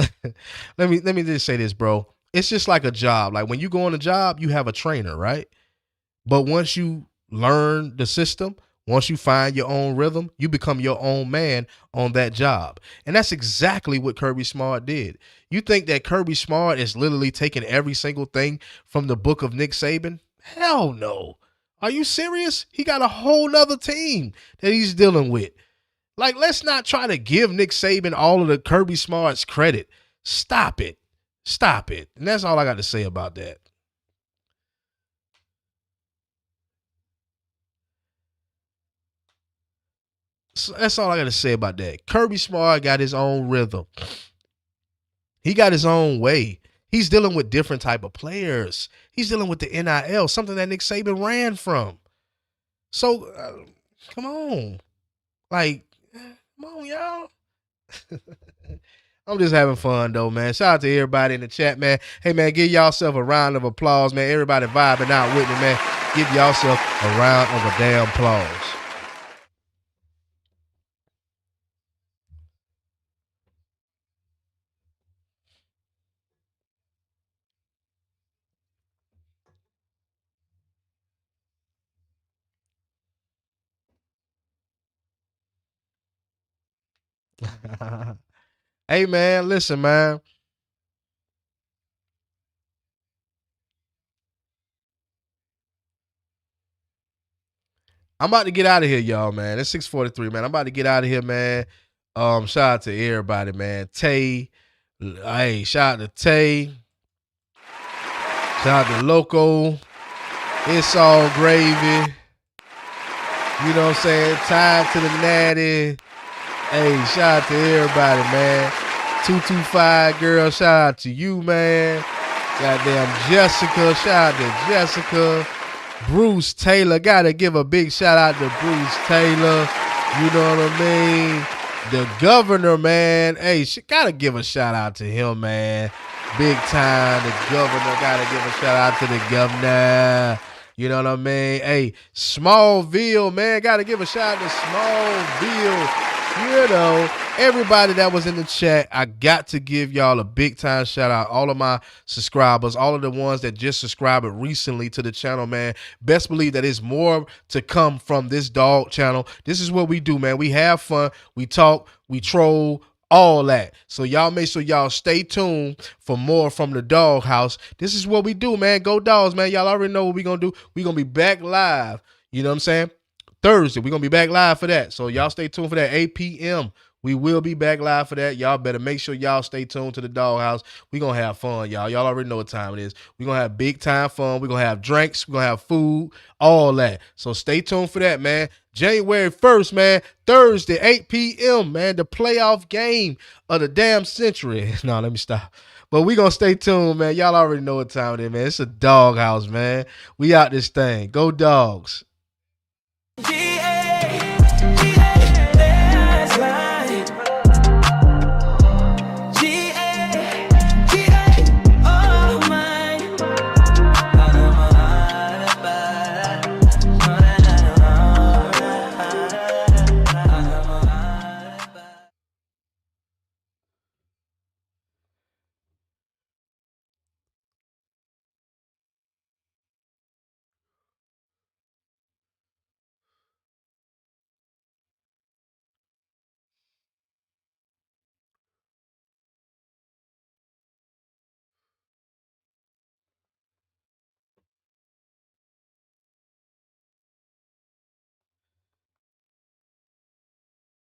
let me just say this, bro. It's just like a job. Like when you go on a job, you have a trainer, right? But once you learn the system, once you find your own rhythm, you become your own man on that job. And that's exactly what Kirby Smart did. You think that Kirby Smart is literally taking every single thing from the book of Nick Saban? Hell no. Are you serious? He got a whole nother team that he's dealing with. Like, let's not try to give Nick Saban all of the Kirby Smart's credit. Stop it. And that's all I got to say about that. So that's all I got to say about that. Kirby Smart got his own rhythm. He got his own way. He's dealing with different type of players. He's dealing with the NIL, something that Nick Saban ran from. So, come on. Like, come on, y'all. I'm just having fun, though, man. Shout out to everybody in the chat, man. Hey, man, give yourself a round of applause, man. Everybody vibing out with me, man. Give yourself a round of a damn applause. Hey, man, listen, man. I'm about to get out of here, y'all, man. It's 6:43, man. I'm about to get out of here, man. Shout out to everybody, man. Tay. Hey, shout out to Tay. Shout out to Loco. It's All Gravy. You know what I'm saying? Time to the Natty. Hey, shout out to everybody, man. 225 girl, shout out to you, man. Goddamn Jessica, shout out to Jessica. Bruce Taylor, gotta give a big shout out to Bruce Taylor. You know what I mean? The governor, man. Hey, gotta give a shout out to him, man. Big time. The governor, gotta give a shout out to the governor. You know what I mean? Hey, Smallville, man. Gotta give a shout out to Smallville. You know, everybody that was in the chat, I got to give y'all a big time shout out. All of my subscribers, all of the ones that just subscribed recently to the channel, man. Best believe that there's more to come from this dog channel. This is what we do, man. We have fun, we talk, we troll, all that. So y'all make sure y'all stay tuned for more from the dog house. This is what we do, man. Go dogs, man. Y'all already know what we gonna do. We gonna be back live. You know what I'm saying? Thursday. We're going to be back live for that. So y'all stay tuned for that 8 p.m. We will be back live for that. Y'all better make sure y'all stay tuned to the Doghouse. We gonna have fun, y'all. Y'all already know what time it is. We gonna have big time fun. We gonna have drinks. We gonna have food, all that. So stay tuned for that, man. January 1st, man, Thursday, 8 p.m., man, the playoff game of the damn century. No, let me stop. But we gonna stay tuned, man. Y'all already know what time it is, man. It's a Doghouse, man. We out this thing. Go Dogs. Yeah.